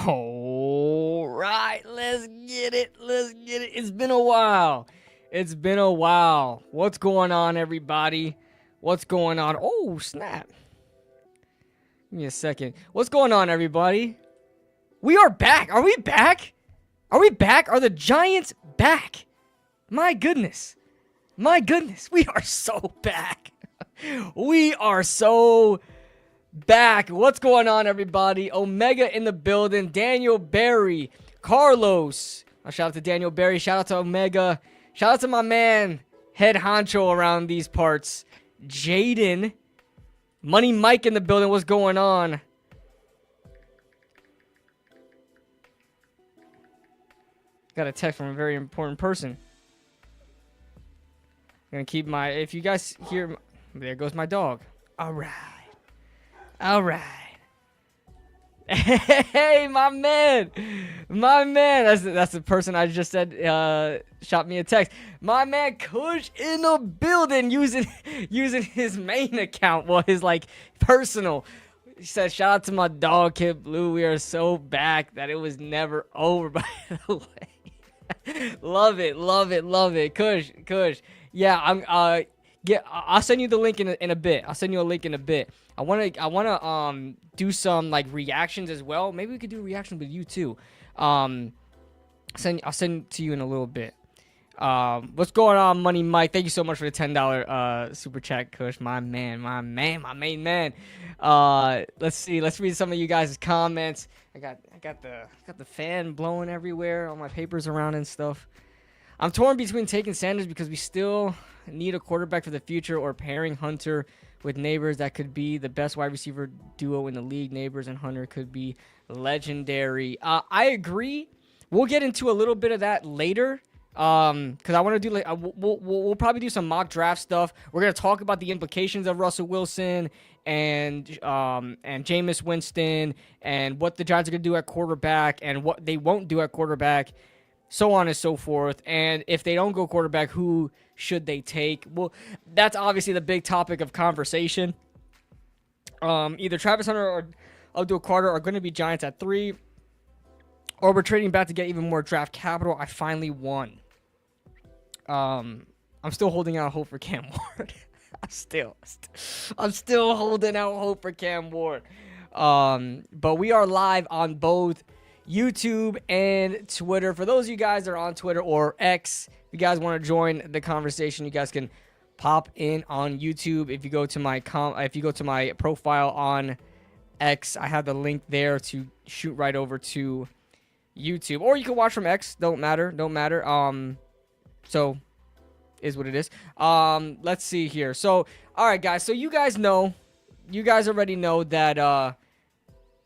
All right, let's get it. It's been a while. What's going on, everybody? What's going on? Oh, snap. Give me a second. What's going on, everybody? We are back. Are we back? Are the Giants back? My goodness. We are so back. Back. What's going on, everybody? Omega in the building. Daniel Barry. Carlos. Shout out to Daniel Barry. Shout out to Omega. Shout out to my man, head honcho around these parts, Jaden. Money Mike in the building. What's going on? Got a text from a very important person. I'm gonna keep my, if you guys hear, there goes my dog. All right. Hey, my man. That's the person I just said shot me a text. My man Kush in the building using his main account, well, his like personal. He said, shout out to my dog Kid Blue. We are so back that it was never over, by the way. Love it. Kush. Yeah, I'll send you the link in a bit. I wanna do some like reactions as well. Maybe we could do reactions with you too. I'll send it to you in a little bit. What's going on, Money Mike? Thank you so much for the $10 super chat, Kush. My main man. Let's see. Let's read some of you guys' comments. I got the fan blowing everywhere. All my papers around and stuff. I'm torn between taking Sanders because we still need a quarterback for the future, or pairing Hunter with Neighbors. That could be the best wide receiver duo in the league. Neighbors and Hunter could be legendary. I agree. We'll get into a little bit of that later. Because I want to do like we'll probably do some mock draft stuff. We're gonna talk about the implications of Russell Wilson and Jameis Winston, and what the Giants are gonna do at quarterback and what they won't do at quarterback, so on and so forth. And if they don't go quarterback, who should they take? Well, that's obviously the big topic of conversation. Either Travis Hunter or Abdul Carter are going to be Giants at 3, or we're trading back to get even more draft capital. I finally won. I'm still holding out hope for Cam Ward. I'm still holding out hope for Cam Ward. But we are live on both YouTube and Twitter. For those of you guys that are on Twitter or X, if you guys want to join the conversation, you guys can pop in on YouTube. If you go to my profile on X, I have the link there to shoot right over to YouTube, or you can watch from X. Don't matter. So is what it is. Let's see here. So, all right, guys. So you guys already know that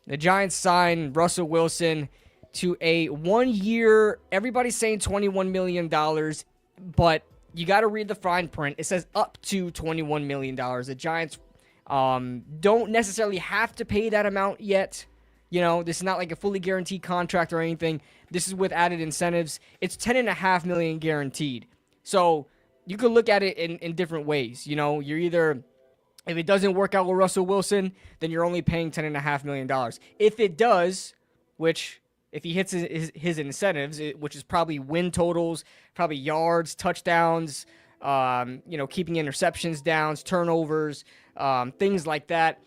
the Giants signed Russell Wilson to a 1-year, everybody's saying $21 million, but you got to read the fine print. It says up to $21 million. The Giants don't necessarily have to pay that amount yet. You know, this is not like a fully guaranteed contract or anything. This is with added incentives. It's $10.5 million guaranteed. So you could look at it in different ways. You know, you're either, if it doesn't work out with Russell Wilson, then you're only paying $10.5 million. If it does, which if he hits his incentives, which is probably win totals, probably yards, touchdowns, keeping interceptions down, turnovers, things like that,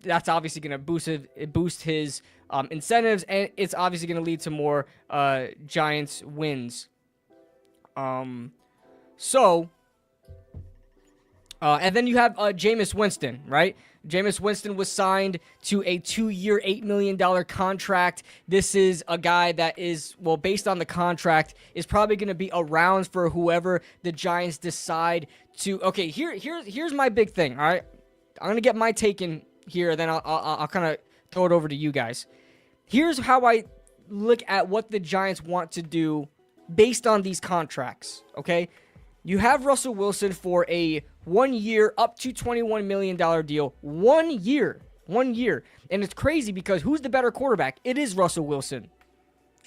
that's obviously going to boost his incentives, and it's obviously going to lead to more Giants wins. And then you have Jameis Winston, right? Jameis Winston was signed to a 2-year, $8 million contract. This is a guy that is, well, based on the contract, is probably going to be around for whoever the Giants decide to. Okay, here's my big thing, all right? I'm going to get my take in here, then I'll kind of throw it over to you guys. Here's how I look at what the Giants want to do based on these contracts, okay? You have Russell Wilson for a 1-year, up to $21 million deal. 1 year. And it's crazy because who's the better quarterback? It is Russell Wilson,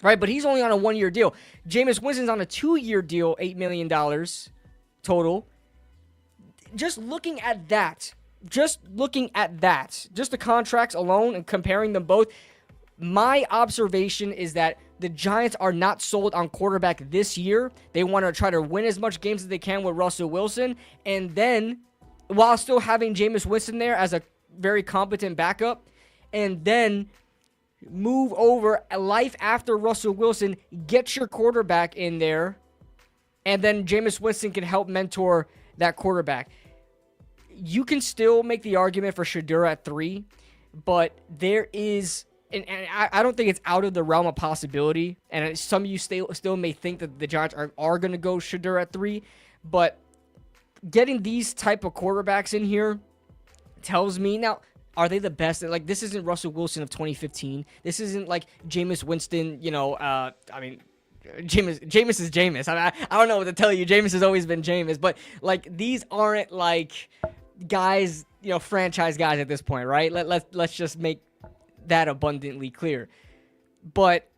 right? But he's only on a 1-year deal. Jameis Winston's on a 2-year deal, $8 million total. Just looking at that, just looking at that, just the contracts alone and comparing them both, my observation is that the Giants are not sold on quarterback this year. They want to try to win as much games as they can with Russell Wilson, and then while still having Jameis Winston there as a very competent backup, and then move over life after Russell Wilson, get your quarterback in there, and then Jameis Winston can help mentor that quarterback. You can still make the argument for Shedeur at 3, but there is, and I don't think it's out of the realm of possibility, and some of you still may think that the Giants are going to go Shedeur at 3, but getting these type of quarterbacks in here tells me, now, are they the best? Like, this isn't Russell Wilson of 2015. This isn't like Jameis Winston, I mean, Jameis is Jameis. I don't know what to tell you. Jameis has always been Jameis, but like, these aren't like guys, franchise guys at this point, right? Let's just make that abundantly clear. But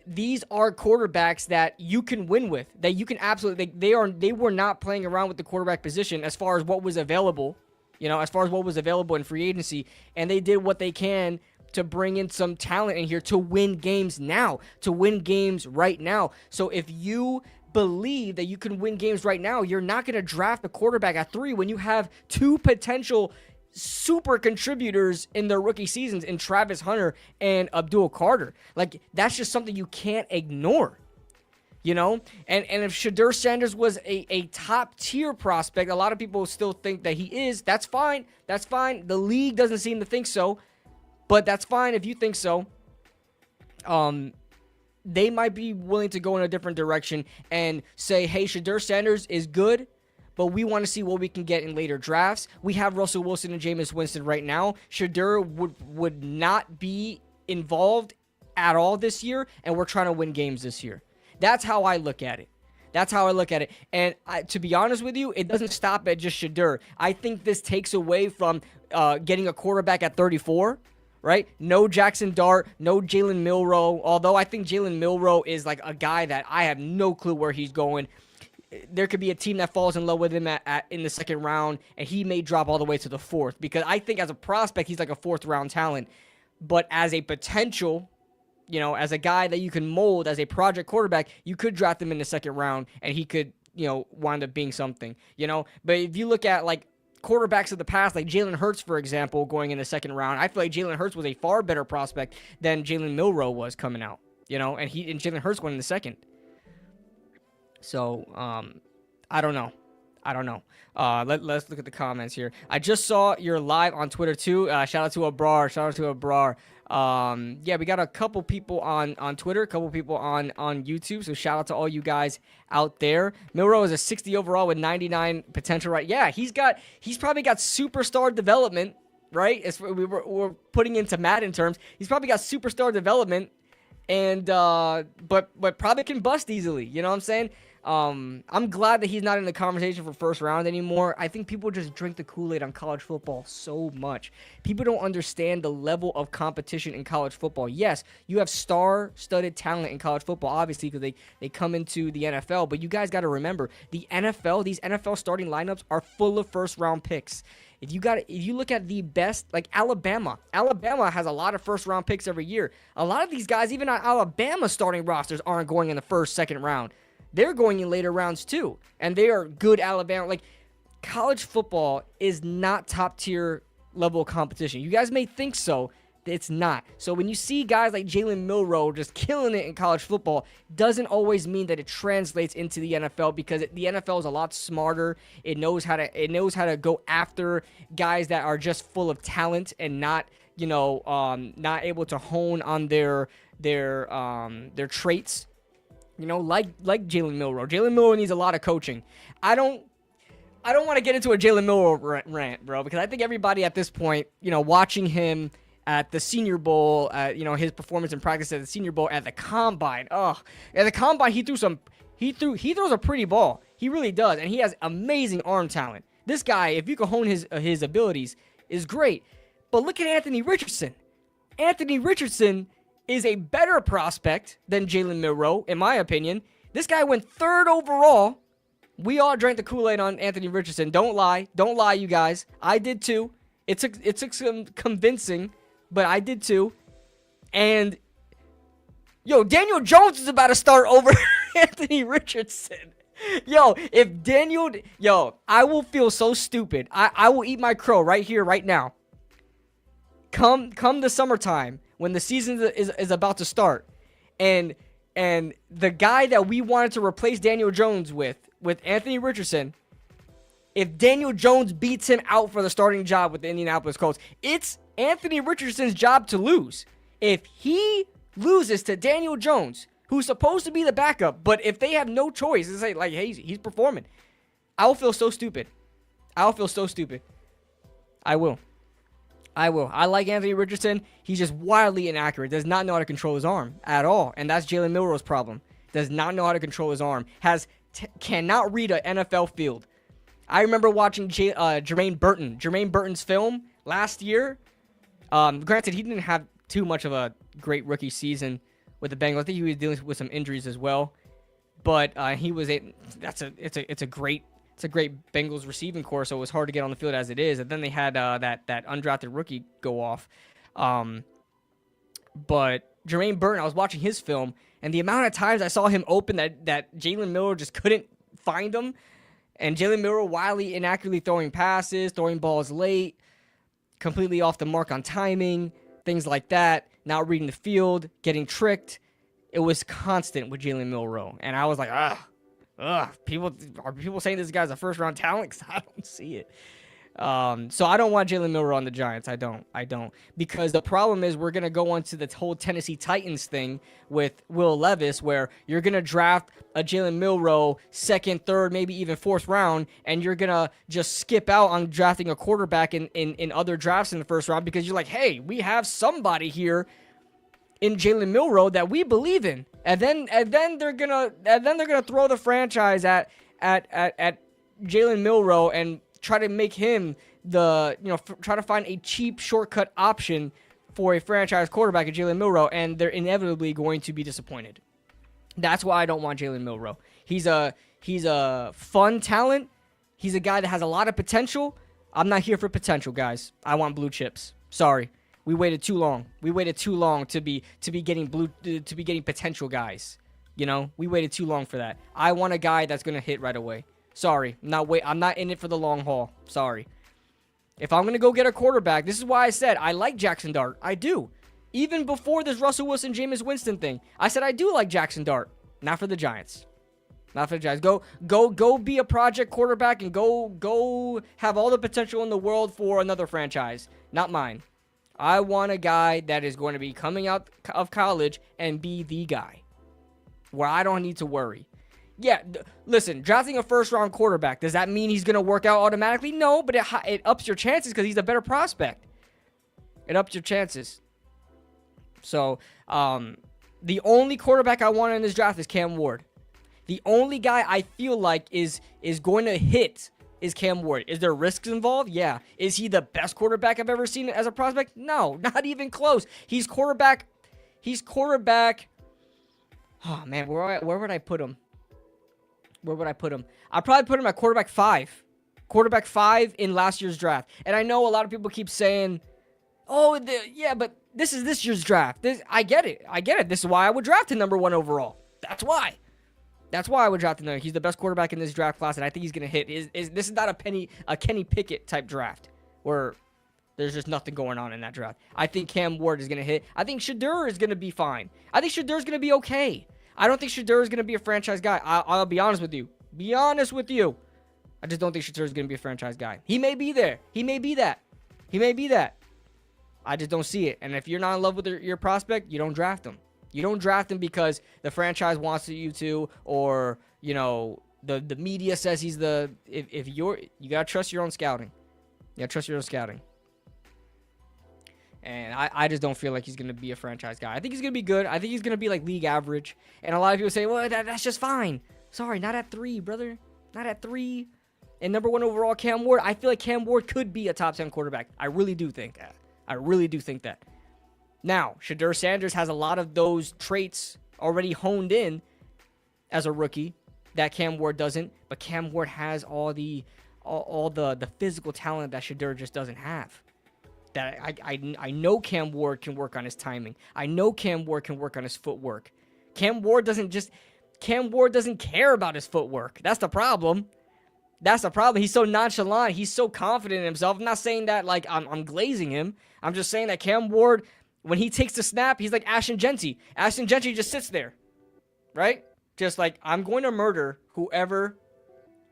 these are quarterbacks that you can win with, that you can absolutely, they were not playing around with the quarterback position as far as what was available, in free agency, and they did what they can to bring in some talent in here to win games now, to win games right now. So if you believe that you can win games right now, you're not going to draft a quarterback at 3 when you have 2 potential super contributors in their rookie seasons in Travis Hunter and Abdul Carter. Like, that's just something you can't ignore. And if Shedeur Sanders was a top-tier prospect, a lot of people still think that he is. That's fine. That's fine. The league doesn't seem to think so, but that's fine if you think so. They might be willing to go in a different direction and say, hey, Shedeur Sanders is good, but we want to see what we can get in later drafts. We have Russell Wilson and Jameis Winston right now. Shedeur would not be involved at all this year, and we're trying to win games this year. That's how I look at it. And to be honest with you, it doesn't stop at just Shedeur. I think this takes away from getting a quarterback at 34, right? No Jackson Dart, no Jalen Milroe, although I think Jalen Milroe is like a guy that I have no clue where he's going. There could be a team that falls in love with him in the second round, and he may drop all the way to the 4th, because I think as a prospect, he's like a 4th-round talent. But as a potential, as a guy that you can mold as a project quarterback, you could draft him in the 2nd round, and he could, wind up being something, But if you look at, like, quarterbacks of the past, like Jalen Hurts, for example, going in the 2nd round, I feel like Jalen Hurts was a far better prospect than Jalen Milroe was coming out, and Jalen Hurts went in the 2nd. So, I don't know. Let's look at the comments here. I just saw your live on Twitter too. Shout out to Abrar. Yeah, we got a couple people on Twitter, a couple people on YouTube. So shout out to all you guys out there. Milroe is a 60 overall with 99 potential, right? Yeah, he's probably got superstar development, right? As we're putting into Madden terms, he's probably got superstar development, and but probably can bust easily. You know what I'm saying? I'm glad that he's not in the conversation for 1st round anymore. I think people just drink the Kool-Aid on college football so much. People don't understand the level of competition in college football. Yes, you have star-studded talent in college football, obviously, because they come into the NFL. But you guys got to remember, these NFL starting lineups are full of 1st-round picks. If you look at the best, like Alabama has a lot of 1st-round picks every year. A lot of these guys, even on Alabama starting rosters, aren't going in the 1st, 2nd round. They're going in later rounds too, and they are good Alabama. Like, college football is not top-tier level competition. You guys may think so. It's not. So when you see guys like Jalen Milroe just killing it in college football, doesn't always mean that it translates into the NFL, because the NFL is a lot smarter. It knows how to go after guys that are just full of talent and not not able to hone on their traits. Like Jalen Milroe. Jalen Milroe needs a lot of coaching. I don't want to get into a Jalen Milroe rant, bro, because I think everybody at this point, watching him at the Senior Bowl, his performance in practice at the Senior Bowl, at the Combine. At the Combine, he throws a pretty ball. He really does, and he has amazing arm talent. This guy, if you can hone his abilities, is great. But look at Anthony Richardson. Anthony Richardson is a better prospect than Jalen Milroe, in my opinion. This guy went 3rd overall. We all drank the Kool-Aid on Anthony Richardson. Don't lie, you guys. I did too. It took some convincing, but I did too. And yo, Daniel Jones is about to start over Anthony Richardson. Yo, I will feel so stupid. I will eat my crow right here, right now. Come the summertime when the season is about to start, and the guy that we wanted to replace Daniel Jones with Anthony Richardson, if Daniel Jones beats him out for the starting job with the Indianapolis Colts, it's Anthony Richardson's job to lose. If he loses to Daniel Jones, who's supposed to be the backup, but if they have no choice, it's like hey, he's performing, I will feel so stupid. I will. I like Anthony Richardson. He's just wildly inaccurate. Does not know how to control his arm at all. And that's Jalen Milroe's problem. Does not know how to control his arm. Cannot read an NFL field. I remember watching Jermaine Burton's film last year. Granted, he didn't have too much of a great rookie season with the Bengals. I think he was dealing with some injuries as well. But it's a great Bengals receiving core, so it was hard to get on the field as it is. And then they had that undrafted rookie go off. But Jermaine Burton, I was watching his film, and the amount of times I saw him open that Jalen Milroe just couldn't find him. And Jalen Milroe wildly inaccurately throwing passes, throwing balls late, completely off the mark on timing, things like that, not reading the field, getting tricked. It was constant with Jalen Milroe. And I was like, are people saying this guy's a first-round talent? 'Cause I don't see it. So I don't want Jalen Milroe on the Giants. I don't. Because the problem is we're going to go on to the whole Tennessee Titans thing with Will Levis, where you're going to draft a Jalen Milroe second, third, maybe even fourth round, and you're going to just skip out on drafting a quarterback in other drafts in the first round because you're like, hey, we have somebody here in Jalen Milroe that we believe in. And then they're gonna throw the franchise at Jalen Milroe and try to make him try to find a cheap shortcut option for a franchise quarterback at Jalen Milroe, and they're inevitably going to be disappointed. That's why I don't want Jalen Milroe. He's a fun talent. He's a guy that has a lot of potential. I'm not here for potential, guys. I want blue chips. Sorry. We waited too long. We waited too long to be getting potential guys. We waited too long for that. I want a guy that's gonna hit right away. Sorry, I'm not in it for the long haul. Sorry. If I'm gonna go get a quarterback, this is why I said I like Jackson Dart. I do. Even before this Russell Wilson, Jameis Winston thing, I said I do like Jackson Dart. Not for the Giants. Not for the Giants. Go be a project quarterback and go have all the potential in the world for another franchise. Not mine. I want a guy that is going to be coming out of college and be the guy where I don't need to worry. Yeah, listen, drafting a first-round quarterback, does that mean he's going to work out automatically? No, but it ups your chances because he's a better prospect. It ups your chances. So, the only quarterback I want in this draft is Cam Ward. The only guy I feel like is going to hit is Cam Ward. Is there risks involved? Yeah. Is he the best quarterback I've ever seen as a prospect? No, not even close. He's quarterback. Oh, man, where would I put him? I'd probably put him at quarterback 5. Quarterback 5 in last year's draft. And I know a lot of people keep saying, but this is this year's draft. I get it. This is why I would draft him number 1 overall. That's why I would draft him. He's the best quarterback in this draft class, and I think he's going to hit. This is not a Kenny Pickett type draft where there's just nothing going on in that draft. I think Cam Ward is going to hit. I think Shedeur is going to be fine. I think Shedeur is going to be okay. I don't think Shedeur is going to be a franchise guy. I'll be honest with you. I just don't think Shedeur is going to be a franchise guy. He may be there. He may be that. I just don't see it. And if you're not in love with your prospect, you don't draft him. You don't draft him because the franchise wants you to, or the media says he's the. You gotta trust your own scouting. And I just don't feel like he's gonna be a franchise guy. I think he's gonna be good. I think he's gonna be like league average. And a lot of people say, well, that's just fine. Sorry, not at 3, brother. Not at 3. And number 1 overall, Cam Ward. I feel like Cam Ward could be a top 10 quarterback. I really do think that. Now, Shedeur Sanders has a lot of those traits already honed in as a rookie that Cam Ward doesn't, but Cam Ward has all the physical talent that Shedeur just doesn't have. that I know Cam Ward can work on his timing. I know Cam Ward can work on his footwork. Cam Ward doesn't care about his footwork. That's the problem. That's the problem. He's so nonchalant. He's so confident in himself. I'm not saying that like I'm glazing him. I'm just saying that Cam Ward, when he takes the snap, he's like Ashton Genty. Ashton Genty just sits there, right? Just like, I'm going to murder whoever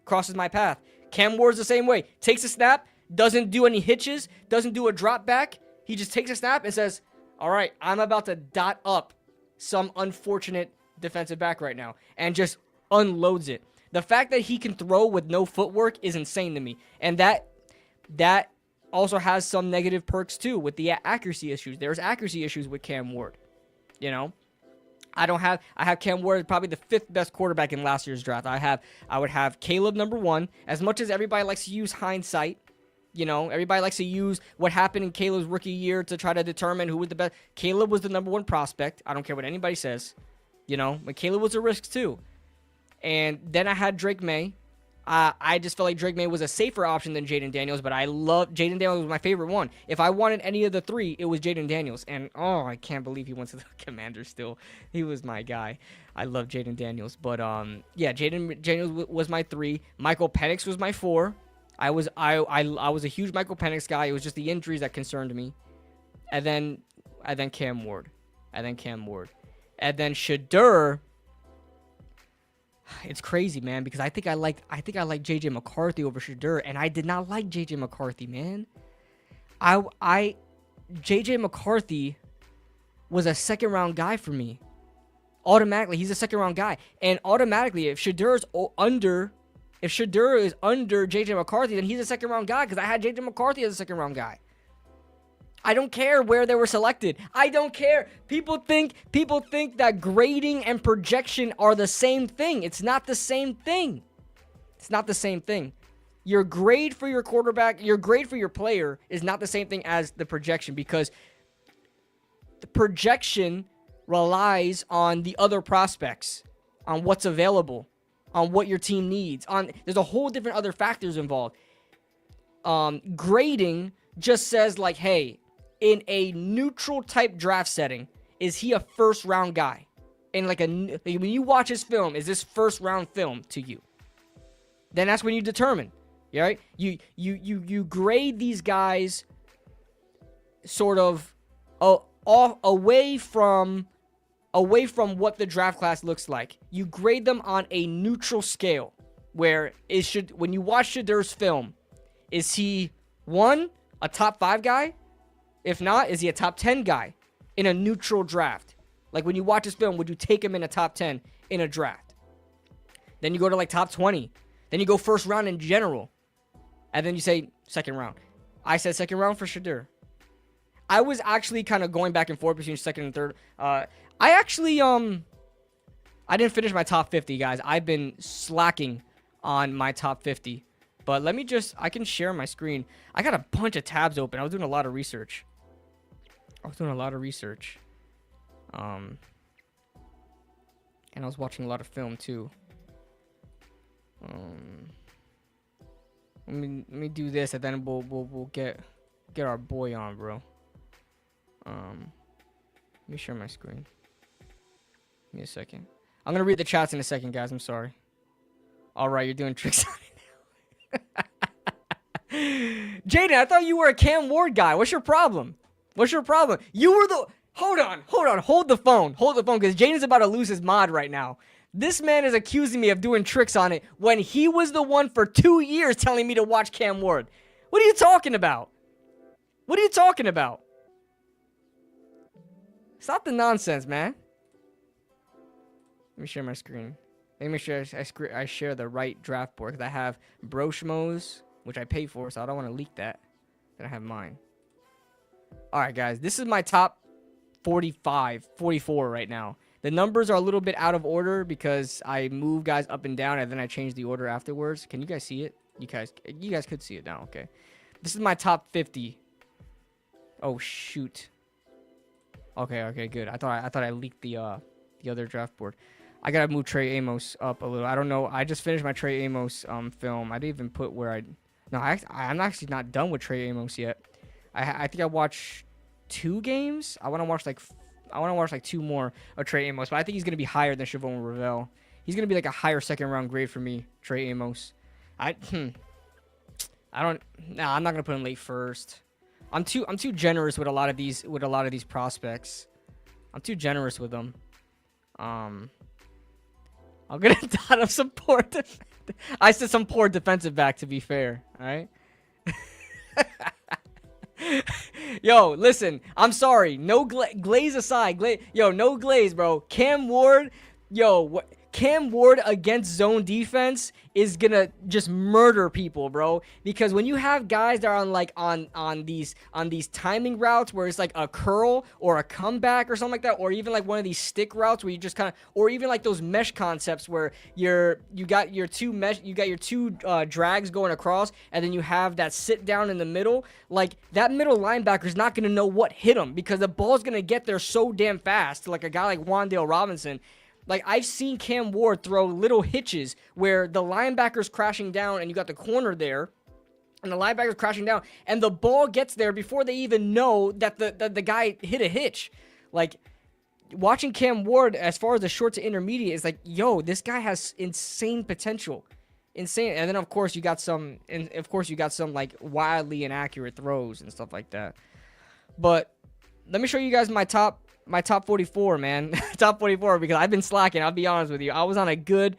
crosses my path. Cam Ward's the same way. Takes a snap, doesn't do any hitches, doesn't do a drop back. He just takes a snap and says, all right, I'm about to dot up some unfortunate defensive back right now, and just unloads it. The fact that he can throw with no footwork is insane to me. And that also has some negative perks too with the accuracy issues. There's accuracy issues with Cam Ward. You know, I have Cam Ward probably the 5th best quarterback in last year's draft. I would have Caleb number 1. As much as everybody likes to use hindsight, you know, everybody likes to use what happened in Caleb's rookie year to try to determine who was the best. Caleb was the number 1 prospect. I don't care what anybody says. You know, but Caleb was a risk too. And then I had Drake May. I just felt like Drake May was a safer option than Jaden Daniels, but I love Jaden Daniels was my favorite one. If I wanted any of the 3, it was Jaden Daniels. And, oh, I can't believe he went to the Commanders still. He was my guy. I love Jaden Daniels. But, yeah, Jaden Daniels was my 3. Michael Penix was my 4. I was a huge Michael Penix guy. It was just the injuries that concerned me. And then Cam Ward. And then Shedeur. It's crazy, man, because I think I like JJ McCarthy over Shedeur, and I did not like JJ McCarthy, man. JJ McCarthy was a 2nd round guy for me. Automatically, he's a 2nd round guy, and automatically, if Shedeur is under JJ McCarthy, then he's a 2nd round guy because I had JJ McCarthy as a 2nd round guy. I don't care where they were selected. I don't care. People think that grading and projection are the same thing. It's not the same thing. It's not the same thing. Your grade for your quarterback, your grade for your player is not the same thing as the projection, because the projection relies on the other prospects, on what's available, on what your team needs. There's a whole different other factors involved. Grading just says like, hey, in a neutral type draft setting, is he a 1st round guy? And like when you watch his film, is this 1st round film to you? Then that's when you determine, right? You grade these guys sort of away from what the draft class looks like. You grade them on a neutral scale, where when you watch Shedeur's film, is he 1, a top 5 guy? If not, is he a top 10 guy in a neutral draft? Like when you watch his film, would you take him in a top 10 in a draft? Then you go to like top 20. Then you go 1st round in general. And then you say 2nd round. I said 2nd round for Shedeur. I was actually kind of going back and forth between 2nd and 3rd. I didn't finish my top 50, guys. I've been slacking on my top 50. But let me I can share my screen. I got a bunch of tabs open. I was doing a lot of research. And I was watching a lot of film too. Let me do this, and then we'll get our boy on, bro. Let me share my screen. Give me a second. I'm gonna read the chats in a second, guys. I'm sorry. All right, you're doing tricks on it now. Jaden, I thought you were a Cam Ward guy. What's your problem? You were the... Hold on. Hold the phone, because Jaden's about to lose his mod right now. This man is accusing me of doing tricks on it when he was the one for 2 years telling me to watch Cam Ward. What are you talking about? Stop the nonsense, man. Let me share my screen. Let me make sure I share the right draft board, because I have Broshmo's, which I paid for, so I don't want to leak that. Then I have mine. Alright, guys. This is my top 44 right now. The numbers are a little bit out of order because I move guys up and down, and then I change the order afterwards. Can you guys see it? You guys could see it now. Okay. This is my top 50. Oh, shoot. Okay, good. I thought I leaked the other draft board. I gotta move Trey Amos up a little. I don't know. I just finished my Trey Amos film. I didn't even put where I'm actually not done with Trey Amos yet. I think I watched 2 games. I want to watch like 2 more of Trey Amos, but I think he's gonna be higher than Shavon Ravel. He's gonna be like a higher second round grade for me, Trey Amos. I don't. Nah, I'm not gonna put him late first. I'm too generous with a lot of these prospects. I'm too generous with them. I'm gonna dot up some poor. I said some poor defensive back, to be fair. All right. Yo, listen. I'm sorry. No glaze aside. Yo, no glaze, bro. Cam Ward. Yo, Cam Ward against zone defense is gonna just murder people, bro. Because when you have guys that are on like on these timing routes where it's like a curl or a comeback or something like that, or even like one of these stick routes where you just kind of, or even like those mesh concepts where you got your two drags going across, and then you have that sit down in the middle. Like that middle linebacker is not gonna know what hit him because the ball's gonna get there so damn fast. Like a guy like Wan'Dale Robinson. Like, I've seen Cam Ward throw little hitches where the linebacker's crashing down and you got the corner there, and the linebacker's crashing down, and the ball gets there before they even know that the guy hit a hitch. Like, watching Cam Ward as far as the short to intermediate is like, yo, this guy has insane potential. Insane. And then, of course, you got some like, wildly inaccurate throws and stuff like that. But let me show you guys my top 44, man. Top 44, because I've been slacking. I'll be honest with you. I was on a good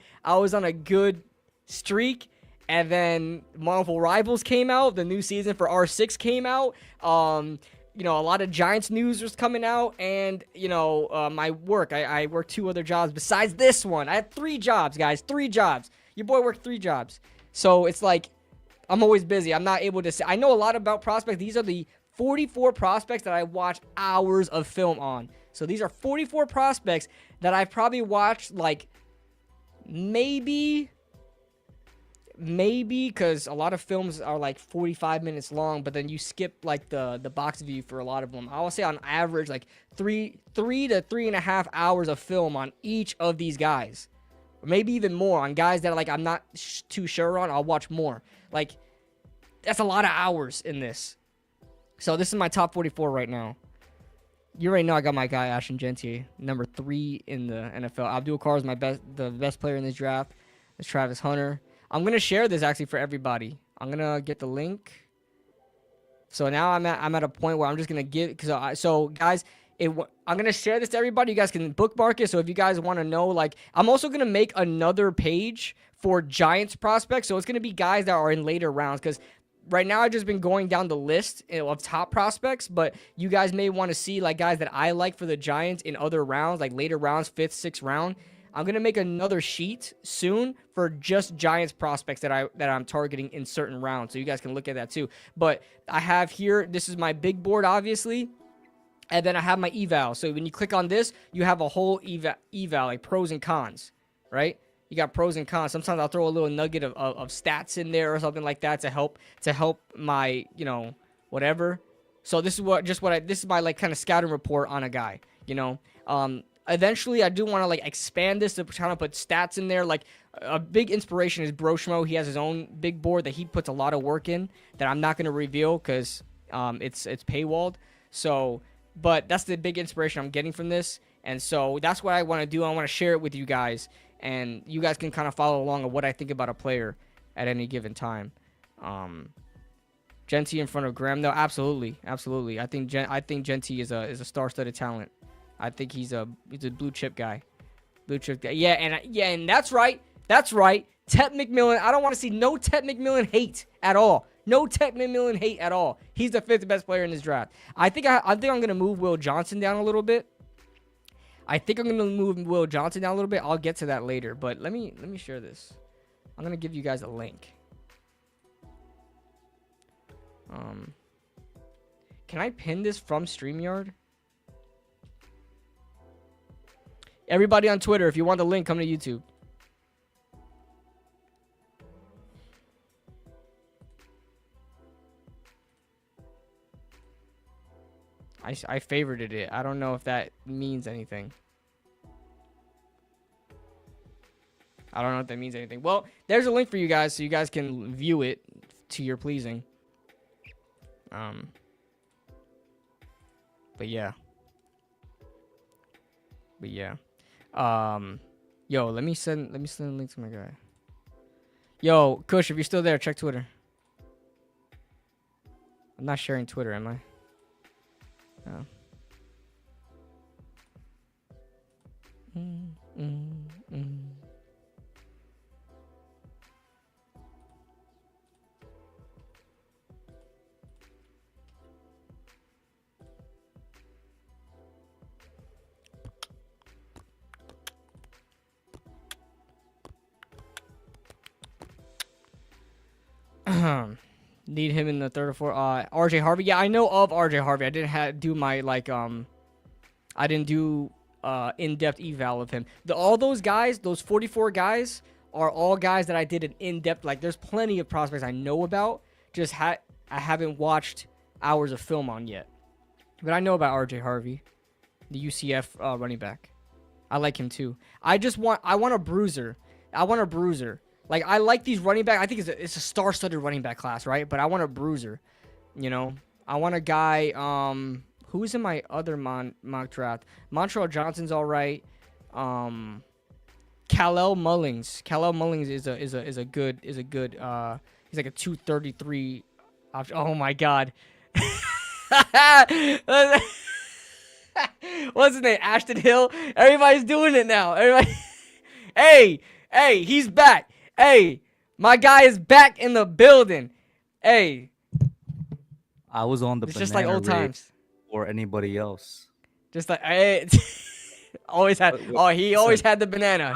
streak, and then Marvel Rivals came out. The new season for R6 came out. You know, a lot of Giants news was coming out, and you know, my work. I work 2 other jobs besides this one. I had 3 jobs, guys. 3 jobs. Your boy worked 3 jobs. So it's like I'm always busy. I'm not able to say. I know a lot about prospects. These are the 44 prospects that I watched hours of film on. So these are 44 prospects that I've probably watched like maybe because a lot of films are like 45 minutes long, but then you skip like the box view for a lot of them. I will say on average like 3 to 3.5 hours of film on each of these guys. Maybe even more on guys that like I'm not too sure on. I'll watch more. Like that's a lot of hours in this. So this is my top 44 right now. You already know I got my guy Ashton Gentier, number 3 in the NFL. Abdul Carr is the best player in this draft. It's Travis Hunter. I'm gonna share this actually for everybody. I'm gonna get the link. So now I'm at a point where I'm just gonna give so guys. I'm gonna share this to everybody. You guys can bookmark it. So if you guys want to know, like, I'm also gonna make another page for Giants prospects. So it's gonna be guys that are in later rounds because. Right now, I've just been going down the list of top prospects, but you guys may want to see like guys that I like for the Giants in other rounds, like later rounds, 5th, 6th round. I'm gonna make another sheet soon for just Giants prospects that I'm targeting in certain rounds, so you guys can look at that too. But I have here, this is my big board, obviously, and then I have my eval. So when you click on this, you have a whole eval, like pros and cons, right? You got pros and cons. Sometimes I'll throw a little nugget of stats in there or something like that to help my, you know, whatever. So this is this is my like kind of scouting report on a guy, you know. Eventually I do want to like expand this to kind of put stats in there. Like a big inspiration is Broshmo. He has his own big board that he puts a lot of work in that I'm not going to reveal because it's paywalled. So, but that's the big inspiration I'm getting from this. And so that's what I want to do. I want to share it with you guys. And you guys can kind of follow along on what I think about a player at any given time. Genti in front of Graham, though, absolutely. I think Genti is a star-studded talent. I think he's a blue chip guy. Yeah, and that's right. Tet McMillan. I don't want to see no Tet McMillan hate at all. No Tet McMillan hate at all. He's the 5th best player in this draft. I think I'm gonna move Will Johnson down a little bit. I'll get to that later, but let me share this. I'm gonna give you guys a link. Can I pin this from StreamYard? Everybody on Twitter, if you want the link, come to YouTube. I favorited it. I don't know if that means anything. Well, there's a link for you guys so you guys can view it to your pleasing. But yeah. Yo, let me send a link to my guy. Yo, Kush, if you're still there, check Twitter. I'm not sharing Twitter, am I? No. Need him in the third or fourth. RJ Harvey. Yeah, I know of RJ Harvey. I didn't do my I didn't do in-depth eval of him. All those guys, those 44 guys, are all guys that I did an in-depth. Like, there's plenty of prospects I know about. Just I haven't watched hours of film on yet. But I know about RJ Harvey, the UCF running back. I like him too. I want a bruiser. Like, I like these running back. I think it's a star-studded running back class, right? But I want a bruiser, you know? I want a guy, who's in my other mock draft? Montreal Johnson's all right. Kal-El Mullings. Kal-El Mullings is a good, he's like a 233 option. Oh, my God. What's his name? Ashton Hill? Everybody's doing it now. Everybody. Hey, he's back. Hey, my guy is back in the building. Hey. I was on the it's banana just like old times. Or anybody else. Just like, hey, always had. Oh, he always had the banana.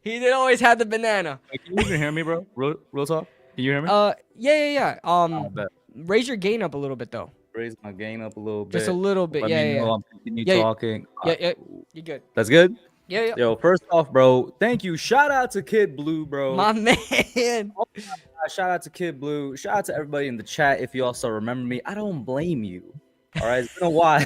He did always have the banana. Wait, can you even hear me, bro? Real talk. Can you hear me? Yeah. Raise your gain up a little bit though. Raise my gain up a little bit. Just a little bit. Let me know I'm continue talking. Yeah. You good? That's good. Yeah. Yo, first off, bro, thank you. Shout out to Kid Blue, bro. My man. Shout out to Kid Blue. Shout out to everybody in the chat. If you also remember me, I don't blame you. All right, it's been a while.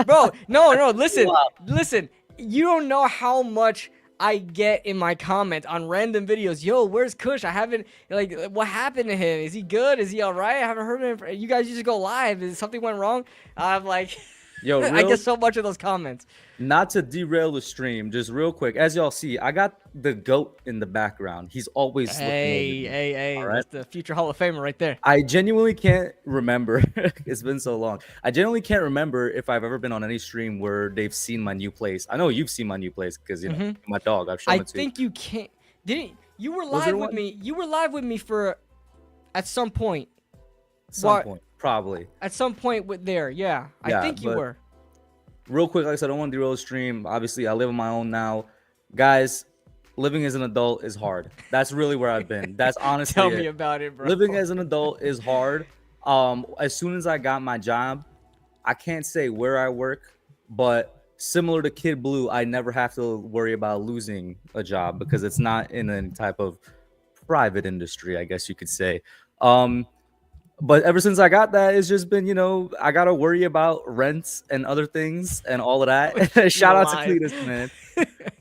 Bro, no. Listen. You don't know how much I get in my comments on random videos. Yo, where's Kush? I haven't, like, what happened to him? Is he good? Is he all right? I haven't heard of him. You guys just go live. Is something went wrong? I'm like, yo, I get so much of those comments. Not to derail the stream, just real quick. As y'all see, I got the GOAT in the background. He's always looking over me. Hey. That's the future Hall of Famer right there. I genuinely can't remember. It's been so long. I genuinely can't remember if I've ever been on any stream where they've seen my new place. I know you've seen my new place because, you know, my dog. I've shown it to you. I think you can't. Didn't you were live with me? You were live with me for at some point. Probably. At some point with there, yeah. I think you were. Real quick, like I said, I don't want to derail the stream. Obviously, I live on my own now. Guys, living as an adult is hard. That's really where I've been. That's honestly Tell me about it, bro. Living as an adult is hard. As soon as I got my job, I can't say where I work, but similar to Kid Blue, I never have to worry about losing a job because it's not in any type of private industry, I guess you could say. But ever since I got that, it's just been, you know, I got to worry about rents and other things and all of that. Shout out to Cletus, man.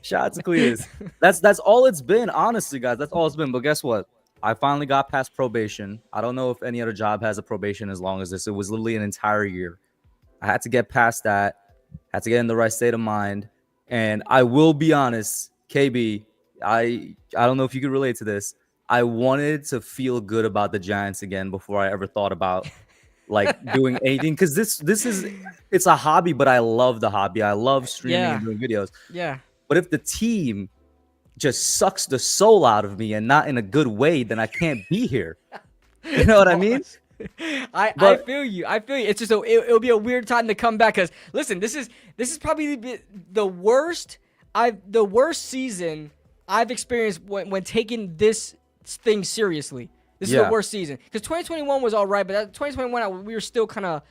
Shout out to Cletus. That's all it's been, honestly, guys. That's all it's been. But guess what? I finally got past probation. I don't know if any other job has a probation as long as this. It was literally an entire year. I had to get past that. Had to get in the right state of mind. And I will be honest, KB, I don't know if you could relate to this. I wanted to feel good about the Giants again before I ever thought about like doing anything, because it's a hobby, but I love the hobby. I love streaming and doing videos. Yeah. But if the team just sucks the soul out of me and not in a good way, then I can't be here. You know what I mean? I feel you. It's just it'll be a weird time to come back because listen, this is probably the worst season I've experienced when taking this thing seriously. This is the worst season because 2021 was all right, but 2021 we were still kind of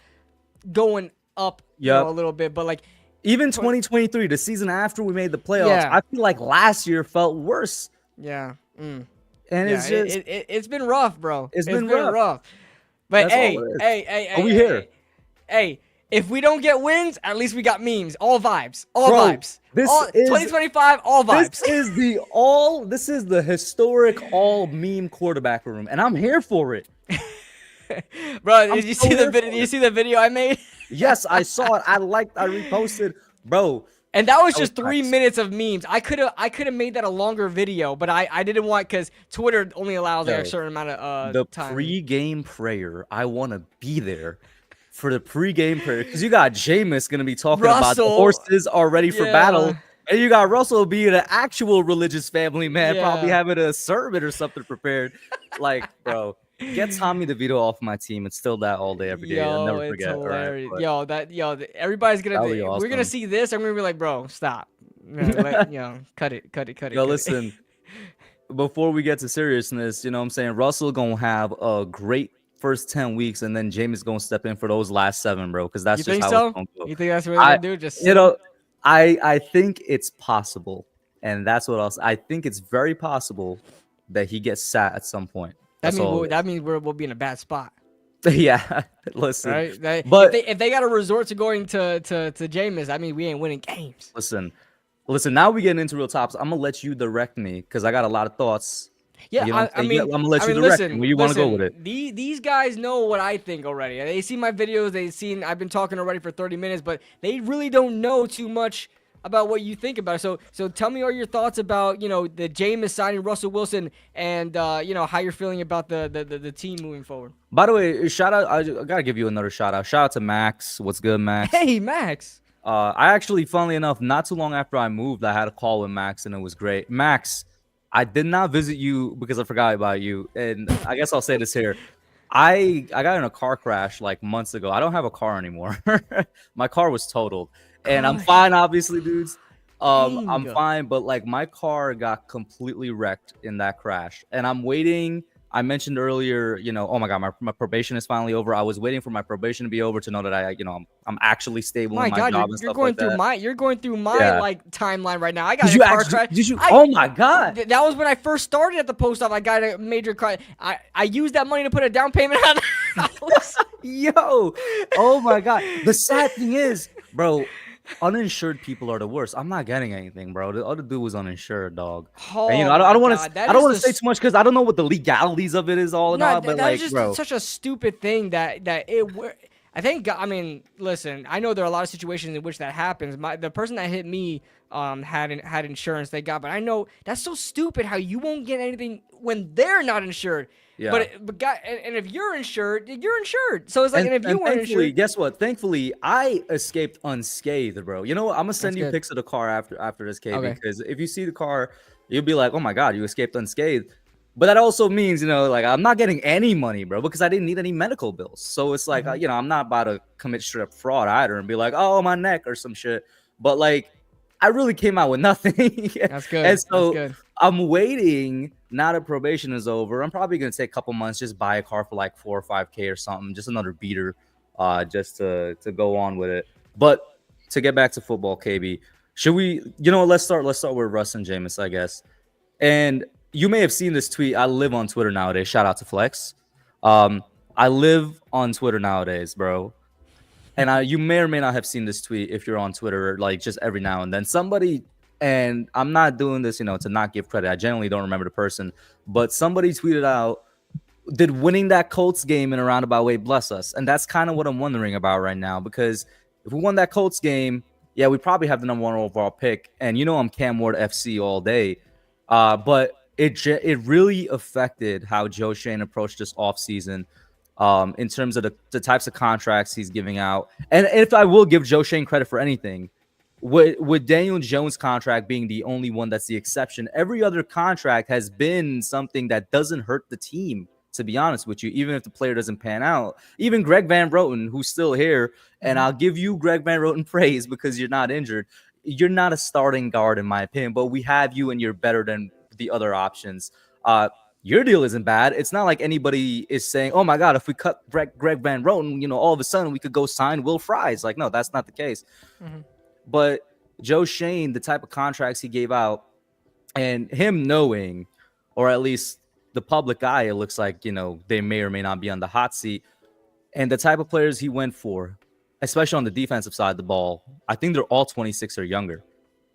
going up a little bit. But like even 2023, the season after we made the playoffs, I feel like last year felt worse. Yeah, and it's just it's been rough, bro. It's been rough. But That's hey, are we here? Hey, if we don't get wins, at least we got memes. All vibes. Vibes. This is 2025. All vibes. This is the historic all meme quarterback room, and I'm here for it. Bro, did you see the video? Did you see the video I made? Yes, I saw it. I liked. I reposted, bro. And that was That was just 3 facts. minutes of memes. I could have made that a longer video, but I didn't want because Twitter only allows like a Yo, certain amount of the time. pre-game prayer. I want to be there for the pre-game prayer because you got Jameis gonna be talking about the Russell, horses are ready for battle, yeah, and you got Russell being an actual religious family man, probably yeah. having a sermon or something prepared. Like, bro, get Tommy DeVito off my team and still that all day, every day. I'll Yo, never it's forget. All right, hilarious. but Everybody's gonna. that would be We're gonna awesome. see this. I'm gonna be like, bro, stop. Cut it, cut it, cut it, Yo, cut it. listen. Before we get to seriousness, you know what I'm saying? Russell gonna have a great first 10 weeks, and then James gonna step in for those last 7, bro, because You that's just think how it's so? gonna go. You think that's what they're I gonna do? Just you sit him? know, I think it's possible, and that's what else I think it's very possible that he gets sat at some point. That That's means all we'll, it that means we'll be in a bad spot, is. Yeah, listen. right? But If they got to resort to going to Jameis, I mean we ain't winning games. listen, now we getting into real topics. I'm gonna let you direct me because I got a lot of thoughts. Yeah, You know what I'm saying? Yeah, I'm gonna let I you mean, direct me where you want to go with it. These guys know what I think already. They see my videos. I've been talking already for 30 minutes, but they really don't know too much about what you think about it. So tell me all your thoughts about the Jameis signing Russell Wilson and how you're feeling about the team moving forward. By the way, shout out! I gotta give you another shout out. Shout out to Max. What's good, Max? Hey, Max. I actually, funnily enough, not too long after I moved, I had a call with Max, and it was great. Max, I did not visit you because I forgot about you, and I guess I'll say this here. I got in a car crash like months ago. I don't have a car anymore. My car was totaled, and I'm Gosh, fine, obviously, dudes. I'm dang. fine, but like my car got completely wrecked in that crash, and I'm waiting. I mentioned earlier, oh my god, my probation is finally over. I was waiting for my probation to be over to know that I'm actually stable My in my God, job and you're stuff going like through that. my Yeah. like timeline right now. I got Did in you a car actually? crash. Did you? Oh my god. That was when I first started at the post office. I got a major car. I used that money to put a down payment on the house. Yo, oh my god. The sad thing is, bro, uninsured people are the worst. I'm not getting anything, bro. The other dude was uninsured, dog. And Oh I my don't want God, to. I don't want to say too much because I don't know what the legalities of it is all and no, all. But that is like, just bro, such a stupid thing I think. I mean, listen. I know there are a lot of situations in which that happens. The person that hit me had insurance they got, but I know that's so stupid how you won't get anything when they're not insured. yeah. But and if you're insured, you're insured. So it's like, and if you And weren't thankfully, insured, guess what? Thankfully, I escaped unscathed, bro. You know what? I'm gonna that's send you good. pics of the car after this, KB, Okay. because if you see the car, you'll be like, oh my god, you escaped unscathed. But that also means, like I'm not getting any money, bro, because I didn't need any medical bills. So it's like, Mhm. I'm not about to commit straight up fraud either and be like, oh, my neck or some shit. But like, I really came out with nothing. That's good. And That's so good. I'm waiting. Now that probation is over, I'm probably gonna take a couple months, just buy a car for like 4 or 5K or something, just another beater, just to go on with it. But to get back to football, KB, should we? Let's start with Russ and Jameis, I guess. And you may have seen this tweet. I live on Twitter nowadays. Shout out to Flex. I live on Twitter nowadays, bro. And you may or may not have seen this tweet if you're on Twitter, like just every now and then. Somebody, and I'm not doing this, to not give credit. I generally don't remember the person, but somebody tweeted out, did winning that Colts game in a roundabout way bless us? And that's kind of what I'm wondering about right now, because if we won that Colts game, yeah, we probably have the number 1 overall pick. And I'm Cam Ward FC all day. But it really affected how Joe Shane approached this offseason, in terms of the types of contracts he's giving out. And if I will give Joe Shane credit for anything, with Daniel Jones' contract being the only one that's the exception, every other contract has been something that doesn't hurt the team, to be honest with you, even if the player doesn't pan out. Even Greg Van Roten, who's still here, and I'll give you Greg Van Roten praise because you're not injured. You're not a starting guard, in my opinion, but we have you and you're better than the other options. Your deal isn't bad. It's not like anybody is saying, oh my God, if we cut Greg Van Roten, all of a sudden we could go sign Will Fries. Like, no, that's not the case. Mm-hmm. But Joe Shane, the type of contracts he gave out, and him knowing, or at least the public eye, it looks like, they may or may not be on the hot seat. And the type of players he went for, especially on the defensive side of the ball, I think they're all 26 or younger,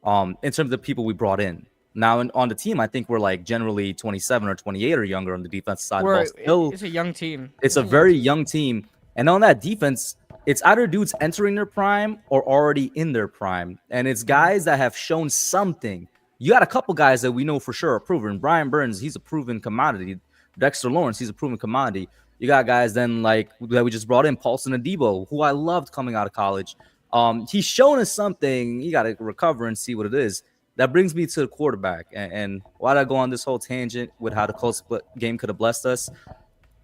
in terms of the people we brought in. Now, on the team, I think we're like generally 27 or 28 or younger on the defensive side of the ball. Still, It's a young team. it's a very young team. And on that defense, it's either dudes entering their prime or already in their prime. And it's guys that have shown something. You got a couple guys that we know for sure are proven. Brian Burns, he's a proven commodity. Dexter Lawrence, he's a proven commodity. You got guys then like that we just brought in, Paulson Adebo, who I loved coming out of college. He's shown us something. You got to recover and see what it is. That brings me to the quarterback. And why did I go on this whole tangent with how the Colts game could have blessed us?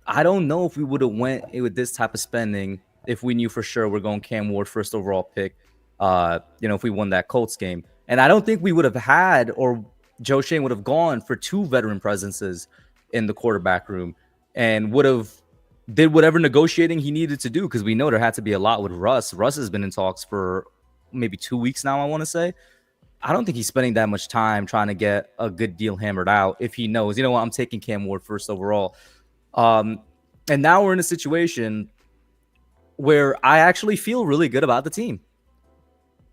I don't know if we would have went with this type of spending if we knew for sure we're going Cam Ward first overall pick, if we won that Colts game. And I don't think we would have had, or Joe Schoen would have gone for 2 veteran presences in the quarterback room and would have did whatever negotiating he needed to do, because we know there had to be a lot with Russ. Russ has been in talks for maybe 2 weeks now, I want to say. I don't think he's spending that much time trying to get a good deal hammered out if he knows, you know what, I'm taking Cam Ward first overall. And now we're in a situation where I actually feel really good about the team.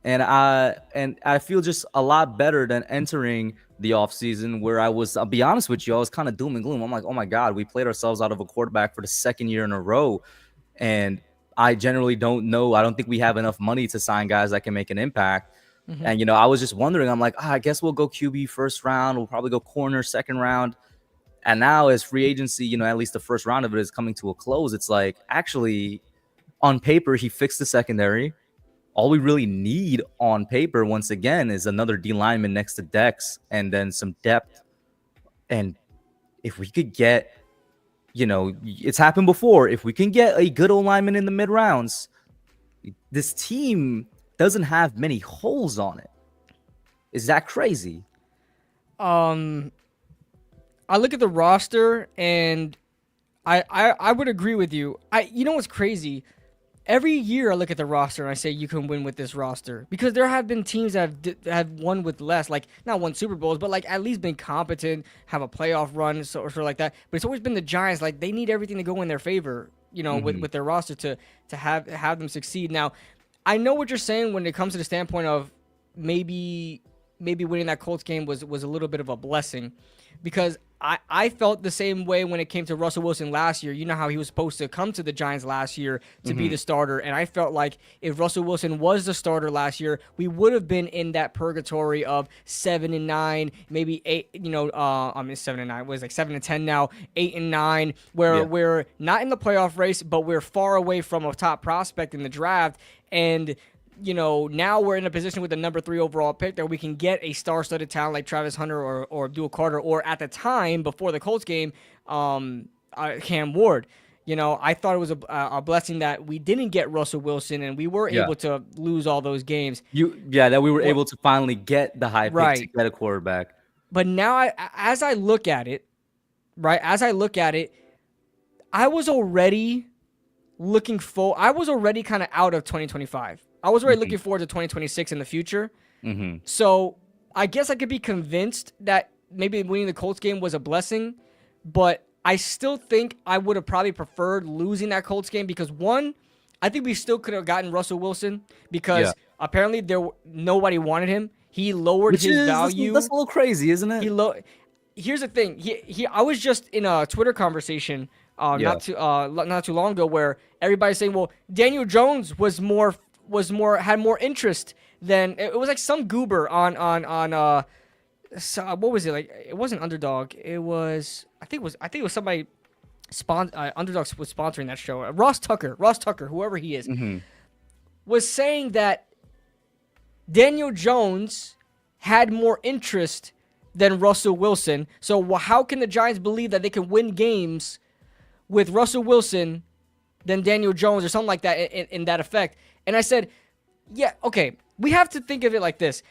And I feel just a lot better than entering the offseason where I'll be honest with you, I was kind of doom and gloom. I'm like, oh my God, we played ourselves out of a quarterback for the 2nd year in a row. And I generally don't know. I don't think we have enough money to sign guys that can make an impact. Mm-hmm. And, I was just wondering, I'm like, I guess we'll go QB first round. We'll probably go corner second round. And now as free agency, at least the first round of it is coming to a close. It's like, actually, on paper, he fixed the secondary. All we really need on paper, once again, is another D lineman next to Dex and then some depth. And if we could get, it's happened before. If we can get a good old lineman in the mid rounds, this team doesn't have many holes on it. Is that crazy? I look at the roster and I would agree with you. You know what's crazy? Every year I look at the roster and I say you can win with this roster, because there have been teams that have won with less, like not won Super Bowls, but like at least been competent, have a playoff run, or sort of like that. But it's always been the Giants, like they need everything to go in their favor, with their roster to have them succeed. Now, I know what you're saying when it comes to the standpoint of maybe winning that Colts game was a little bit of a blessing, because I felt the same way when it came to Russell Wilson last year. You know how he was supposed to come to the Giants last year to be the starter, and I felt like if Russell Wilson was the starter last year, we would have been in that purgatory of 7-9, maybe 8. 7-9 was like 7-10 now, 8-9, where we're not in the playoff race, but we're far away from a top prospect in the draft, and now we're in a position with the number 3 overall pick that we can get a star-studded talent like Travis Hunter or Abdul Carter, or at the time before the Colts game, Cam Ward. I thought it was a blessing that we didn't get Russell Wilson and we were able to lose all those games. That we were able to finally get the high pick to get a quarterback. But now, as I look at it, I was already looking forward. I was already kind of out of 2025. I was already looking forward to 2026 in the future. Mm-hmm. So I guess I could be convinced that maybe winning the Colts game was a blessing, but I still think I would have probably preferred losing that Colts game because, one, I think we still could have gotten Russell Wilson because apparently nobody wanted him. He lowered his value. That's a little crazy, isn't it? Here's the thing. I was just in a Twitter conversation not too long ago where everybody's saying, well, Daniel Jones had more interest than it was like some goober on what was it, like? It wasn't Underdog. It was I think it was somebody Underdog was sponsoring that show. Ross Tucker, whoever he is, was saying that Daniel Jones had more interest than Russell Wilson. So how can the Giants believe that they can win games with Russell Wilson than Daniel Jones or something like that in that effect? And I said, yeah, okay, we have to think of it like this.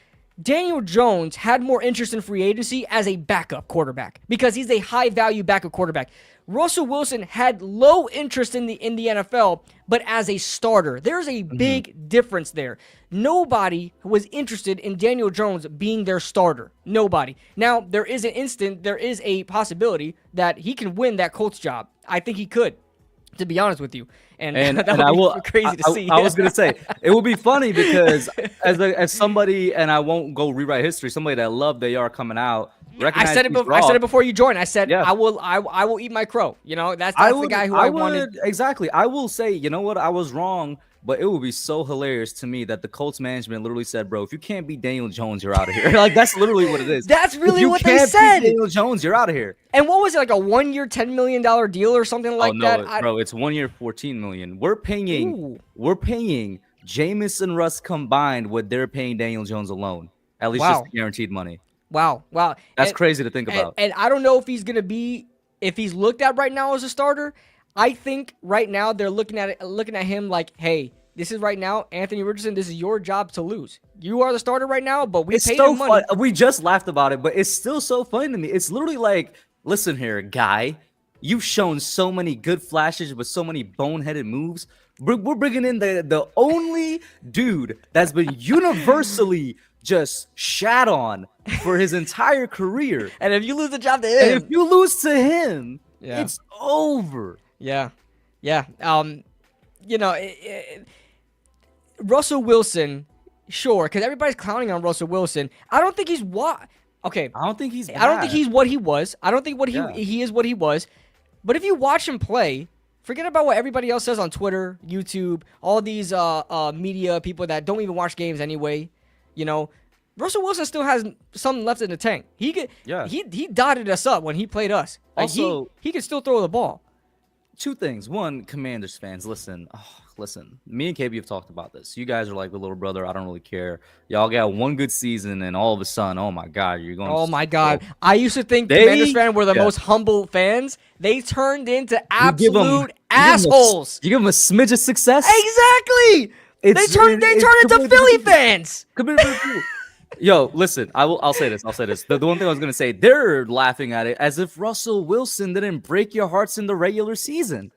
Daniel Jones had more interest in free agency as a backup quarterback because he's a high-value backup quarterback. Russell Wilson had low interest in the NFL, but as a starter. There's a big difference there. Nobody was interested in Daniel Jones being their starter. Nobody. Now, there is a possibility that he can win that Colts job. I think he could, to be honest with you. And that would be crazy to see. I was going to say, it would be funny because as somebody, and I won't go rewrite history, somebody that loved AR coming out, I said it before you joined. I said, I will eat my crow. That's the guy who I wanted. Exactly. I will say, you know what? I was wrong, but it would be so hilarious to me that the Colts management literally said, bro, if you can't beat Daniel Jones, you're out of here. Like, that's literally what it is. That's really what they If you can't said. beat Daniel Jones, you're out of here. And what was it, like a 1 year, $10 million deal or something like that? Bro, it's 1 year, $14 million. We're paying Jameis and Russ combined what they're paying Daniel Jones alone. At least just the guaranteed money. Wow. That's crazy to think about. And I don't know if he's gonna be, if he's looked at right now as a starter. I think right now they're looking at him like, hey, this is right now, Anthony Richardson, this is your job to lose. You are the starter right now, but we paid him money. We just laughed about it, but it's still so funny to me. It's literally like, listen here, guy. You've shown so many good flashes with so many boneheaded moves. We're bringing in the only dude that's been universally just shat on for his entire career. And if you lose the job to him, it's over. Yeah. You know, Russell Wilson, sure, because everybody's clowning on Russell Wilson. I don't think he's what. Okay. I don't think he's what he was. I don't think he is what he was. But if you watch him play, forget about what everybody else says on Twitter, YouTube, all these media people that don't even watch games anyway. You know, Russell Wilson still has something left in the tank. He dotted us up when he played us. Like, also, he can still throw the ball. Two things. One, Commanders fans, listen. Me and KB have talked about this. You guys are like the little brother. I don't really care. Y'all got one good season, and all of a sudden, oh my God, you're going. Oh my God! I used to think Commanders fans were the most humble fans. They turned into absolute assholes. You give them a smidge of success. Exactly. They turned into Philly fans. Yo, listen, I'll say this. The one thing I was going to say, they're laughing at it as if Russell Wilson didn't break your hearts in the regular season.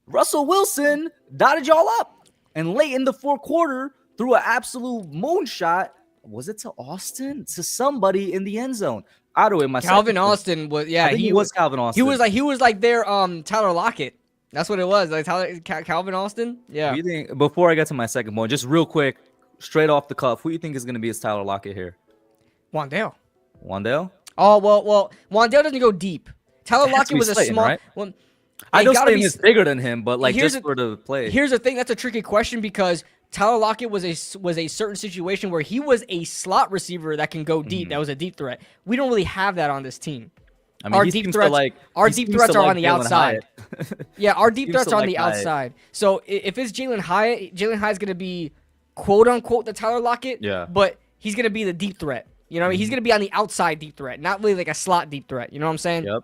Russell Wilson dotted y'all up. And late in the fourth quarter, threw an absolute moonshot. Was it to Austin? To somebody in the end zone. Either way, Calvin Austin was, yeah. He was Calvin Austin. He was like their Tyler Lockett. That's what it was. Like Calvin Austin. Yeah. What do you think, before I get to my second point, just real quick, straight off the cuff, who do you think is going to be his Tyler Lockett here? Wandale? Oh, well, Wandale doesn't go deep. Tyler Lockett was a Slayton, small. Right? Well, I know Slayton is bigger than him, but like just for the play. Here's the thing. That's a tricky question because Tyler Lockett was a certain situation where he was a slot receiver that can go deep. That was a deep threat. We don't really have that on this team. I mean, our deep threats are on the outside. Yeah, our deep threats are on the outside. So if it's Jalen Hyatt's going to be quote unquote the Tyler Lockett. Yeah. But he's going to be the deep threat. You know, he's going to be on the outside deep threat, not really like a slot deep threat. You know what I'm saying? Yep.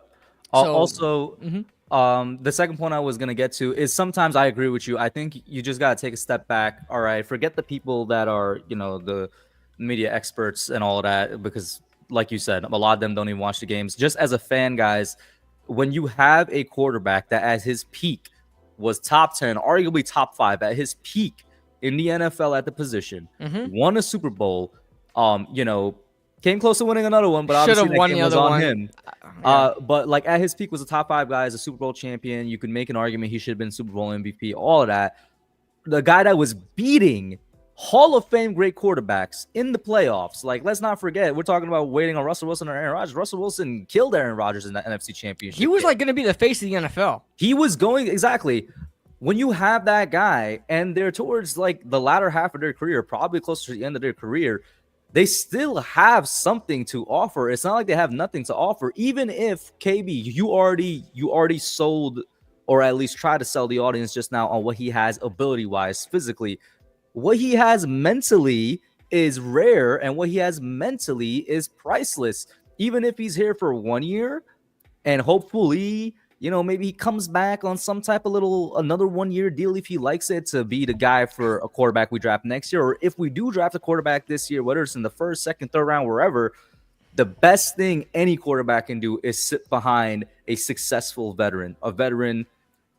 The second point I was going to get to is sometimes I agree with you. I think you just got to take a step back. All right. Forget the people that are, you know, the media experts and all of that, because like you said, a lot of them don't even watch the games. Just as a fan, guys, when you have a quarterback that at his peak was top 10, arguably top 5 at his peak in the NFL at the position, won a Super Bowl, you know, came close to winning another one, but obviously that game was on him. But like at his peak was a top 5 guy, as a Super Bowl champion. You could make an argument he should have been Super Bowl MVP, all of that. The guy that was beating Hall of Fame great quarterbacks in the playoffs. Like, let's not forget, we're talking about waiting on Russell Wilson or Aaron Rodgers. Russell Wilson killed Aaron Rodgers in the NFC Championship. He was like going to be the face of the NFL. He was going, exactly. When you have that guy and they're towards like the latter half of their career, probably closer to the end of their career, they still have something to offer. It's not like they have nothing to offer. Even if KB, you already sold, or at least tried to sell the audience just now on what he has ability-wise, physically. What he has mentally is rare, and what he has mentally is priceless. Even if he's here for 1 year, and hopefully, you know, maybe he comes back on some type of another 1 year deal if he likes it, to be the guy for a quarterback we draft next year. Or if we do draft a quarterback this year, whether it's in the first, second, third round, wherever, the best thing any quarterback can do is sit behind a successful veteran, a veteran.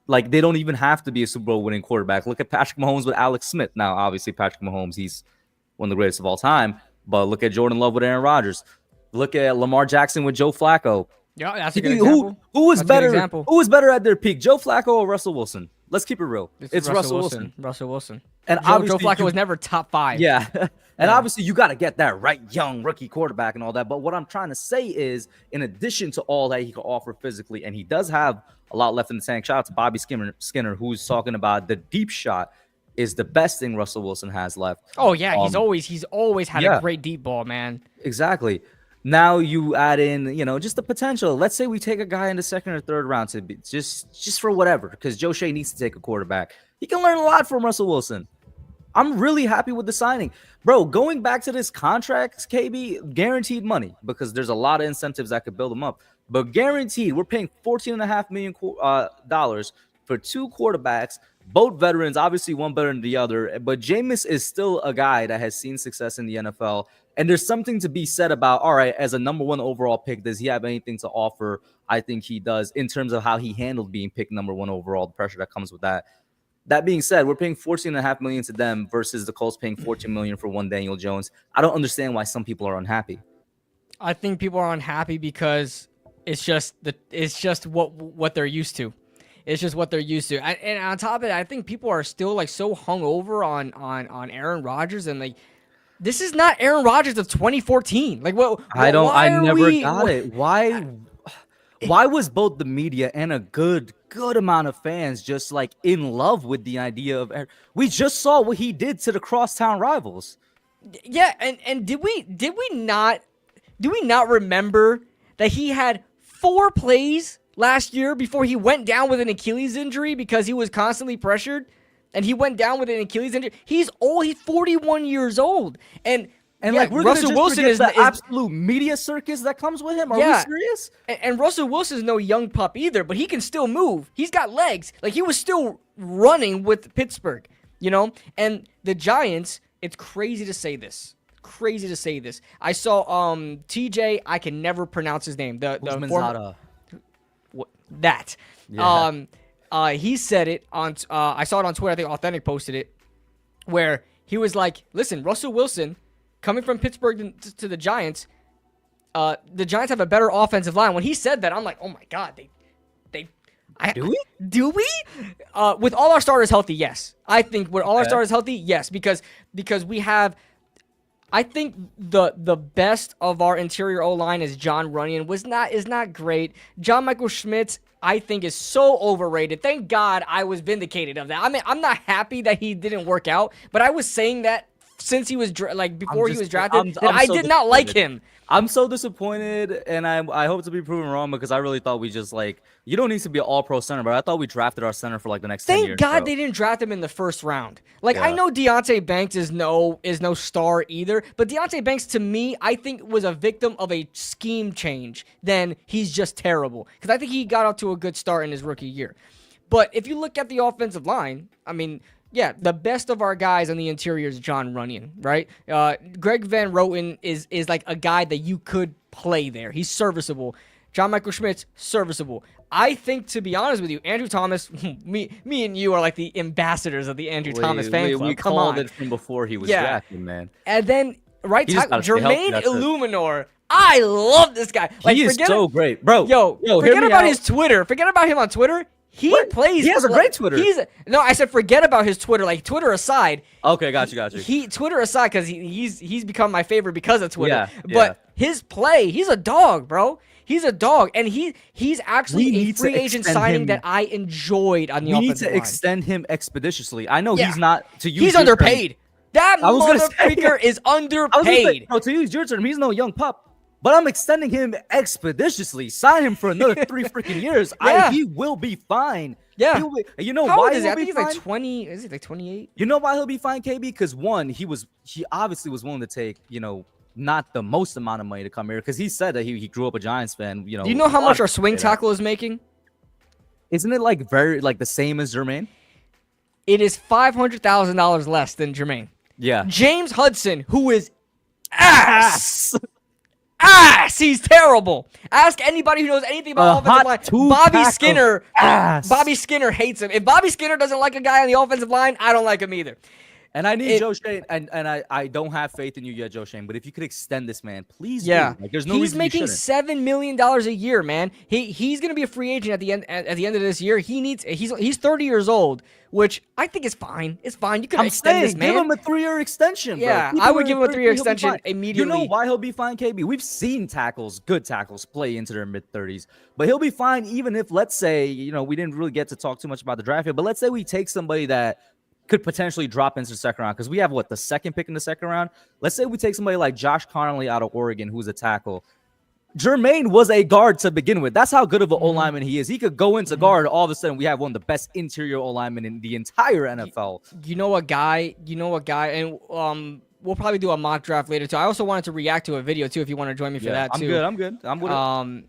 Like, they don't even have to be a Super Bowl winning quarterback. Look at Patrick Mahomes with Alex Smith. Now, obviously, Patrick Mahomes, he's one of the greatest of all time. But look at Jordan Love with Aaron Rodgers. Look at Lamar Jackson with Joe Flacco. Yeah, that's a good example. Who was better? Who was better at their peak, Joe Flacco or Russell Wilson? Let's keep it real. It's Russell Wilson. Russell Wilson. And Joe Flacco was never top 5. Yeah. And obviously you got to get that right young rookie quarterback and all that. But what I'm trying to say is, in addition to all that he can offer physically, and he does have a lot left in the tank. Shout out to Bobby Skinner, who's talking about the deep shot. is the best thing Russell Wilson has left. Oh yeah, he's Um, always had a yeah, great deep ball, man. exactly. Now you add in, just the potential. Let's say we take a guy in the second or third round to be just for whatever, because Joe Shea needs to take a quarterback. He can learn a lot from Russell Wilson. I'm really happy with the signing. Bro, going back to this contract, KB, guaranteed money, because there's a lot of incentives that could build them up. But guaranteed, we're paying $14.5 million dollars for 2 quarterbacks, both veterans, obviously one better than the other. But Jameis is still a guy that has seen success in the NFL. And there's something to be said about, all right, as a number 1 overall pick, does he have anything to offer? I think he does, in terms of how he handled being picked number 1 overall, the pressure that comes with that. That being said, we're paying $14.5 million to them versus the Colts paying $14 million for one Daniel Jones. I don't understand why some people are unhappy. I think people are unhappy because it's just what they're used to. It's just what they're used to. And on top of it, I think people are still like so hungover on Aaron Rodgers, and like, this is not Aaron Rodgers of 2014. Like, what? I never got it. Why was both the media and a good amount of fans just like in love with the idea of Aaron? We just saw what he did to the crosstown rivals. Yeah, and did we not remember that he had 4 plays last year before he went down with an Achilles injury because he was constantly pressured, and he went down with an Achilles injury. He's old. He's 41 years old, and like, we're Russell Wilson is the absolute media circus that comes with him. Are we serious? And Russell Wilson is no young pup either, but he can still move. He's got legs. Like, he was still running with Pittsburgh, And the Giants, it's crazy to say this. I saw TJ, I can never pronounce his name. The former, that. Yeah. He said it on I saw it on Twitter. I think Authentic posted it, where he was like, "Listen, Russell Wilson coming from Pittsburgh to the Giants, the Giants have a better offensive line." When he said that, I'm like, "Oh my god, do we? With all our starters healthy, yes. I think with all our starters healthy, yes, because we have." I think the best of our interior O-line is John Runyon. Is not great. John Michael Schmitz, I think, is so overrated. Thank God I was vindicated of that. I mean, I'm not happy that he didn't work out, but I was saying that since he was before he was drafted, I did not like him. I'm so disappointed, and I hope to be proven wrong, because I really thought we just you don't need to be an all-pro center, but I thought we drafted our center for the next 10 years. Thank God they didn't draft him in the first round. I know Deonte Banks is no star either, but Deonte Banks, to me, I think was a victim of a scheme change. Then he's just terrible, because I think he got off to a good start in his rookie year. But if you look at the offensive line, I mean, yeah, the best of our guys on the interior is John Runyon, right? Greg Van Roten is like a guy that you could play there. He's serviceable. John Michael Schmitz, serviceable. I think, to be honest with you, Andrew Thomas, me and you are like the ambassadors of the Andrew Thomas fan club. We called it from before he was drafted, man. And then, right tackle, Jermaine Illuminor. I love this guy. He is so great, bro. Yo, forget about his Twitter. Forget about him on Twitter. He has a great Twitter. No, I said forget about his Twitter. Like, Twitter aside. Okay, got you. Twitter aside, because he's become my favorite because of Twitter. Yeah, but his play, he's a dog, bro. He's a dog, and he's actually a free agent signing that I enjoyed on the offensive line. We need to extend him expeditiously. I know he's not, to use he's underpaid. That motherfucker is underpaid. To use your term, he's no young pup. But I'm extending him expeditiously. Sign him for another 3 freaking years. He will be fine. Yeah. You know How why old is he? I think he's like 20. Is he like 28? You know why he'll be fine, KB? Because one, he obviously was willing to take, not the most amount of money to come here, because he said that he grew up a Giants fan. Do you know how much our swing tackle is making? Isn't it very the same as Jermaine? It is $500,000 less than Jermaine. Yeah. James Hudson, who is ass. He's terrible. Ask anybody who knows anything about offensive line. Bobby Skinner. Bobby Skinner hates him. If Bobby Skinner doesn't like a guy on the offensive line, I don't like him either. And I need Joe Shane, and I don't have faith in you yet, Joe Shane. But if you could extend this man, please. Yeah, do. There's no he's making $7 million a year, man. He's gonna be a free agent at the end of this year. He's 30 years old, which I think is fine. It's fine. You can extend this man. Give him a 3-year extension. Bro. Yeah, I would give him a 3-year extension immediately. You know why he'll be fine, KB? We've seen good tackles, play into their mid-30s, but he'll be fine even if, let's say, we didn't really get to talk too much about the draft here, but let's say we take somebody that could potentially drop into the second round because we have what, the second pick in the second round. Let's say we take somebody like Josh Connolly out of Oregon, who's a tackle. Jermaine was a guard to begin with. That's how good of an O-lineman he is. He could go into guard. All of a sudden, we have one of the best interior O-linemen in the entire NFL. You know what guy, and we'll probably do a mock draft later too. I also wanted to react to a video too if you want to join me for that too. I'm good. I'm with it.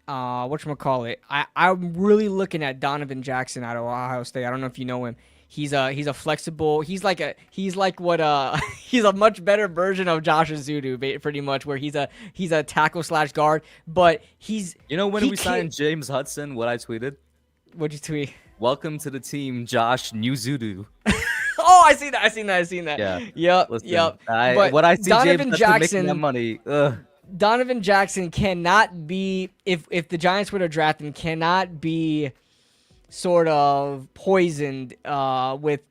Whatchamacallit, I'm really looking at Donovan Jackson out of Ohio State. I don't know if you know him. He's a flexible. He's like he's a much better version of Josh Azudu, pretty much, where he's a tackle / guard. But when we signed James Hudson, what I tweeted? What'd you tweet? Welcome to the team, Josh Newzudu. Oh, I seen that. Yeah. Yep. Listen, Yep. What I see Donovan James Jackson making that money. Donovan Jackson cannot be, if the Giants were to draft him, cannot be sort of poisoned with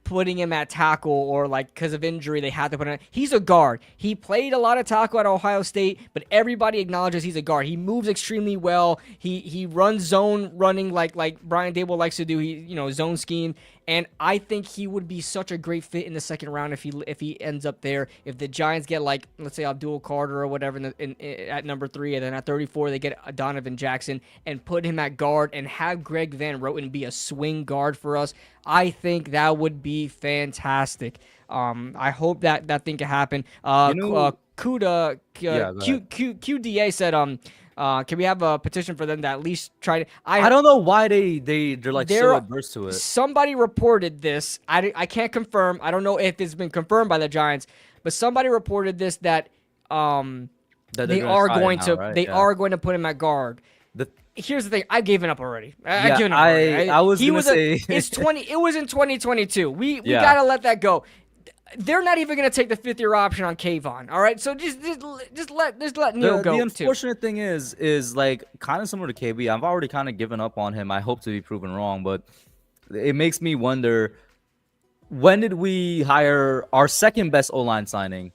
putting him at tackle, or like because of injury they had to put him. He's a guard. He played a lot of tackle at Ohio State, but everybody acknowledges he's a guard. He moves extremely well. He runs zone running like Brian Dable likes to do. He zone scheme, and I think he would be such a great fit in the second round if he ends up there. If the Giants get, like, let's say Abdul Carter or whatever at number 3, and then at 34 they get Donovan Jackson and put him at guard and have Greg Van Roten be a swing guard for us, I think that would be fantastic. I hope that thing can happen. QDA said, can we have a petition for them to at least try to? I don't know why they're so adverse to it. Somebody reported this. I can't confirm. I don't know if it's been confirmed by the Giants, but somebody reported this that they are going to put him at guard. Here's the thing. I've given up already. I've given up already. I was gonna say it was in 2022. We gotta let that go. They're not even gonna take the 5th-year option on Kayvon. All right, so just let Neal go. The unfortunate thing is like kind of similar to KB. I've already kind of given up on him. I hope to be proven wrong, but it makes me wonder, when did we hire our second best O-line signing?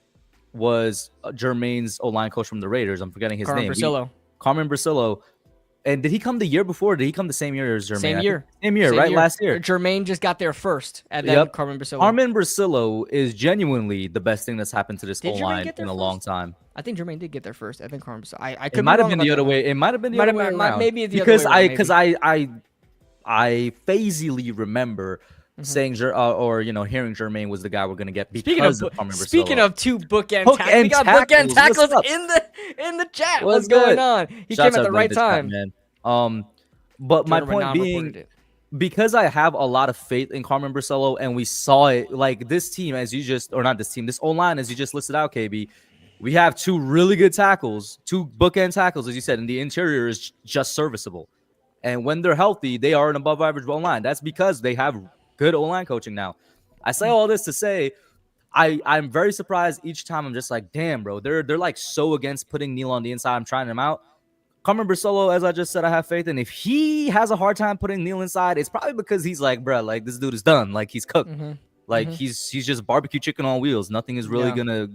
Was Jermaine's O-line coach from the Raiders. I'm forgetting his name. Carmen Brasillo. And did he come the year before? Or did he come the same year as Jermaine? Same year, right? Last year. Jermaine just got there first, and then Carmen Brasillo. Carmen Brasillo is genuinely the best thing that's happened to this O-line in a long time. I think Jermaine did get there first. I think Carmen Brasillo. I could. It might have been the other way. It might have been the other way around. Maybe the other way around. Because I phasily remember saying hearing Jermaine was the guy we're gonna get because of Carmen Brasillo. Speaking of two bookend tackles, we got bookend tackles in the chat. What's going on? He came at the right time, man. But my point being, because I have a lot of faith in Carmen Brasillo, and we saw it, like this team, this O-line, as you just listed out, KB, we have 2 really good tackles, 2 bookend tackles, as you said, and the interior is just serviceable. And when they're healthy, they are an above average O-line. That's because they have good O-line coaching now. I say all this to say, I'm very surprised each time. I'm just like, damn, bro, they're like so against putting Neal on the inside. I'm trying him out. Carmen Brasillo, as I just said, I have faith in. If he has a hard time putting Neal inside, it's probably because he's like, bro, like this dude is done. Like he's cooked. Like he's just barbecue chicken on wheels. Nothing is really gonna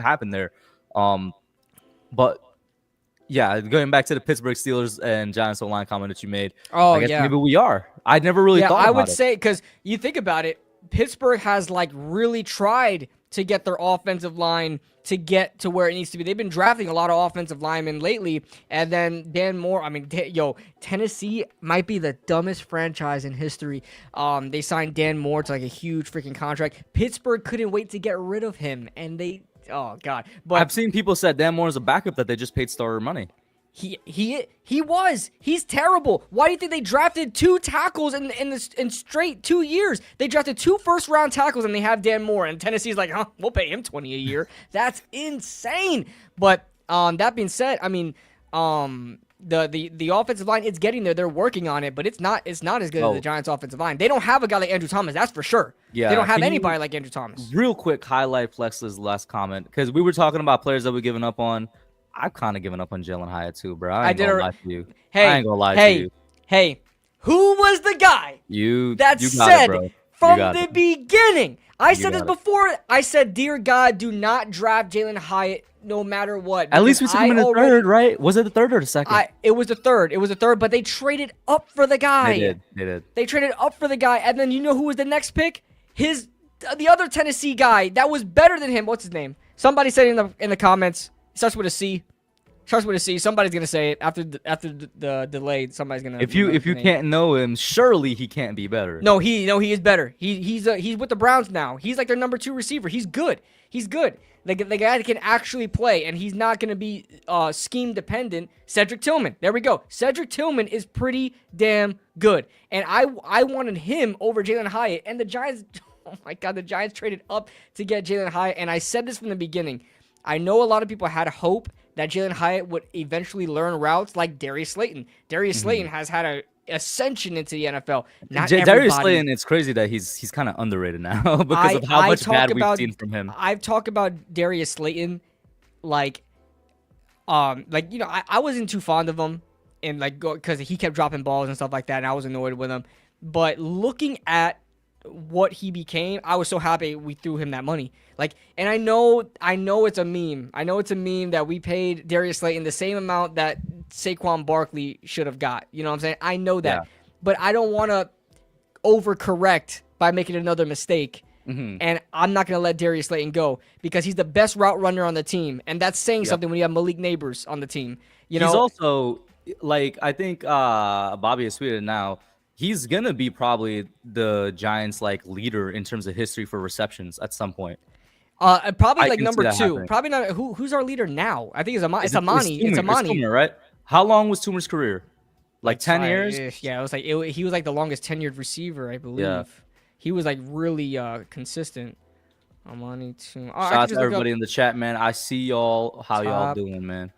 happen there. But yeah, going back to the Pittsburgh Steelers and Giants O-line comment that you made. Oh, I guess maybe we are. I never really thought about it. I would say, because you think about it, Pittsburgh has like really tried to get their offensive line to get to where it needs to be. They've been drafting a lot of offensive linemen lately, and then Dan Moore. I mean, Tennessee might be the dumbest franchise in history. They signed Dan Moore to like a huge freaking contract. Pittsburgh couldn't wait to get rid of him, and they, oh god. But I've seen people said Dan Moore is a backup that they just paid starter money. He's terrible. Why do you think they drafted 2 tackles in straight 2 years? They drafted 2 first-round tackles and they have Dan Moore, and Tennessee's like, we'll pay him $20 a year. That's insane. But that being said, I mean, the offensive line, it's getting there. They're working on it, but it's not as good as the Giants' offensive line. They don't have a guy like Andrew Thomas, that's for sure. Yeah, they don't have anybody like Andrew Thomas. Real quick, highlight Flex's last comment, because we were talking about players that we've given up on. I've kind of given up on Jalen Hyatt too, bro. I ain't gonna lie to you. I ain't gonna lie to you. Hey, who was the guy that said from got the it. beginning. I said this got it. before. I said, dear God, do not draft Jalen Hyatt no matter what. At least we because took him in the already- third, right? Was it the third or the second? It was the third. It was the third, but they traded up for the guy. They did. They traded up for the guy, and then you know who was the next pick? The other Tennessee guy that was better than him. What's his name? Somebody said it in the comments. Starts with a C. Starts with a C. Somebody's gonna say it after the delay. Somebody's gonna. If you can't know him, surely he can't be better. No, he is better. He's with the Browns now. He's like their number 2 receiver. He's good. He's good. The guy that can actually play, and he's not gonna be scheme dependent. Cedric Tillman. There we go. Cedric Tillman is pretty damn good, and I wanted him over Jalen Hyatt, and the Giants. Oh my God, the Giants traded up to get Jalen Hyatt, and I said this from the beginning. I know a lot of people had hope that Jalen Hyatt would eventually learn routes like Darius Slayton. Darius Slayton has had a ascension into the NFL. Darius Slayton, it's crazy that he's kind of underrated now because of how much bad we've seen from him. I've talked about Darius Slayton, like you know, I wasn't too fond of him, and like because he kept dropping balls and stuff like that, and I was annoyed with him. But looking at what he became, I was so happy we threw him that money. Like, and I know it's a meme. I know it's a meme that we paid Darius Slayton the same amount that Saquon Barkley should have got. You know what I'm saying? I know that. Yeah. But I don't want to overcorrect by making another mistake. And I'm not going to let Darius Slayton go because he's the best route runner on the team. And that's saying something when you have Malik Neighbors on the team. You know? He's also, like, I think Bobby has tweeted now, he's going to be probably the Giants, like, leader in terms of history for receptions at some point. Probably I like can see number that 2. happening. Probably not. Who's our leader now? I think it's Amani. It's Amani. It's Amani. Toomer, right? How long was Toomer's career? Like 10 years? Yeah, it was like he was like the longest tenured receiver, I believe. Yeah. He was like really consistent. Amani Toomer. Shout out to everybody in the chat, man. I see y'all. How y'all doing, man?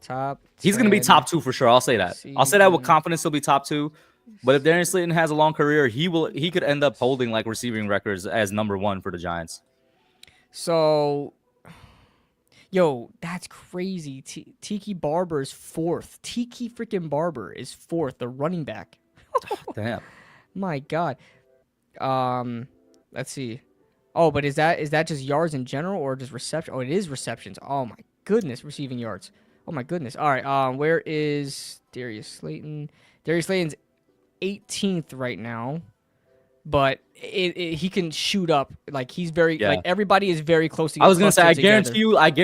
Top. He's gonna be top 2 for sure. I'll say that. I'll say that with confidence. He'll be top 2. But if Darius Slayton has a long career, he could end up holding like receiving records as number 1 for the Giants. So, yo, that's crazy. Tiki Barber is 4th. Tiki freaking Barber is 4th, the running back. Damn. My God. Let's see. Oh, but is that just yards in general or just reception? Oh, it is receptions. Oh my goodness, receiving yards. Oh my goodness. All right. Where is Darius Slayton? Darius Slayton's 18th right now. But he can shoot up. Like he's very like everybody is very close to. I was gonna say I guarantee you like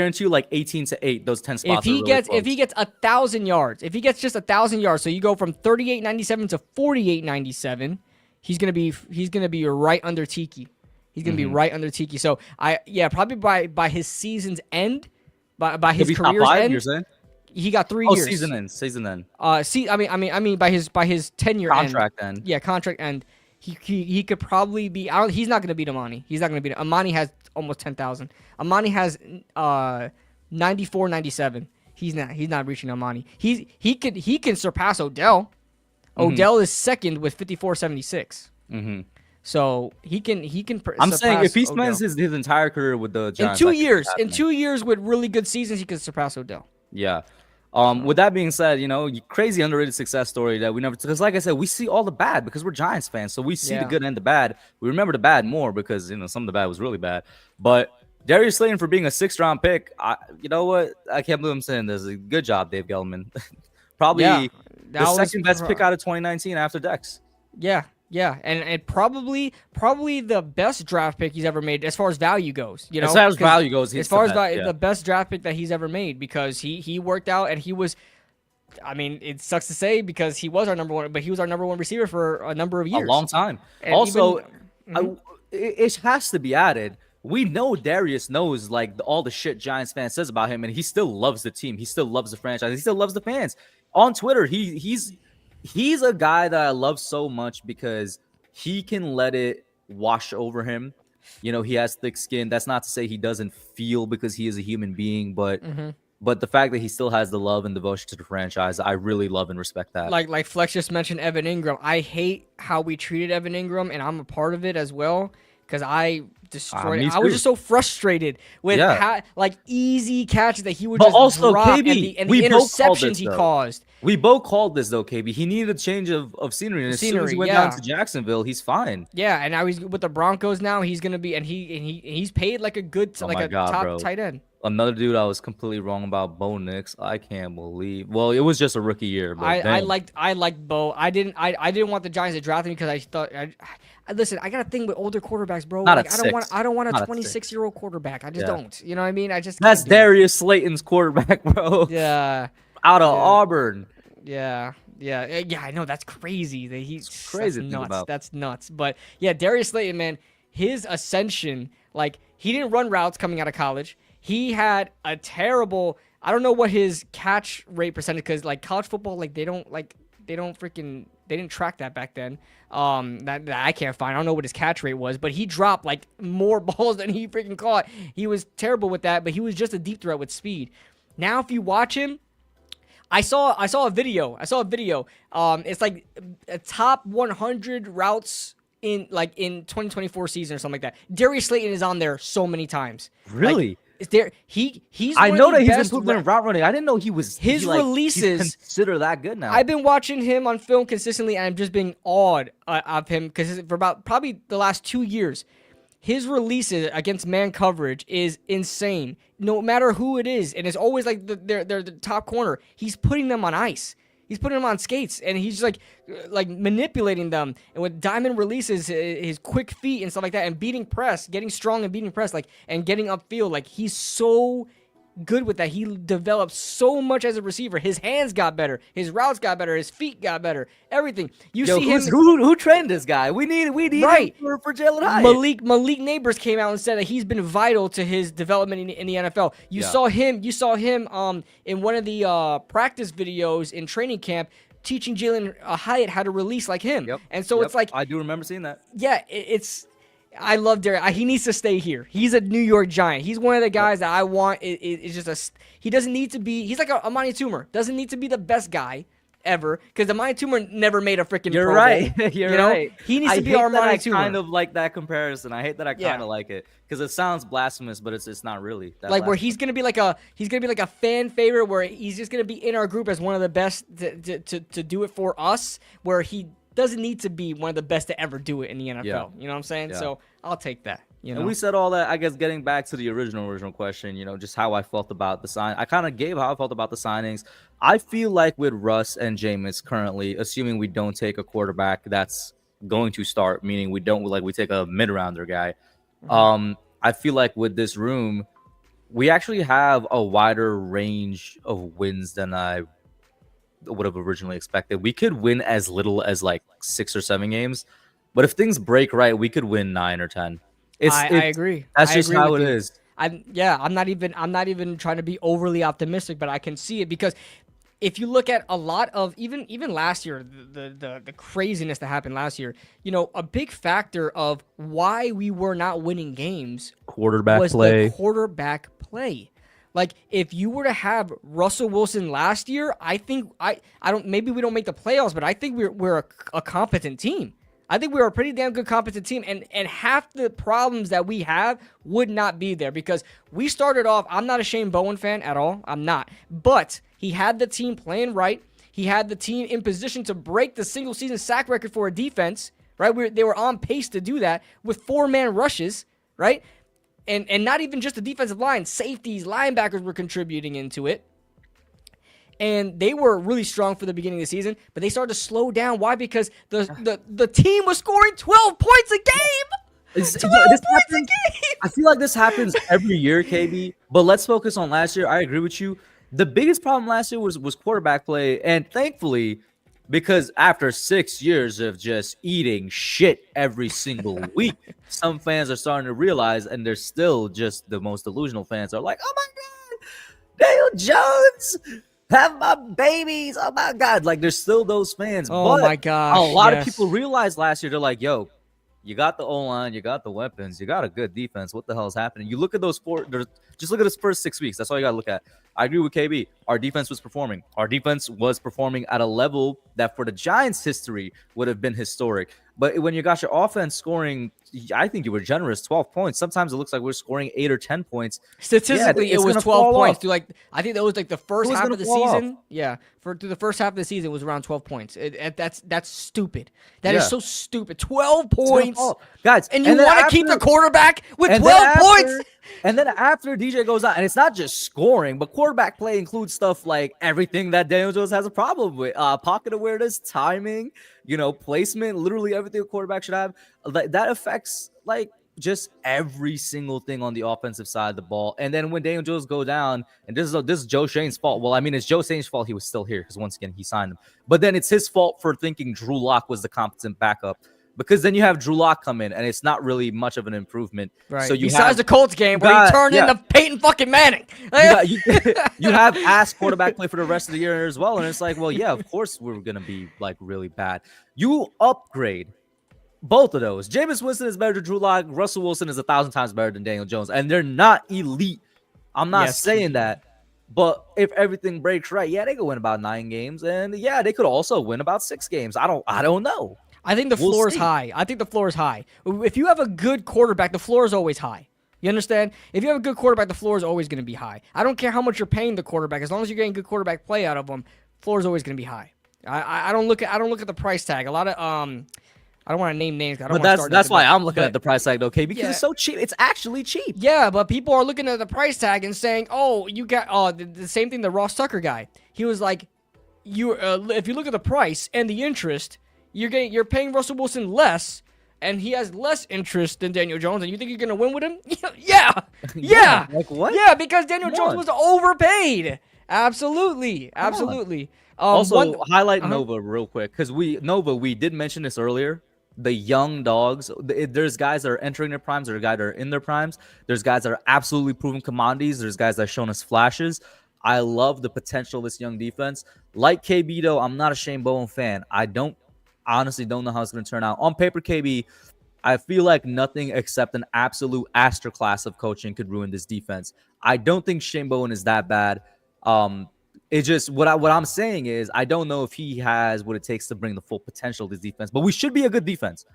18-8 those 10 spots. If he gets 1,000 yards, if he gets just 1,000 yards, so you go from 38.97 to 48.97, he's gonna be right under Tiki. He's gonna be right under Tiki. So probably by his season's end, by his career's top 5, end, you're saying? he got 3 years. Season end. I mean by his tenure contract end. Yeah, contract end. He could probably be out. He's not going to beat Amani. He's not going to beat Amani. Has almost 10,000. Amani has 94, 97. He's not reaching Amani. He can surpass Odell. Odell is 2nd with 54.76. So he can. I'm saying if he spends his entire career with the Giants in 2 years with really good seasons, he could surpass Odell. Yeah. With that being said, you know, crazy underrated success story that we never, because like I said, we see all the bad because we're Giants fans. So we see the good and the bad. We remember the bad more because, you know, some of the bad was really bad. But Darius Slayton for being a 6th-round pick, you know what? I can't believe I'm saying this. Good job, Dave Gettleman. Probably the second best pick out of 2019 after Dex. Yeah, and probably the best draft pick he's ever made as far as value goes. You know, as far as value goes, the best draft pick that he's ever made because he worked out and he was. I mean, it sucks to say because he was our number 1, but he was our number 1 receiver for a number of years, a long time. And also, it has to be added. We know Darius knows like all the shit Giants fans says about him, and he still loves the team. He still loves the franchise. He still loves the fans. On Twitter, he's a guy that I love so much because he can let it wash over him. You know, he has thick skin. That's not to say he doesn't feel because he is a human being, but the fact that he still has the love and devotion to the franchise, I really love and respect that. Like Flex just mentioned Evan Ingram. I hate how we treated Evan Ingram, and I'm a part of it as well because I destroyed it. I was just so frustrated with easy catches that he would just drop KB, and the interceptions he caused. We both called this though, KB. He needed a change of scenery, and as soon as he went down to Jacksonville, he's fine. Yeah, and now he's with the Broncos. Now he's gonna be, and he's paid like a good, top bro. tight end. Another dude I was completely wrong about, Bo Nix. I can't believe. Well, it was just a rookie year. But I liked Bo. I didn't want the Giants to draft him because I thought. Listen, I got a thing with older quarterbacks, bro. Not like, at I don't want a Not at 26-year-old quarterback. I just don't. You know what I mean? I just That's can't do it. Darius Slayton's quarterback, bro. Yeah. Out of Auburn. Yeah. I know, that's crazy. He's crazy. That's nuts. That's nuts. But yeah, Darius Slayton, man, his ascension, like, he didn't run routes coming out of college. He had a terrible, I don't know what his catch rate percentage, because like college football, like they didn't track that back then. That I can't find. I don't know what his catch rate was, but he dropped like more balls than he freaking caught. He was terrible with that, but he was just a deep threat with speed. Now, if you watch him, I saw a video. It's like a top 100 routes in 2024 season or something like that. Darius Slayton is on there so many times. Really? Like, is there? He's. I know that he's best improving in route running. I didn't know he was. His releases he's consider that good now. I've been watching him on film consistently, and I'm just being awed of him because for about probably the last 2 years, his releases against man coverage is insane. No matter who it is, and it's always like they're the top corner. He's putting them on ice. He's putting them on skates, and he's like manipulating them. And with diamond releases, his quick feet and stuff like that, and beating press, getting strong and beating press, and getting upfield. Like, he's so good with that. He developed so much as a receiver. His hands got better. His routes got better. His feet got better. Everything. See him. Who trained this guy? We need right. him for Jalen Hyatt. Malik Neighbors came out and said that he's been vital to his development in the NFL. You saw him in one of the practice videos in training camp teaching Jalen Hyatt how to release like him. Yep. And so it's like, I do remember seeing that. Yeah, I love Derek. He needs to stay here. He's a New York Giant. He's one of the guys that I want. It's just he doesn't need to be. He's like a Amani Toomer. Doesn't need to be the best guy ever, because Amani Toomer never made a freaking. You're Pro right. Bowl, You're right. He needs to be our Amani Toomer. I kind of like that comparison. I hate that I kind of like it because it sounds blasphemous, but it's not really. Where he's gonna be like a fan favorite, where he's just gonna be in our group as one of the best to do it for us, where he doesn't need to be one of the best to ever do it in the NFL. You know what I'm saying? So I'll take that. And we said all that, I guess, getting back to the original question, just how I felt about the sign. I kind of gave how I felt about the signings. I feel like with Russ and Jameis currently, assuming we don't take a quarterback that's going to start, meaning we take a mid-rounder guy. I feel like with this room, we actually have a wider range of wins than I would have originally expected. We could win as little as like 6 or 7 games, but if things break right, we could win 9 or 10. I agree. That's just how it is. I'm not even trying to be overly optimistic, but I can see it because if you look at a lot of even last year, the craziness that happened last year, a big factor of why we were not winning games was the quarterback play. Like, if you were to have Russell Wilson last year, I think maybe we don't make the playoffs, but I think we're a competent team. I think we're a pretty damn good competent team, and half the problems that we have would not be there because we started off. I'm not a Shane Bowen fan at all. I'm not. But he had the team playing right. He had the team in position to break the single season sack record for a defense, right? They were on pace to do that with 4-man rushes, right? And not even just the defensive line, safeties, linebackers were contributing into it. And they were really strong for the beginning of the season, but they started to slow down. Why? Because the team was scoring 12 points a game. 12 points a game. I feel like this happens every year, KB. But let's focus on last year. I agree with you. The biggest problem last year was quarterback play, and thankfully, because after 6 years of just eating shit every single week, some fans are starting to realize, and they're still just the most delusional fans are like, "Oh my God, Daniel Jones, have my babies! Oh my God!" Like, there's still those fans. Oh but my gosh! A lot of people realized last year, they're like, "Yo, you got the O-line, you got the weapons, you got a good defense. What the hell is happening?" You look at those just look at those first 6 weeks. That's all you got to look at. I agree with KB. our defense was performing. Our defense was performing at a level that for the Giants' history would have been historic. But when you got your offense scoring, I think you were generous, 12 points. Sometimes it looks like we're scoring 8 or 10 points. Statistically, it was 12 points. Through I think that was like the first half of the season. Off. Yeah, through the first half of the season, it was around 12 points. That's stupid. That is so stupid. 12 points, guys. And you want to keep the quarterback with 12 points. And then after DJ goes out, and it's not just scoring, but quarterback play includes stuff like everything that Daniel Jones has a problem with: pocket awareness, timing, placement, literally everything a quarterback should have. That affects just every single thing on the offensive side of the ball. And then when Daniel Jones go down, and this is Joe Shane's fault. Well, I mean, it's Joe Shane's fault he was still here because once again he signed him. But then it's his fault for thinking Drew Lock was the competent backup. Because then you have Drew Lock come in, and it's not really much of an improvement. Right. So besides the Colts game where he turned into Peyton fucking Manning. You have ass quarterback play for the rest of the year as well. And it's like, well, yeah, of course we're going to be really bad. You upgrade both of those. Jameis Winston is better than Drew Lock. Russell Wilson is 1,000 times better than Daniel Jones. And they're not elite. I'm not saying that. But if everything breaks right, yeah, they could win about 9 games. And yeah, they could also win about 6 games. I don't know. I think the floor is high. I think the floor is high. If you have a good quarterback, the floor is always high. You understand? If you have a good quarterback, the floor is always going to be high. I don't care how much you're paying the quarterback. As long as you're getting good quarterback play out of them, floor is always going to be high. I don't look at the price tag. A lot of I don't want to name names. But that's why I'm looking at the price tag, okay? Because it's so cheap. It's actually cheap. Yeah, but people are looking at the price tag and saying, "Oh, you got the same thing." The Ross Tucker guy. He was like, if you look at the price and the interest, you're paying Russell Wilson less, and he has less interest than Daniel Jones, and you think you're gonna win with him? Yeah. Like what? Yeah, because Daniel Jones was overpaid. Absolutely. Also, highlight Nova real quick, because we did mention this earlier. The young dogs, there's guys that are entering their primes, there's guys that are in their primes, there's guys that are absolutely proven commodities, there's guys that have shown us flashes. I love the potential of this young defense. Like KB, though, I'm not a Shane Bowen fan. I honestly don't know how it's going to turn out. On paper, KB, I feel like nothing except an absolute masterclass of coaching could ruin this defense. I don't think Shane Bowen is that bad. It's just what I'm saying is I don't know if he has what it takes to bring the full potential of this defense. But we should be a good defense.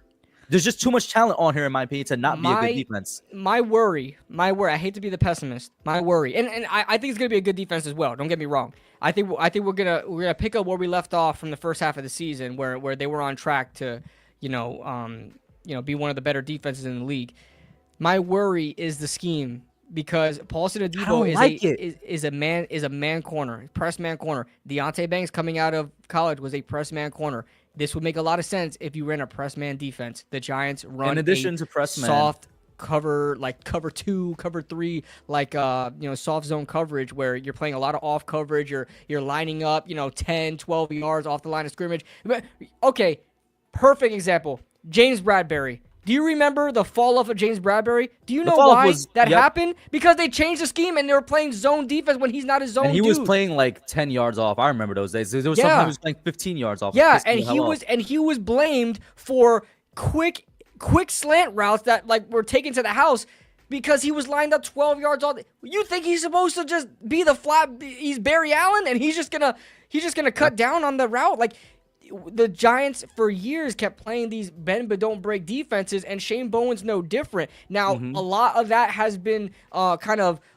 There's just too much talent on here, in my opinion, to not be a good defense. My worry, I hate to be the pessimist. My worry, and I think it's gonna be a good defense as well. Don't get me wrong. I think we're gonna pick up where we left off from the first half of the season, where they were on track to, be one of the better defenses in the league. My worry is the scheme. Because Paulson Adebo is a man corner, press man corner. Deontay Banks coming out of college was a press man corner. This would make a lot of sense if you ran a press man defense. The Giants run in addition to press man soft cover, like cover 2, cover 3, like soft zone coverage where you're playing a lot of off coverage. You're lining up 10, 12 yards off the line of scrimmage. But okay, perfect example. James Bradbury. Do you remember the fall off of James Bradbury? Do you know why that happened? Because they changed the scheme and they were playing zone defense when he's not a zone dude. And he was playing like 10 yards off. I remember those days. There was something he was playing 15 yards off. Yeah, and he was blamed for quick slant routes that were taken to the house because he was lined up 12 yards off. You think he's supposed to just be the flat? He's Barry Allen and he's just gonna cut down on the route like. The Giants for years kept playing these bend but don't break defenses, and Shane Bowen's no different. Now, a lot of that has been overshadowed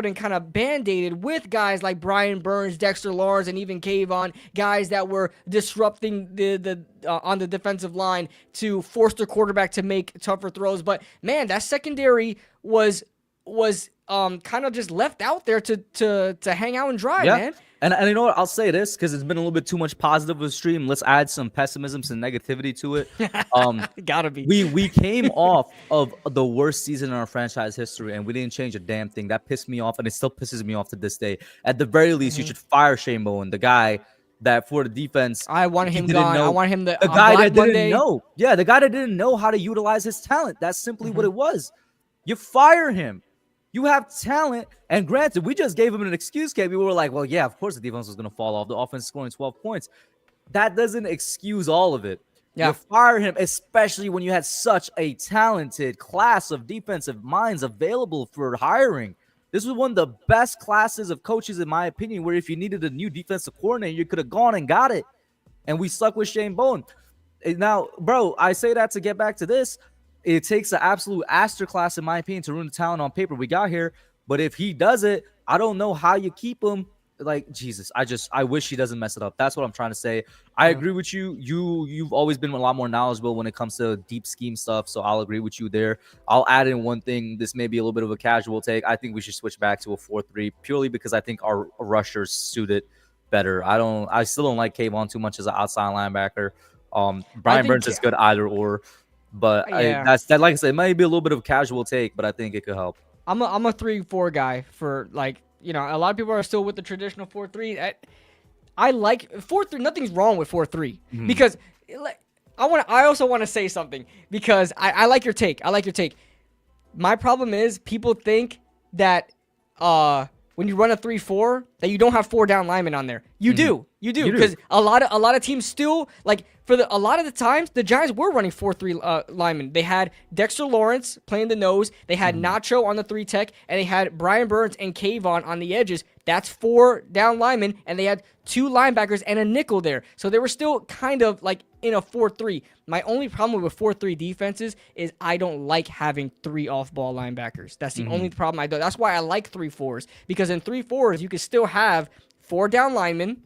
and kind of band-aided with guys like Brian Burns, Dexter Lawrence, and even Kayvon, guys that were disrupting the on the defensive line to force their quarterback to make tougher throws. But man, that secondary was kind of just left out there to hang out and dry, man. And you know what? I'll say this because it's been a little bit too much positive of the stream. Let's add some pessimism, some negativity to it. Gotta be. We came off of the worst season in our franchise history, and we didn't change a damn thing. That pissed me off, and it still pisses me off to this day. At the very least, you should fire Shane Bowen, the guy that for the defense. I want him gone. I want him the guy that didn't know. Yeah, the guy that didn't know how to utilize his talent. That's simply what it was. You fire him. You have talent, and granted, we just gave him an excuse, KB. We were like, well, yeah, of course the defense was going to fall off. The offense scoring 12 points. That doesn't excuse all of it. Yeah. You fire him, especially when you had such a talented class of defensive minds available for hiring. This was one of the best classes of coaches, in my opinion, where if you needed a new defensive coordinator, you could have gone and got it. And we stuck with Shane Bowen. Now, bro, I say that to get back to this. It takes an absolute masterclass, in my opinion, to ruin the talent on paper we got here. But if he does it, I don't know how you keep him. Like, Jesus, I wish he doesn't mess it up. That's what I'm trying to say. I agree with you. You've always been a lot more knowledgeable when it comes to deep scheme stuff, so I'll agree with you there. I'll add in one thing. This may be a little bit of a casual take. I think we should switch back to a 4-3 purely because I think our rushers suit it better. I still don't like Kayvon too much as an outside linebacker. Brian Burns is good either or, but that's like I said, it might be a little bit of a casual take, but I think it could help. I'm a 3-4 guy for, like, you know, a lot of people are still with the traditional 4-3. I like 4-3. Nothing's wrong with 4-3 because I also want to say something because I like your take. I like your take. My problem is people think that when you run a 3-4 that you don't have 4 down linemen on there. You do because a lot of teams still, like, a lot of the times the Giants were running 4-3 linemen. They had Dexter Lawrence playing the nose, they had Nacho on the 3 tech, and they had Brian Burns and Kayvon on the edges. That's 4 down linemen, and they had 2 linebackers and a nickel there. So they were still kind of like in a 4-3. My only problem with 4-3 defenses is I don't like having 3 off-ball linebackers. That's the only problem I do. That's why I like 3-4s, because in 3-4s you could still have 4 down linemen,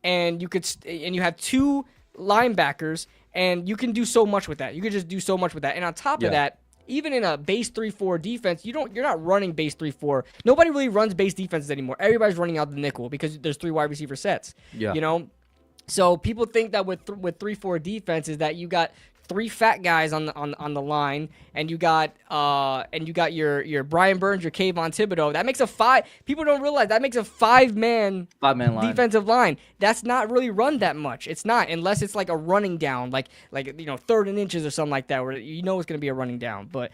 and you have 2 linebackers, and you can do so much with that. You could just do so much with that. And on top of that, even in a base 3-4 defense, you're not running base 3-4. Nobody really runs base defenses anymore. Everybody's running out the nickel because there's 3 wide receiver sets. Yeah. You know? So people think that with 3-4 defense is that you got 3 fat guys on the line, and you got your Brian Burns, your Kayvon Thibodeau. That makes a 5. People don't realize that makes a 5-man line. Defensive line. That's not really run that much. It's not, unless it's like a running down, like 3rd and inches or something like that, where you know it's going to be a running down. But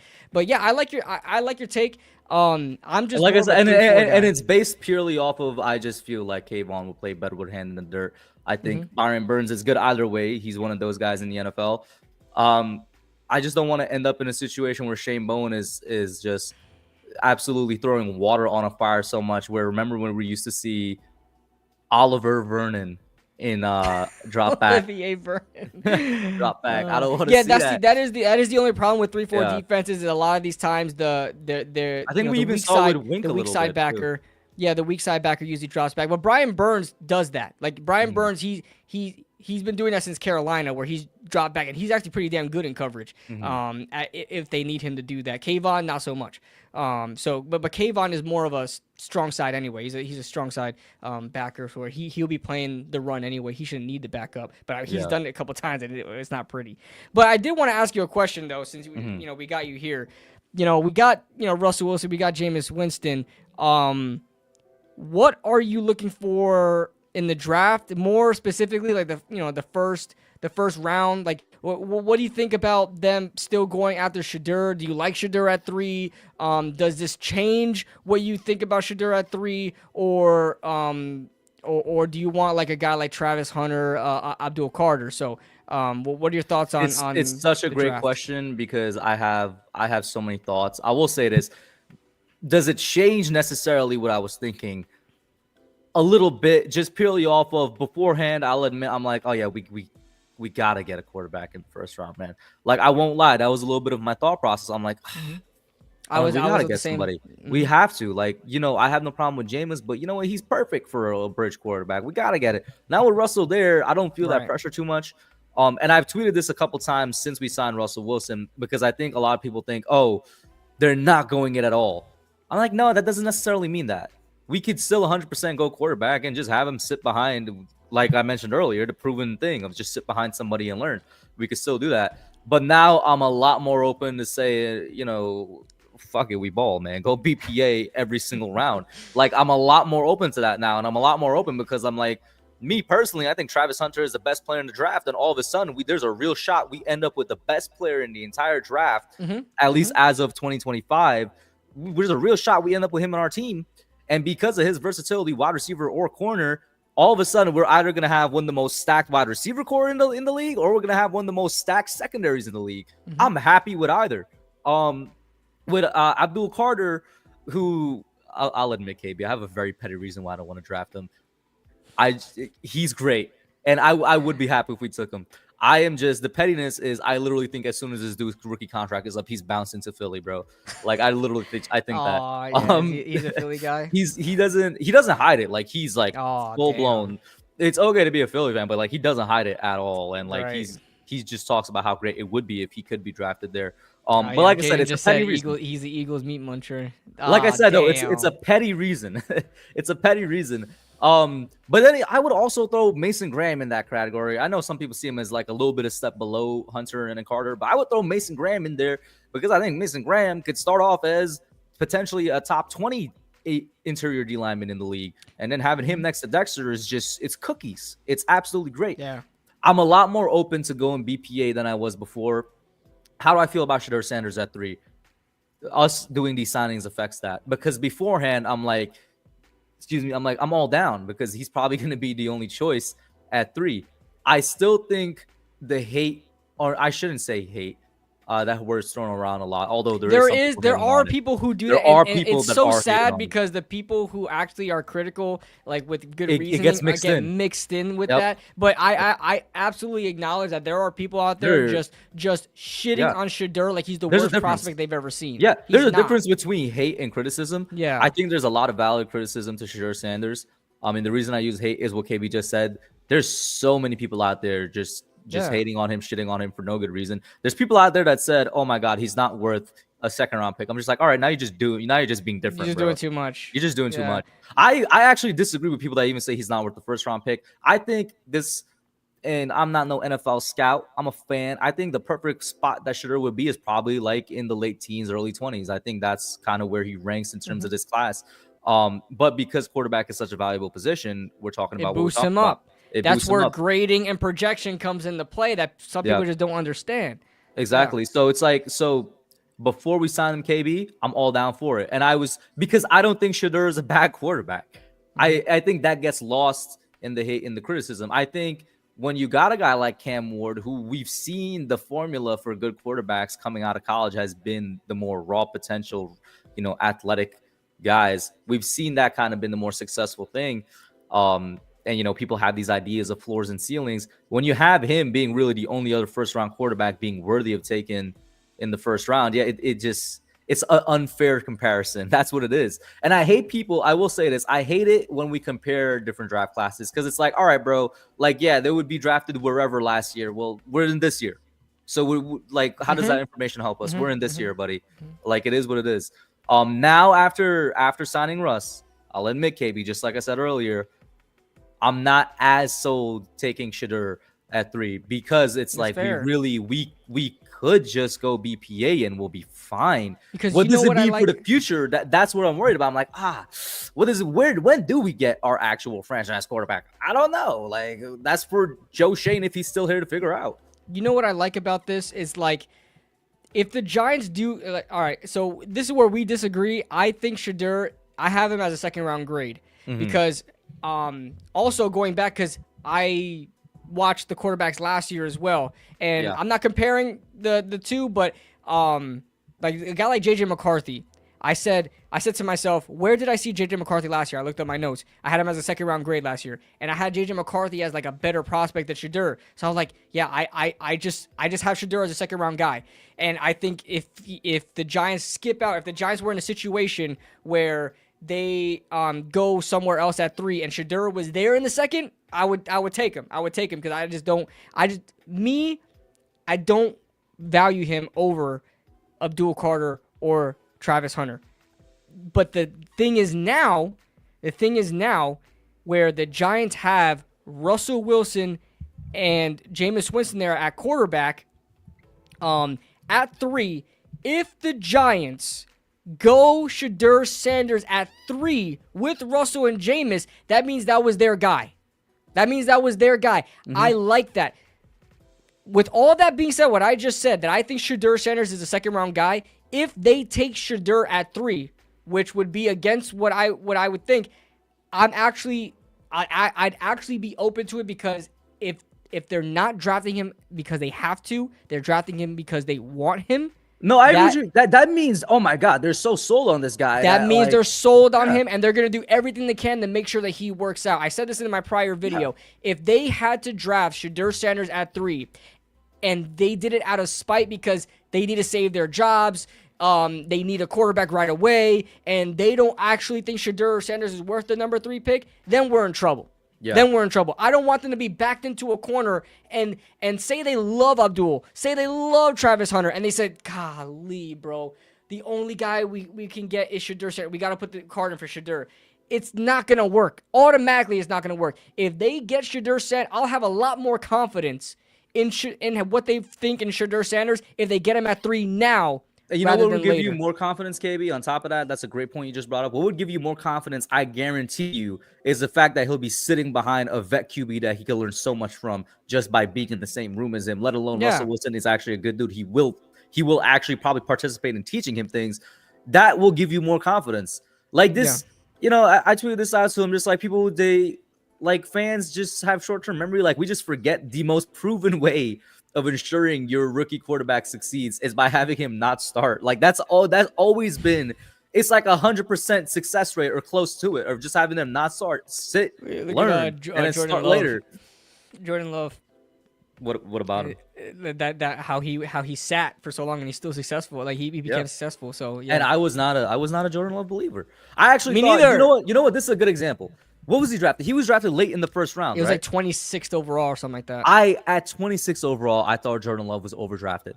yeah, I like your take. I'm just like I said, and it's based purely off of I just feel like Kayvon will play better with hand in the dirt. I think Brian Burns is good either way. He's one of those guys in the NFL. I just don't want to end up in a situation where Shane Bowen is just absolutely throwing water on a fire so much. Where remember when we used to see Oliver Vernon in drop back, Olivier Vernon. Drop back. I don't want to see that. that is the only problem with 3-4 defenses. Is a lot of these times I think we even saw it with Wink a little bit. The weak side backer. Yeah, the weak side backer usually drops back. But Brian Burns does that. Like, Brian Burns, he's been doing that since Carolina, where he's dropped back, and he's actually pretty damn good in coverage. If they need him to do that, Kayvon not so much. But Kayvon is more of a strong side anyway. He's a strong side backer, where he'll be playing the run anyway. He shouldn't need the backup, but he's done it a couple times, and it's not pretty. But I did want to ask you a question though, since we got you here. We got Russell Wilson, we got Jameis Winston. What are you looking for in the draft, more specifically, like the first round? Like, what do you think about them still going after Shedeur? Do you like Shedeur at 3? Does this change what you think about Shedeur at 3, or do you want like a guy like Travis Hunter, Abdul Carter? So, what are your thoughts on? It's such a great question because I have so many thoughts. I will say this. Does it change necessarily what I was thinking? A little bit, just purely off of beforehand. I'll admit, I'm like, oh yeah, we gotta get a quarterback in the first round, man. Like, I won't lie, that was a little bit of my thought process. I'm like, we gotta get somebody. We have to, like, I have no problem with Jameis, but you know what? He's perfect for a bridge quarterback. We gotta get it. Now with Russell there, I don't feel that pressure too much. And I've tweeted this a couple times since we signed Russell Wilson, because I think a lot of people think, oh, they're not going it at all. I'm like, no, that doesn't necessarily mean that. We could still 100% go quarterback and just have him sit behind, like I mentioned earlier, the proven thing of just sit behind somebody and learn. We could still do that. But now I'm a lot more open to say, fuck it, we ball, man. Go BPA every single round. Like, I'm a lot more open to that now. And I'm a lot more open because I'm like, me personally, I think Travis Hunter is the best player in the draft. And all of a sudden, there's a real shot we end up with the best player in the entire draft, at least as of 2025. There's a real shot we end up with him on our team. And because of his versatility, wide receiver or corner, all of a sudden we're either going to have one of the most stacked wide receiver core in the league, or we're going to have one of the most stacked secondaries in the league. I'm happy with either. With Abdul Carter, who I'll admit KB. I have a very petty reason why I don't want to draft him. He's great, and I would be happy if we took him. I am just the pettiness is I literally think as soon as this dude's rookie contract is up, he's bouncing to Philly, bro. Like I think that. Oh yeah, he's a Philly guy. He doesn't hide it. Like he's like Oh, full damn. blown. It's okay to be a Philly fan, but like he doesn't hide it at all, and like Right. he just talks about how great it would be if he could be drafted there. Oh, But yeah, like I said, Jaden it's a just petty said reason. he's the Eagles meat muncher. Like I Aw, said, though, it's a damn. petty reason. It's a petty reason. But then I would also throw Mason Graham in that category. I know some people see him as like a little bit of step below Hunter and Carter, but I would throw Mason Graham in there because I think Mason Graham could start off as potentially a top 20 interior D lineman in the league, and then having him next to Dexter is it's cookies. It's absolutely great. Yeah. I'm a lot more open to going BPA than I was before. How do I feel about Shedeur Sanders at 3? Us doing these signings affects that because beforehand I'm like, I'm all down because he's probably going to be the only choice at 3. I still think the hate, or I shouldn't say hate, that word's thrown around a lot. Although there are people who do that. There are and people it's that so are hating sad on it. because the people who actually are critical, like with good It reasoning, gets mixed get in. mixed in with Yep. that. But I absolutely acknowledge that there are people out there just shitting Yeah. on Shedeur like he's the There's a worst difference. prospect they've ever seen. Yeah, He's there's a not. difference between hate and criticism. Yeah. I think there's a lot of valid criticism to Shedeur Sanders. I mean, the reason I use hate is what KB just said. There's so many people out there just Yeah. hating on him, shitting on him for no good reason. There's people out there that said, "Oh my God, he's not worth a second round pick." I'm just like, all right, now you're just being different. You're just bro. doing too much. You're just doing too Yeah. much. I actually disagree with people that even say he's not worth the first round pick. I think this, and I'm not no NFL scout. I'm a fan. I think the perfect spot that Shedeur would be is probably like in the late teens, early 20s. I think that's kind of where he ranks in terms of this class. But because quarterback is such a valuable position, we're talking It about what we're boosts talking him about. up. It That's boosts him where up. grading and projection comes into play that some people just don't understand. Exactly. So it's like, before we sign him, KB, I'm all down for it. And because I don't think Shedeur is a bad quarterback. I think that gets lost in the hate, in the criticism. I think when you got a guy like Cam Ward, who we've seen the formula for good quarterbacks coming out of college has been the more raw potential, athletic guys. We've seen that kind of been the more successful thing. And people have these ideas of floors and ceilings. When you have him being really the only other first round quarterback being worthy of taking in the first round, it's an unfair comparison. That's what it is. And I will say this, I hate it when we compare different draft classes because it's like, all right, bro, like, yeah, they would be drafted wherever last year. Well, we're in this year. So we like, how does that information help us? We're in this year, buddy. Like, it is what it is. Now after signing Russ, I'll admit, KB, just like I said earlier, I'm not as sold taking Shedeur at 3 because it's like fair. we could just go BPA and we'll be fine. Because what you know does it what I mean for like- the future? That's what I'm worried about. I'm like, what is it? When do we get our actual franchise quarterback? I don't know. Like, that's for Joe Shane if he's still here to figure out. You know what I like about this is like, if the Giants do, all right, so this is where we disagree. I think Shedeur, I have him as a second round grade because also going back, because I watched the quarterbacks last year as well, and I'm not comparing the two, but like a guy like JJ McCarthy, I said to myself, where did I see JJ McCarthy last year? I looked at my notes. I had him as a second round grade last year, and I had JJ McCarthy as like a better prospect than Shedeur. So I was like, yeah, I just have Shedeur as a second round guy. And I think if the Giants skip out, if the Giants were in a situation where they go somewhere else at 3 and Shedeur was there in the second, I would take him. I would take him because I don't value him over Abdul Carter or Travis Hunter. But the thing is now where the Giants have Russell Wilson and Jameis Winston there at quarterback, at 3, if the Giants go Shedeur Sanders at 3 with Russell and Jameis, that means that was their guy. I like that. With all that being said, what I just said, that I think Shedeur Sanders is a second round guy, if they take Shedeur at 3, which would be against what I would think, I'd actually be open to it, because if they're not drafting him because they have to, they're drafting him because they want him, No, I agree with you. That means, oh my God, they're so sold on this guy. That means like, they're sold on him, and they're going to do everything they can to make sure that he works out. I said this in my prior video. If they had to draft Shedeur Sanders at 3, and they did it out of spite because they need to save their jobs, they need a quarterback right away, and they don't actually think Shedeur Sanders is worth the number 3 pick, then we're in trouble. Yeah. Then we're in trouble. I don't want them to be backed into a corner and say they love Abdul, say they love Travis Hunter, and they said, golly, bro, the only guy we can get is Shedeur. We got to put the card in for Shedeur. It's not going to work. Automatically, it's not going to work. If they get Shedeur Sanders, I'll have a lot more confidence in what they think in Shedeur Sanders if they get him at 3 now. You know what would give you more confidence, KB? On top of that, that's a great point you just brought up. What would give you more confidence, I guarantee you, is the fact that he'll be sitting behind a vet QB that he can learn so much from just by being in the same room as him, let alone Russell Wilson is actually a good dude. He will actually probably participate in teaching him things. That will give you more confidence. Like this, you know, I tweeted this out to him, just like people, fans just have short-term memory. Like, we just forget the most proven way of ensuring your rookie quarterback succeeds is by having him not start. Like, that's always been, it's like 100% success rate or close to it, or just having them not start, sit, learn, and then start later. Jordan Love. What about him? That how he sat for so long and he's still successful. Like, he became successful. So yeah. And I was not a Jordan Love believer. I actually thought, neither. You know what? This is a good example. What was he drafted? He was drafted late in the first round. It was like 26th overall or something like that. At 26 overall, I thought Jordan Love was overdrafted.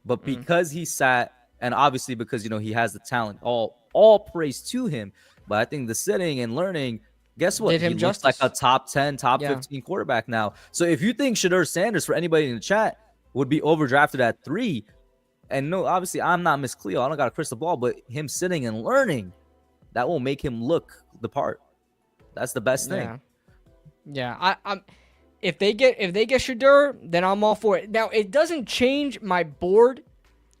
But because he sat, and obviously because, you know, he has the talent, all praise to him. But I think the sitting and learning, guess what? He looks like a top 10, top 15 quarterback now. So if you think Shedeur Sanders, for anybody in the chat, would be overdrafted at 3, and no, obviously I'm not Miss Cleo, I don't got a crystal ball, but him sitting and learning, that will make him look the part. That's the best thing. Yeah. I'm if they get Shedeur, then I'm all for it. Now, it doesn't change my board.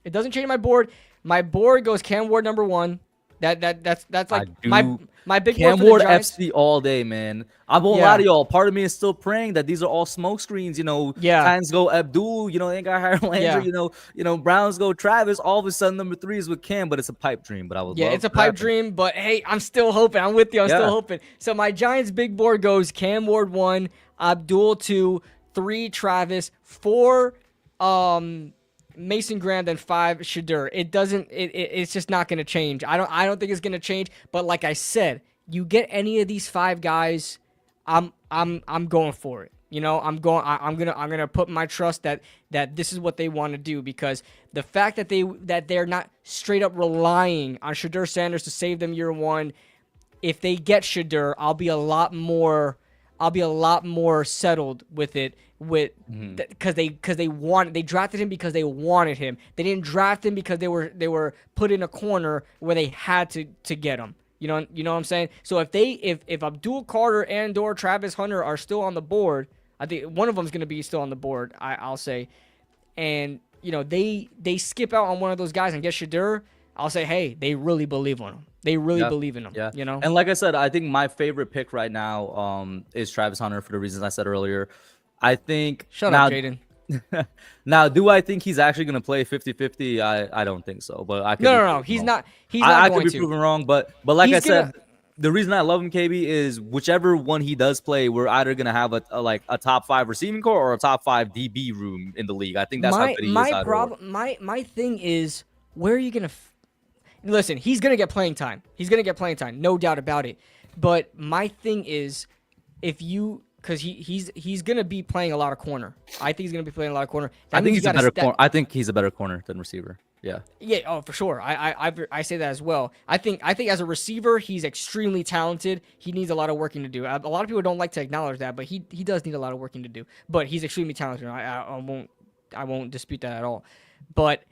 My board goes Cam Ward number 1. That's like my big Cam Ward FC all day, man. I won't lie to y'all. Part of me is still praying that these are all smoke screens. You know, Titans go Abdul. You know, they ain't got Harold Landry. You know, Browns go Travis. All of a sudden, number 3 is with Cam, but it's a pipe dream. But I would love it's a pipe dream. But hey, I'm still hoping. I'm with you. I'm still hoping. So my Giants big board goes Cam Ward 1, Abdul 2, 3 Travis, 4 Mason Graham, then 5 Shedeur. It's just not going to change. I don't think it's going to change. But like I said, you get any of these 5 guys, I'm going for it. You know, I'm gonna put my trust that this is what they want to do, because the fact that they're not straight up relying on Shedeur Sanders to save them year 1. If they get Shedeur, I'll be a lot more settled with it. Because they drafted him because they wanted him. They didn't draft him because they were put in a corner where they had to get him. You know what I'm saying? So if Abdul Carter and/or Travis Hunter are still on the board, I think one of them is going to be still on the board. I'll say, and you know they skip out on one of those guys and get Shedeur, I'll say, hey, they really believe on him. They really believe in him. Yeah. You know. And like I said, I think my favorite pick right now is Travis Hunter for the reasons I said earlier. I think Shut up, Jaden. Now, do I think he's actually going to play 50-50? I don't think so. But I could no, he's not. I could be proven wrong. But like I said, the reason I love him, KB, is whichever one he does play, we're either going to have a top 5 receiving core or a top 5 DB room in the league. I think that's how good he is. My thing is, where are you going to listen? He's going to get playing time. No doubt about it. But my thing is, because he's gonna be playing a lot of corner. I think he's gonna be playing a lot of corner. I think he's a better corner. I think he's a better corner than receiver. Yeah. Yeah. Oh, for sure. I say that as well. I think as a receiver, he's extremely talented. He needs a lot of working to do. A lot of people don't like to acknowledge that, but he does need a lot of working to do. But he's extremely talented. I won't dispute that at all. But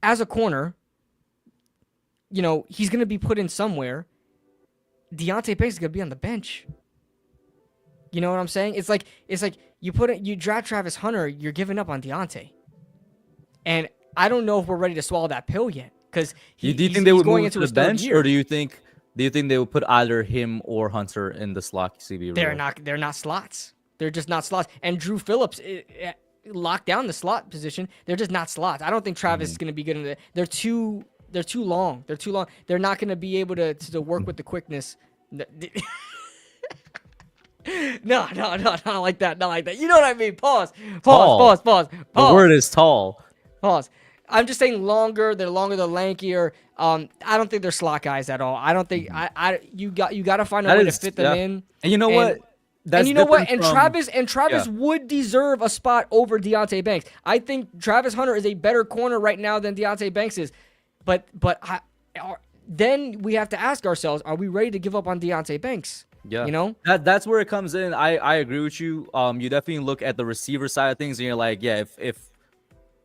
as a corner, you know, he's gonna be put in somewhere. Deontay Banks is gonna be on the bench. You know what I'm saying? It's like you draft Travis Hunter, you're giving up on Deontay, and I don't know if we're ready to swallow that pill yet. Because do you think they would move to the bench, or do you think they would put either him or Hunter in the slot CB? They're not slots. They're just not slots. And Drew Phillips, lock down the slot position. They're just not slots. I don't think Travis is going to be good in it. They're too long. They're too long. They're not going to be able to work with the quickness. No, not like that. Not like that. You know what I mean? Pause. The word is tall. Pause. I'm just saying longer. They're longer. They're lankier. I don't think they're slot guys at all. I don't think. You got to find a way to fit them in. And you know what? And Travis would deserve a spot over Deontay Banks. I think Travis Hunter is a better corner right now than Deontay Banks is. But then we have to ask ourselves: are we ready to give up on Deontay Banks? Yeah, you know, that's where it comes in. I agree with you. You definitely look at the receiver side of things, and you're like, yeah, if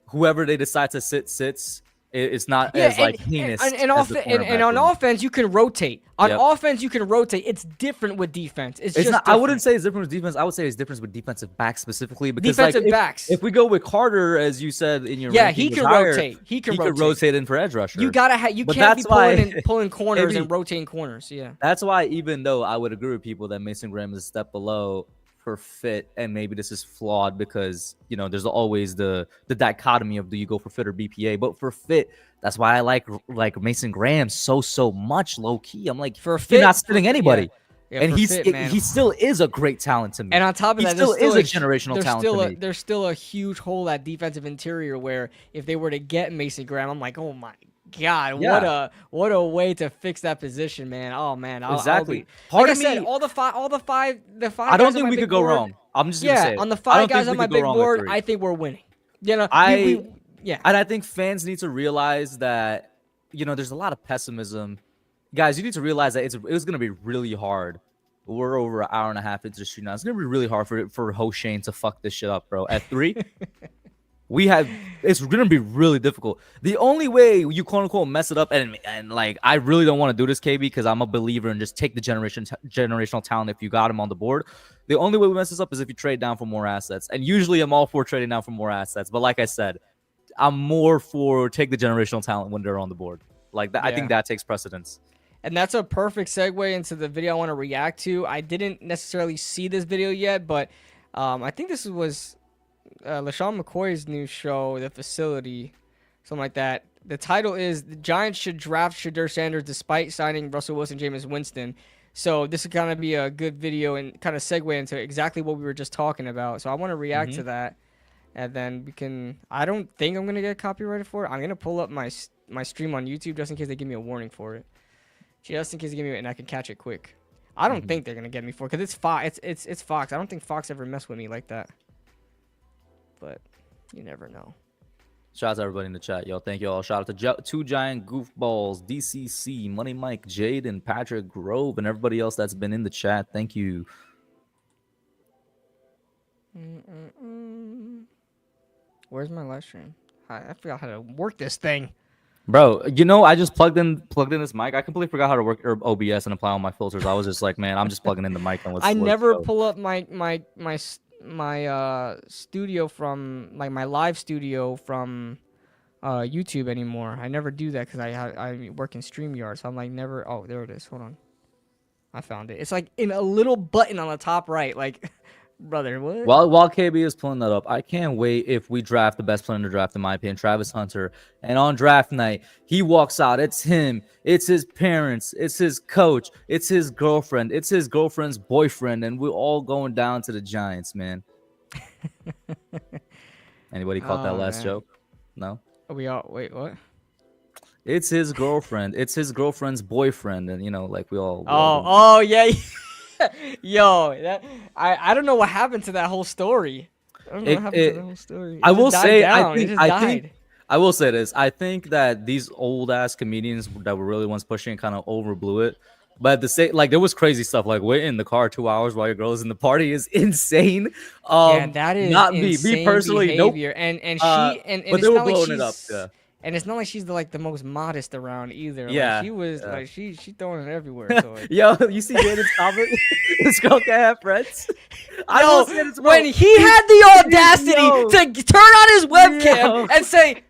whoever they decide to sits, it's not as like heinous. And on offense, you can rotate. On offense, you can rotate. It's different with defense. It's just not, I wouldn't say it's different with defense. I would say it's different with defensive backs specifically. Because backs. If we go with Carter, as you said in your he can rotate. He can rotate in for edge rusher. You gotta you can't be pulling corners and rotating corners. Yeah. That's why, even though I would agree with people that Mason Graham is a step below for fit, and maybe this is flawed because there's always the dichotomy of do you go for fit or BPA, but for fit, that's why I like Mason Graham so much. Low key, I'm like, for fit, you're not sitting anybody. And he still is a great talent to me. And on top of that, he still is a generational talent to me. There's still a huge hole at defensive interior where if they were to get Mason Graham, I'm like, oh my God, what a way to fix that position, man. Oh man, exactly. Like I said, all the five. I don't think we could go wrong. I'm just gonna say, on the 5 guys on my big board, I think we're winning. And I think fans need to realize that there's a lot of pessimism. Guys, you need to realize that it was gonna be really hard. We're over an hour and a half into the shoot now. It's gonna be really hard for Hoshain to fuck this shit up, bro. At 3. It's gonna be really difficult. The only way you quote unquote mess it up, and like I really don't want to do this, KB, because I'm a believer in just take the generational talent if you got him on the board. The only way we mess this up is if you trade down for more assets. And usually I'm all for trading down for more assets. But like I said, I'm more for take the generational talent when they're on the board. Like that, I think that takes precedence. And that's a perfect segue into the video I want to react to. I didn't necessarily see this video yet, but I think this was LaShawn McCoy's new show, The Facility, something like that. The title is "The Giants Should Draft Shadur Sanders Despite Signing Russell Wilson, Jameis Winston." So this is going to be a good video and kind of segue into exactly what we were just talking about. So I want to react to that, and then we can. I don't think I'm going to get copyrighted for it. I'm going to pull up my stream on YouTube just in case they give me a warning for it. Just in case they give me it and I can catch it quick. I don't think they're going to get me for it because it's Fox. It's Fox. I don't think Fox ever messed with me like that. But you never know. Shout out to everybody in the chat, yo. Thank you all. Shout out to 2 Giant Goofballs, DCC, Money Mike, Jade, and Patrick Grove, and everybody else that's been in the chat. Thank you. Where's my live stream? I forgot how to work this thing. Bro, I just plugged in this mic. I completely forgot how to work OBS and apply all my filters. I was just like, man, I'm just plugging in the mic and I never pull up my studio from my live studio from YouTube anymore. I never do that because I work in StreamYard, so I'm like never. Oh, there it is. Hold on, I found it. It's like in a little button on the top right. Like, brother, what? While KB is pulling that up, I can't wait if we draft the best player in the draft, in my opinion, Travis Hunter. And on draft night, he walks out. It's him. It's his parents. It's his coach. It's his girlfriend. It's his girlfriend's boyfriend. And we're all going down to the Giants, man. Anybody caught that last joke? No? We all wait, what? It's his girlfriend. It's his girlfriend's boyfriend. And, we all. Oh, yeah. Yo, I don't know what happened to that whole story. I don't know what happened to that whole story. I will say, I will say this. I think that these old ass comedians that were really ones pushing kind of overblew it. But there was crazy stuff like wait in the car 2 hours while your girl is in the party is insane. That is not me personally. Behavior. Nope. And she but they were blowing it up. Yeah. And it's not like she's the most modest around either. Yeah, she was she throwing it everywhere. So yo, you see Jaden's comment? This girl can't have friends. When he had the audacity to turn on his webcam and say,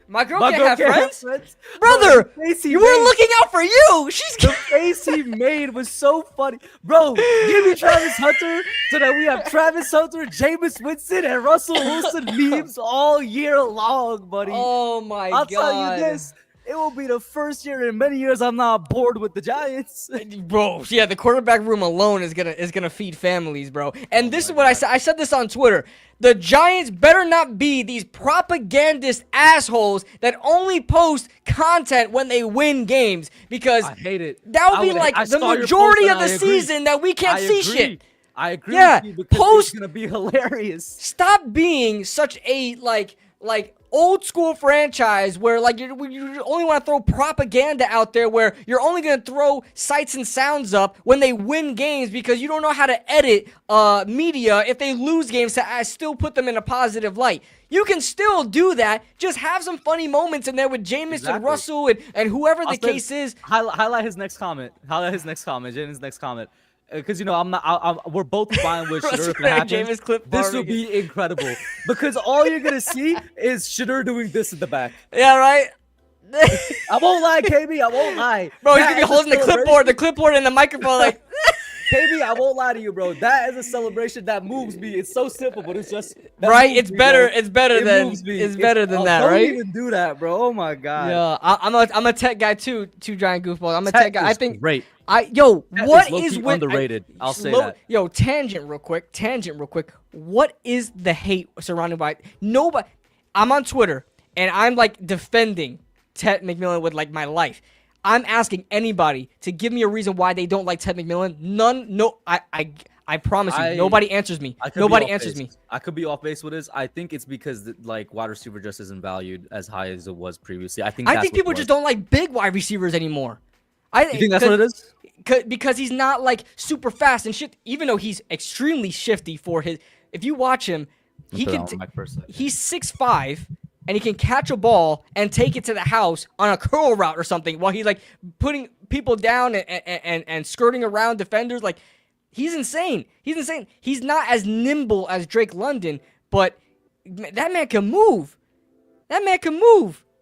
My girl My can't girl have can't friends? have friends. Brother, Bro, the face he you were made- looking out for you. She's The face he made was so funny. Bro, give me Travis Hunter so that we have Travis Hunter, Jameis Winston, and Russell Wilson memes all year long, buddy. Oh my I'll god. tell you this. It will be the first year in many years I'm not bored with the Giants. Bro, yeah, the quarterback room alone is gonna feed families, bro. And Oh this is my what I God. said. I said this on Twitter. The Giants better not be these propagandist assholes that only post content when they win games, because I hate it. that would be I like the saw your majority post of the and I agree. season that we can't I see agree. shit. I agree Yeah, with you because post- it's gonna be hilarious. Stop being such a like old school franchise where like you only want to throw propaganda out there, where you're only going to throw sights and sounds up when they win games, because you don't know how to edit media if they lose games to still put them in a positive light. You can still do that. Just have some funny moments in there with Jameis Exactly. and Russell and whoever the Austin, case is. Highlight his next comment. Jaden's next comment. Because we're both fine with Shedeur if it happens. Jameis clip This will be incredible because all you're gonna see is Shedeur doing this in the back. Yeah, right? I won't lie, KB. I won't lie. Bro, he's That going to be is a holding the clipboard and the microphone like... KB, I won't lie to you, bro. That is a celebration that moves me. It's so simple, but it's just right. moves It's me, better. bro. It's better It than. moves me. It's better than that, don't right? Don't even do that, bro. Oh my god. Yeah, I'm a tech guy too. Two giant goofballs. I'm a tech guy. I think. great. What is low-key with underrated? I'll say slow- that. Yo, tangent real quick. What is the hate surrounding by nobody? I'm on Twitter and I'm like defending Ted McMillan with like my life. I'm asking anybody to give me a reason why they don't like Ted McMillan. None. No. I promise you, nobody answers me. Nobody answers me. I could be off base with this. I think it's because like wide receiver just isn't valued as high as it was previously. I think people just don't like big wide receivers anymore. You think that's what it is? Because he's not like super fast and shit. Even though he's extremely shifty for his. If you watch him, he's 6'5", and he can catch a ball and take it to the house on a curl route or something while he's like putting people down and skirting around defenders. Like, he's insane. He's not as nimble as Drake London, but that man can move.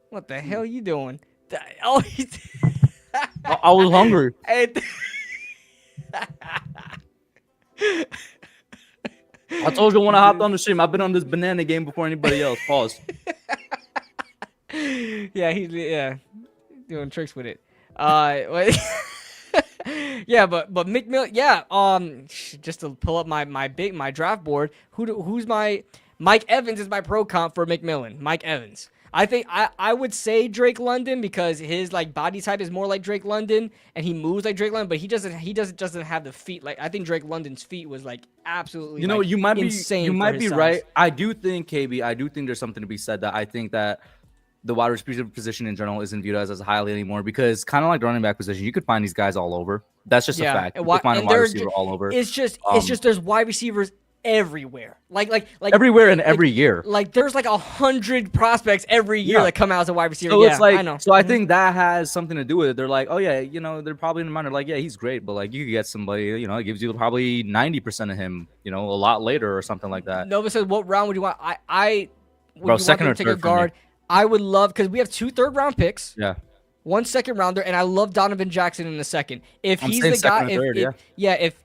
What the hell you doing? Oh, I was hungry. I told you when I hopped on the stream, I've been on this banana game before anybody else. Pause. Yeah, he's doing tricks with it. Yeah, but McMillan, yeah. Just to pull up my draft board, who's my Mike Evans is my pro comp for McMillan. Mike Evans. I think I would say Drake London because his like body type is more like Drake London and he moves like Drake London, but he doesn't have the feet. Like, I think Drake London's feet was like absolutely you might be insane. You might be right. I do think, KB, there's something to be said that I think that the wide receiver position in general isn't viewed as highly anymore, because kind of like the running back position, you could find these guys all over. That's just a fact. You could find a wide receiver all over. It's just there's wide receivers everywhere. Like everywhere and every year. Like there's like 100 prospects every year that come out as a wide receiver. So yeah, it's like, I know. So I think that has something to do with it. They're like, oh yeah, they're probably in the mind. They're like, yeah, he's great, but like you could get somebody, it gives you probably 90% of him, a lot later or something like that. Nova says, what round would you want? Bro, second or take third a guard. I would love, because we have 2 third-round picks. Yeah. 1 second-rounder, and I love Donovan Jackson in the second. If I'm he's saying the guy, third,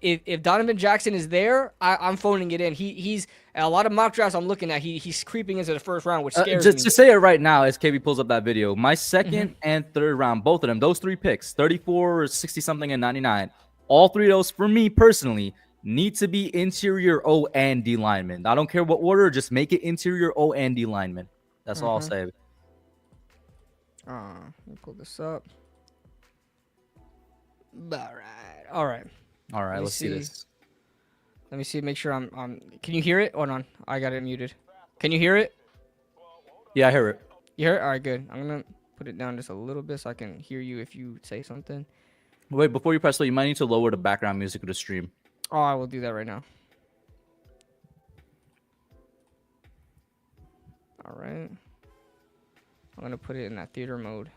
if Donovan Jackson is there, I'm phoning it in. He's a lot of mock drafts I'm looking at. He's creeping into the first round, which scares me. Just to say it right now, as KB pulls up that video, my second and third round, both of them, those 3 picks, 34, 60 something, and 99, all 3 of those for me personally need to be interior O and D linemen. I don't care what order, just make it interior O and D linemen. That's all I'll say. Let me pull this up. All right. Let's see this. Let me see. Make sure I'm. Can you hear it? Hold on. I got it muted. Can you hear it? Yeah, I hear it. You hear it? All right, good. I'm gonna put it down just a little bit so I can hear you if you say something. Wait, before you press play, you might need to lower the background music of the stream. Oh, I will do that right now. All right. I'm gonna put it in that theater mode.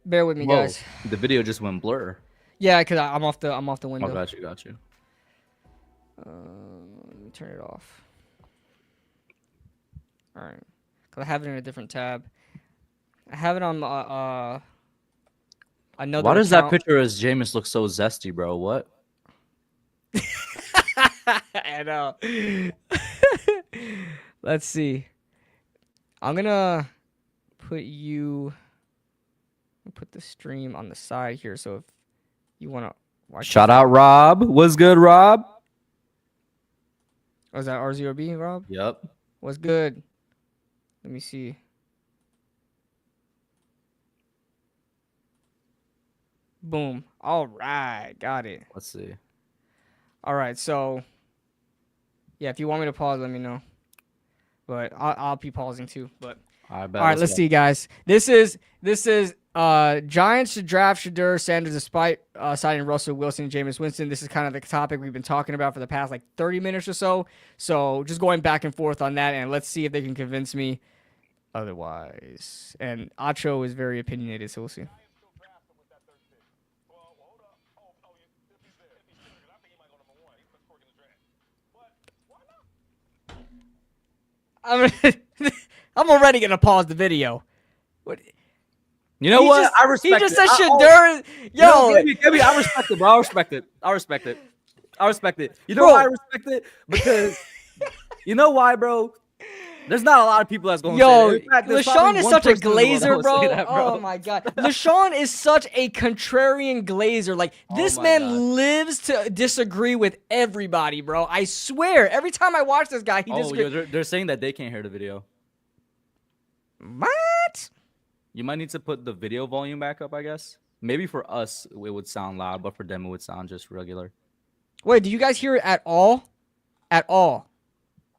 Bear with me, guys. The video just went blur. Yeah, cause I'm off the window. Oh, got you. Let me turn it off. All right. 'Cause I have it in a different tab. I have it on another Why does that account. picture as Jameis look so zesty, bro? What? I know. Let's see. I'm gonna put the stream on the side here. So if you wanna watch, Shout out Rob. What's good, Rob? Oh, is that R0B, Rob? Yep. What's good? Let me see. Boom. All right, got it. Let's see. All right, so yeah, if you want me to pause, let me know. But I'll be pausing too. But I bet. all right, let's see, guys. This is Giants should draft Shedeur Sanders despite signing Russell Wilson and Jameis Winston. This is kind of the topic we've been talking about for the past like 30 minutes or so. So just going back and forth on that, and let's see if they can convince me otherwise. And Acho is very opinionated, so we'll see. I'm already gonna pause the video. What? You know what? I respect it. He just said Shedeur. Yo, Gibby, I respect it, bro. I respect it. I respect it. I respect it. You know Bro. why I respect it? Because you know why, bro? There's not a lot of people that's going to say that. In fact, there's LaShawn probably is one such a person in the world that glazer, will bro. say that, bro. Oh my god, LaShawn is such a contrarian glazer. Like this my man God. lives to disagree with everybody, bro. I swear, every time I watch this guy, he Oh, disagrees. yo, they're saying that they can't hear the video. What? You might need to put the video volume back up, I guess. Maybe for us, it would sound loud, but for them, it would sound just regular. Wait, do you guys hear it at all? At all?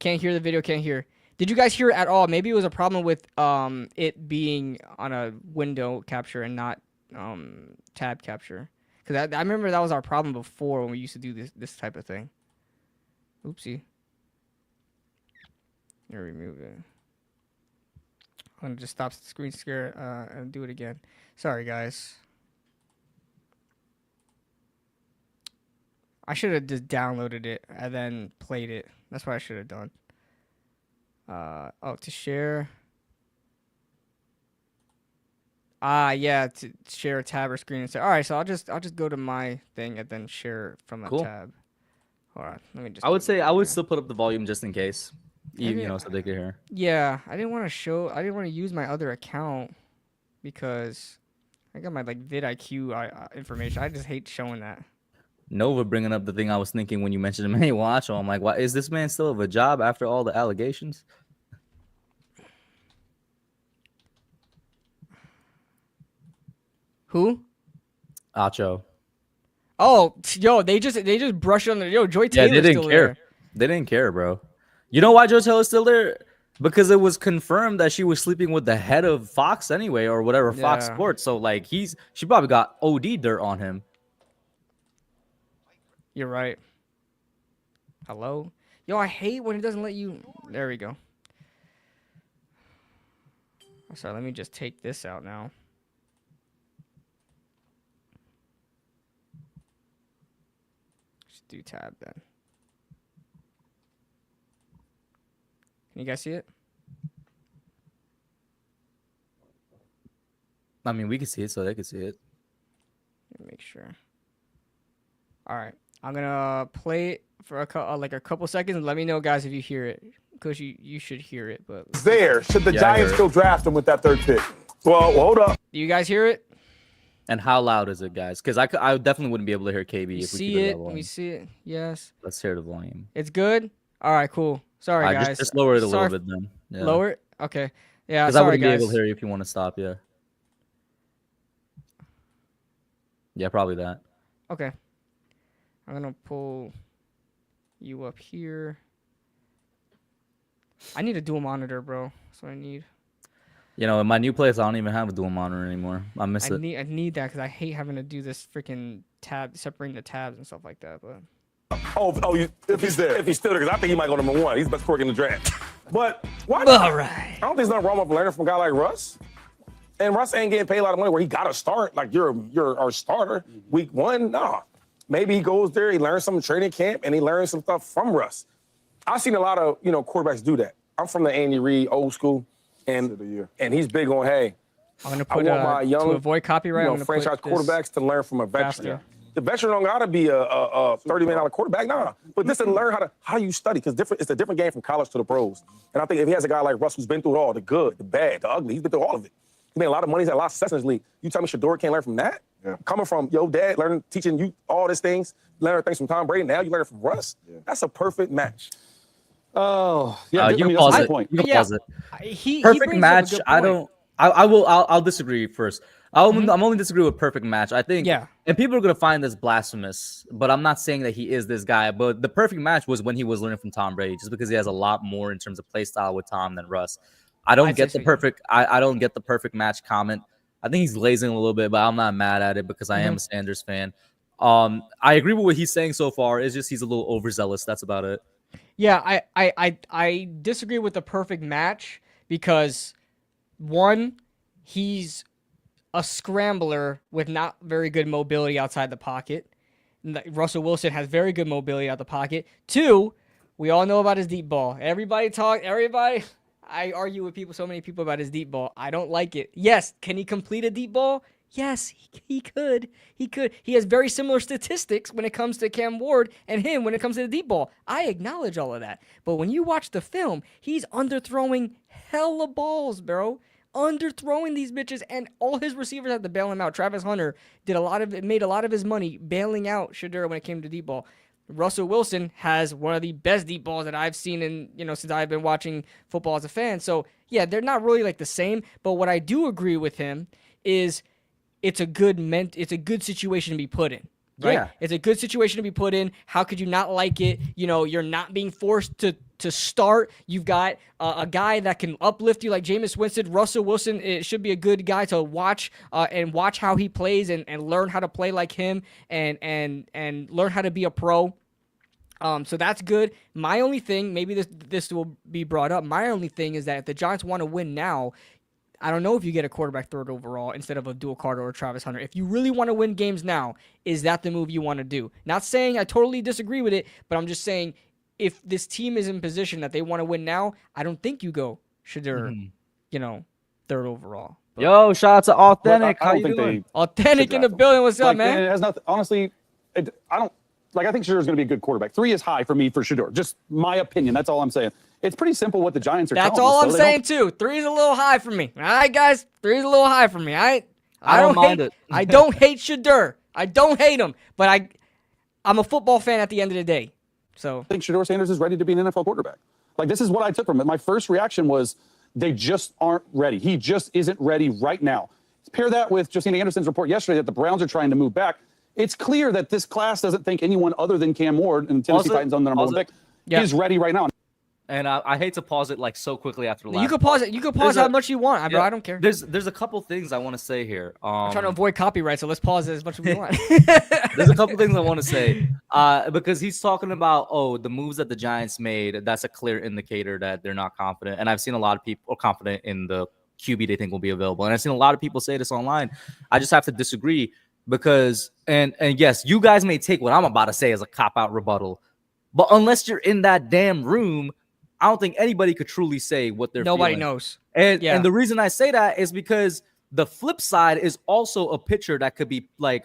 Can't hear the video. Can't hear. Did you guys hear it at all? Maybe it was a problem with it being on a window capture and not tab capture. Because I remember that was our problem before when we used to do this type of thing. Oopsie. Here, remove it. I'm gonna just stop the screen share and do it again. Sorry, guys. I should have just downloaded it and then played it. That's what I should have done. To share. Yeah, to share a tab or screen and say, all right, so I'll just go to my thing and then share from a tab. All right, let me just. I would say I would still put up the volume just in case, you know, so they could hear. Yeah, I didn't want to use my other account because I got my like vidIQ information. I just hate showing that. Nova bringing up the thing I was thinking when you mentioned him. Hey, watch. I'm like, why is this man still have a job after all the allegations? Who? Acho. Oh, yo, they just brushed on the Joy Taylor's they didn't still care. there. They didn't care, bro. You know why Joy Taylor's still there? Because it was confirmed that she was sleeping with the head of Fox anyway, or whatever, Fox Sports. So like she probably got OD dirt on him. You're right. Hello? Yo, I hate when it doesn't let you. There we go. Sorry, let me just take this out now. Just do tab then. Can you guys see it? I mean, we can see it, so they can see it. Let me make sure. All right. I'm gonna play it for a couple seconds and let me know, guys, if you hear it, because you should hear it. But there, should the Giants still draft him with that third pick? Well, hold up. Do you guys hear it? And how loud is it, guys? Because I definitely wouldn't be able to hear KB if we see keep it. volume. We see it. Yes. Let's hear the volume. It's good. All right. Cool. Sorry, guys. Just lower it a little bit then. Yeah. Lower it. Okay. Yeah. Because I Sorry, wouldn't guys. be able to hear you if you want to stop. Yeah. Yeah, probably that. Okay. I'm gonna pull you up here. I need a dual monitor, bro. That's what I need. You know, in my new place, I don't even have a dual monitor anymore. I miss it. I need that because I hate having to do this freaking tab, separating the tabs and stuff like that. But If he's still there, because I think he might go number one. He's the best quarterback in the draft. But why? all right. I don't think there's nothing wrong with learning from a guy like Russ. And Russ ain't getting paid a lot of money where he got to start. Like, you're our starter week one. No. Maybe he goes there, he learns some training camp, and he learns some stuff from Russ. I've seen a lot of, quarterbacks do that. I'm from the Andy Reid old school. and he's big on, hey, I'm gonna I put want my young, to avoid copyright. I'm gonna franchise put this quarterbacks to learn from a veteran. faster. The veteran don't gotta be a $30 million quarterback, nah. But just to learn how you study, because it's a different game from college to the pros. And I think if he has a guy like Russ who's been through it all, the good, the bad, the ugly, he's been through all of it. He made a lot of money, he's had a lot of success in this league. You tell me Shador can't learn from that? Yeah. Coming from your dad, teaching you all these things, learning things from Tom Brady, now you learn it from Russ. Yeah. That's a perfect match. Oh, yeah. You can pause it. Point. You can pause it. He Perfect brings up a match. good I point. don't. I'll disagree first. I'm only disagree with perfect match. I think, and people are gonna find this blasphemous, but I'm not saying that he is this guy. But the perfect match was when he was learning from Tom Brady, just because he has a lot more in terms of play style with Tom than Russ. I don't get the perfect. I don't get the perfect match comment. I think he's lazing a little bit, but I'm not mad at it because I am a Sanders fan. I agree with what he's saying so far. It's just he's a little overzealous. That's about it. Yeah, I disagree with the perfect match because one, he's a scrambler with not very good mobility outside the pocket. Russell Wilson has very good mobility out the pocket. Two, we all know about his deep ball. I argue with so many people about his deep ball. I don't like it. Yes, can he complete a deep ball? Yes, he could. He could. He has very similar statistics when it comes to Cam Ward and him when it comes to the deep ball. I acknowledge all of that. But when you watch the film, he's underthrowing hella balls, bro. Underthrowing these bitches, and all his receivers had to bail him out. Travis Hunter made a lot of his money bailing out Shador when it came to deep ball. Russell Wilson has one of the best deep balls that I've seen since I've been watching football as a fan. So yeah, they're not really like the same. But what I do agree with him is it's a good situation to be put in. Right? Yeah. It's a good situation to be put in. How could you not like it? You're not being forced to start. You've got a guy that can uplift you like Jameis Winston. Russell Wilson, it should be a good guy to watch and watch how he plays and learn how to play like him and learn how to be a pro. So that's good. My only thing, maybe this will be brought up, my only thing is that if the Giants want to win now, I don't know if you get a quarterback third overall instead of a Dual Carter or Travis Hunter. If you really want to win games now, is that the move you want to do? Not saying I totally disagree with it, but I'm just saying if this team is in position that they want to win now, I don't think you go Shador, third overall. But, yo, shout out to Authentic. How you doing? Authentic in the building. What's up, man? It has nothing. Honestly, I think Shador's going to be a good quarterback. 3 is high for me for Shador. Just my opinion. That's all I'm saying. It's pretty simple what the Giants are telling us. That's all I'm saying, too. 3 is a little high for me. All right, guys? 3 is a little high for me. I don't mind it. I don't hate Shador. I don't hate him. But I'm a football fan at the end of the day. So I think Shador Sanders is ready to be an NFL quarterback. Like, this is what I took from it. My first reaction was they just aren't ready. He just isn't ready right now. Pair that with Justina Anderson's report yesterday that the Browns are trying to move back. It's clear that this class doesn't think anyone other than Cam Ward and the Tennessee Titans on the number 1 pick is ready right now. And I hate to pause it like so quickly after the last. You can pause it. You can pause how much you want, bro. I don't care. There's a couple things I want to say here. I'm trying to avoid copyright, so let's pause it as much as we want. There's a couple things I want to say because he's talking about the moves that the Giants made. That's a clear indicator that they're not confident. And I've seen a lot of people confident in the QB they think will be available. And I've seen a lot of people say this online. I just have to disagree because and yes, you guys may take what I'm about to say as a cop-out rebuttal, but unless you're in that damn room, I don't think anybody could truly say what they're Nobody feeling. knows. And the reason I say that is because the flip side is also a pitcher that could be like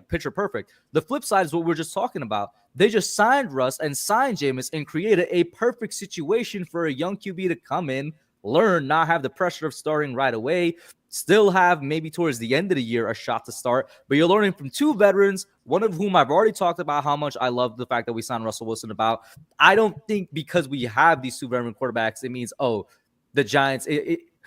pitcher perfect. The flip side is what we're just talking about. They just signed Russ and signed Jameis and created a perfect situation for a young QB to come in, learn, not have the pressure of starting right away, still have maybe towards the end of the year a shot to start. But you're learning from 2 veterans, one of whom I've already talked about how much I love the fact that we signed Russell Wilson about. I don't think because we have these 2 veteran quarterbacks, it means, the Giants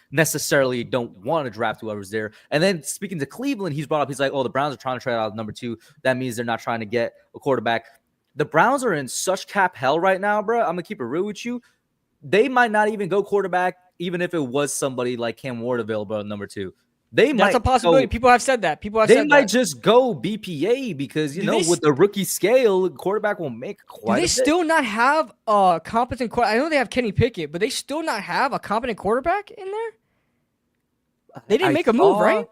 necessarily don't want to draft whoever's there. And then speaking to Cleveland, he's like, the Browns are trying to trade out number 2. That means they're not trying to get a quarterback. The Browns are in such cap hell right now, bro. I'm going to keep it real with you. They might not even go quarterback, even if it was somebody like Cam Ward available at number 2. That's a possibility. People have said that. They might just go BPA because, with the rookie scale, quarterback will make quite a bit. Do they still not have a competent quarterback? I know they have Kenny Pickett, but they still not have a competent quarterback in there? They didn't make a move, right?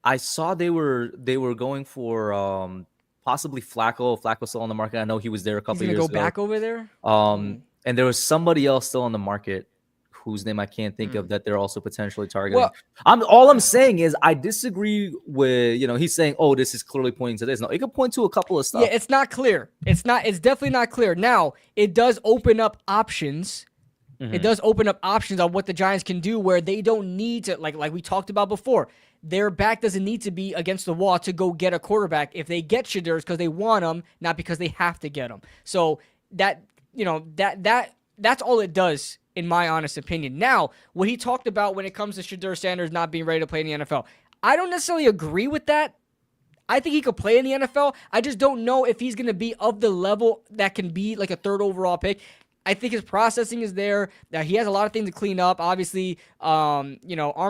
I saw they were going for possibly Flacco. Flacco's still on the market. I know he was there a couple years ago. He's going to go back over there? And there was somebody else still on the market whose name I can't think of that they're also potentially targeting. Well, All I'm saying is I disagree with, he's saying, oh, this is clearly pointing to this. No, it could point to a couple of stuff. yeah, it's not clear. It's definitely not clear. Now, it does open up options. It does open up options on what the Giants can do where they don't need to, like we talked about before. Their back doesn't need to be against the wall to go get a quarterback. If they get Shedeur, it's because they want him, not because they have to get him. So that's all it does, in my honest opinion. Now, what he talked about when it comes to Shedeur Sanders not being ready to play in the NFL, I don't necessarily agree with that. I think he could play in the NFL. I just don't know if he's going to be of the level that can be like a third overall pick. I think his processing is there. He has a lot of things to clean up. Obviously, arm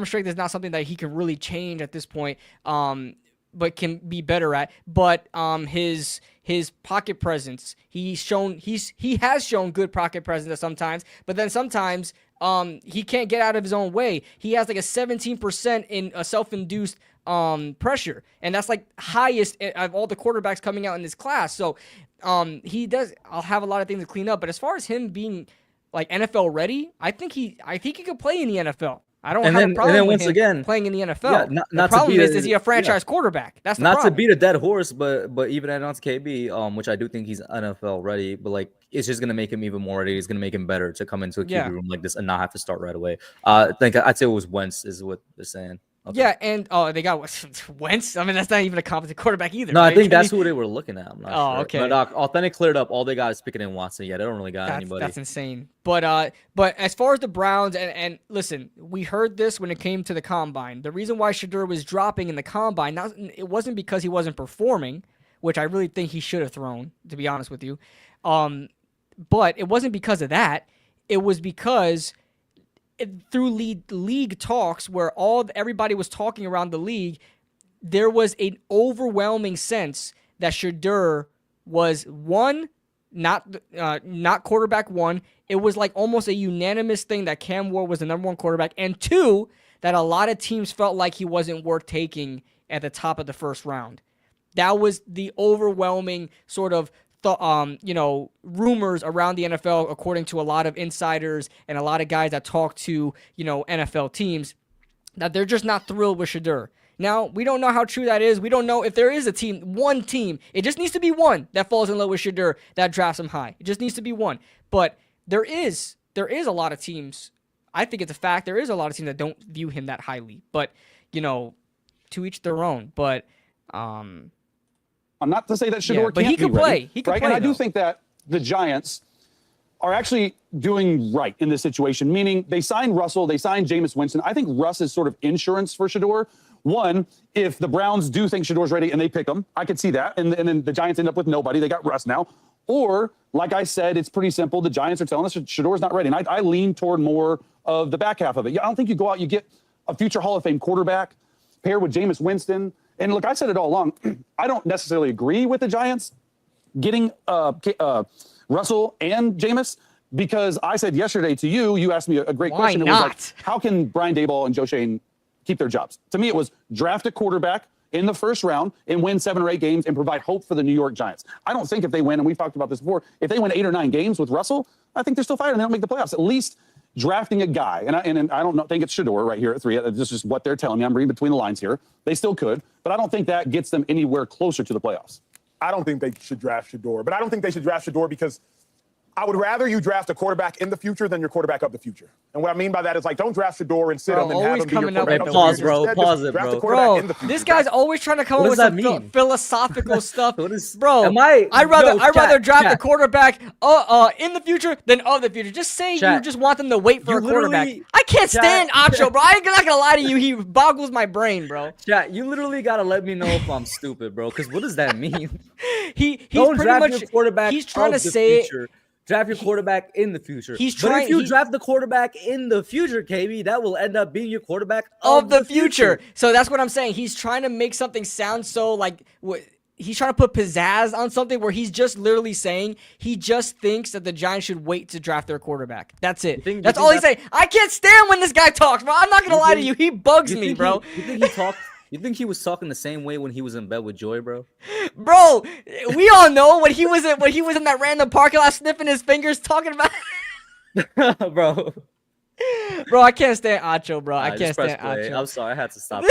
strength is not something that he can really change at this point, but can be better at. But his pocket presence, he has shown good pocket presence sometimes. But then sometimes he can't get out of his own way. He has like a 17% in a self-induced pressure, and that's like highest of all the quarterbacks coming out in this class. So he does. I'll have a lot of things to clean up. But as far as him being like NFL ready, I think he could play in the NFL. I don't have a problem with him playing in the NFL. Yeah, the problem is he a franchise quarterback? That's the problem. Not to beat a dead horse, but even add on to KB, which I do think he's NFL ready, but like it's just gonna make him even more ready. It's gonna make him better to come into a QB room like this and not have to start right away. I think I'd say it was Wentz is what they're saying. Okay. Yeah, and they got Wentz. I mean, that's not even a competent quarterback either. No, right? I think that's who they were looking at. I'm not sure. Okay. But Authentic cleared up. All they got is Pickett and Watson. Yeah, they don't really got anybody. That's insane. But as far as the Browns, and listen, we heard this when it came to the Combine. The reason why Shedeur was dropping in the Combine, it wasn't because he wasn't performing, which I really think he should have thrown, to be honest with you. But it wasn't because of that. It was because through league talks where everybody was talking around the league, there was an overwhelming sense that Shedeur was not quarterback one. It was like almost a unanimous thing that Cam Ward was the number one quarterback, and two, that a lot of teams felt like he wasn't worth taking at the top of the first round. That was the overwhelming sort of rumors around the NFL, according to a lot of insiders and a lot of guys that talk to, NFL teams, that they're just not thrilled with Shedeur. Now, we don't know how true that is. We don't know if there is one team. It just needs to be one that falls in love with Shedeur that drafts him high. It just needs to be one. But there is a lot of teams. I think it's a fact. There is a lot of teams that don't view him that highly. But, to each their own. But, I'm not to say that Shedeur but can't he can be ready, play. He can right? play. And I do think that the Giants are actually doing right in this situation, meaning they signed Russell, they signed Jameis Winston. I think Russ is sort of insurance for Shedeur. One, if the Browns do think Shadeur's ready and they pick him, I could see that. And then the Giants end up with nobody. They got Russ now. Or, like I said, it's pretty simple. The Giants are telling us Shadeur's not ready. And I lean toward more of the back half of it. I don't think you go out, you get a future Hall of Fame quarterback paired with Jameis Winston. And look, I said it all along. I don't necessarily agree with the Giants getting Russell and Jameis, because I said yesterday to you, you asked me a great question. Why It was not? like, how can Brian Daboll and Joe Shane keep their jobs? To me, it was draft a quarterback in the first round and win 7 or 8 games and provide hope for the New York Giants. I don't think if they win, and we've talked about this before, if they win 8 or 9 games with Russell, I think they're still fired and they don't make the playoffs. At least drafting a guy, and I don't think it's Shedeur right here at 3. This is just what they're telling me. I'm reading between the lines here. They still could, but I don't think that gets them anywhere closer to the playoffs. I don't think they should draft Shedeur, but I don't think they should draft Shedeur because I would rather you draft a quarterback in the future than your quarterback of the future. And what I mean by that is, like, don't draft Shedeur and sit him and have him be your quarterback. Pause, bro. Pause it, bro. Bro, this guy's always trying to come up with some philosophical stuff. Bro, I'd rather draft a quarterback in the future than of the future. Just say you just want them to wait for a quarterback. I can't stand Acho, bro. I'm not gonna lie to you. He boggles my brain, bro. Chat, you literally gotta let me know if I'm stupid, bro. Because what does that mean? He's don't pretty draft much your quarterback. He's trying to the say future. Draft your quarterback in the future. But if you draft the quarterback in the future, KB, that will end up being your quarterback of the future. So that's what I'm saying. He's trying to make something sound so like he's trying to put pizzazz on something where he's just literally saying he just thinks that the Giants should wait to draft their quarterback. That's it. That's all he's saying. I can't stand when this guy talks, bro. I'm not gonna lie to you. He bugs me, bro. You think he talked? You think he was talking the same way when he was in bed with Joy, bro? Bro, we all know when he was in that random parking lot sniffing his fingers, talking about. Bro. Bro, I can't stand Acho, bro. I Just can't press stand play. Acho. I'm sorry, I had to stop.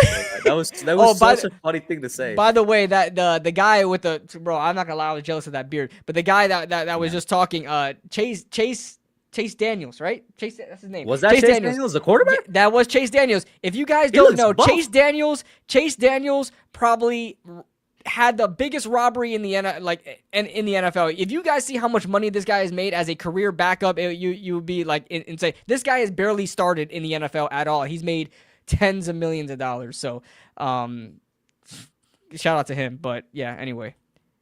That was such a funny thing to say. By the way, that the guy with the bro, I'm not gonna lie, I was jealous of that beard. But the guy that was just talking, Chase Daniels, right? Chase, that's his name. Was that Chase Daniels, the quarterback? That was Chase Daniels. If you guys He don't looks know, buff. Chase Daniels probably had the biggest robbery in the in the NFL. If you guys see how much money this guy has made as a career backup, you would be like insane. This guy has barely started in the NFL at all. He's made tens of millions of dollars. So, shout out to him. But yeah, anyway.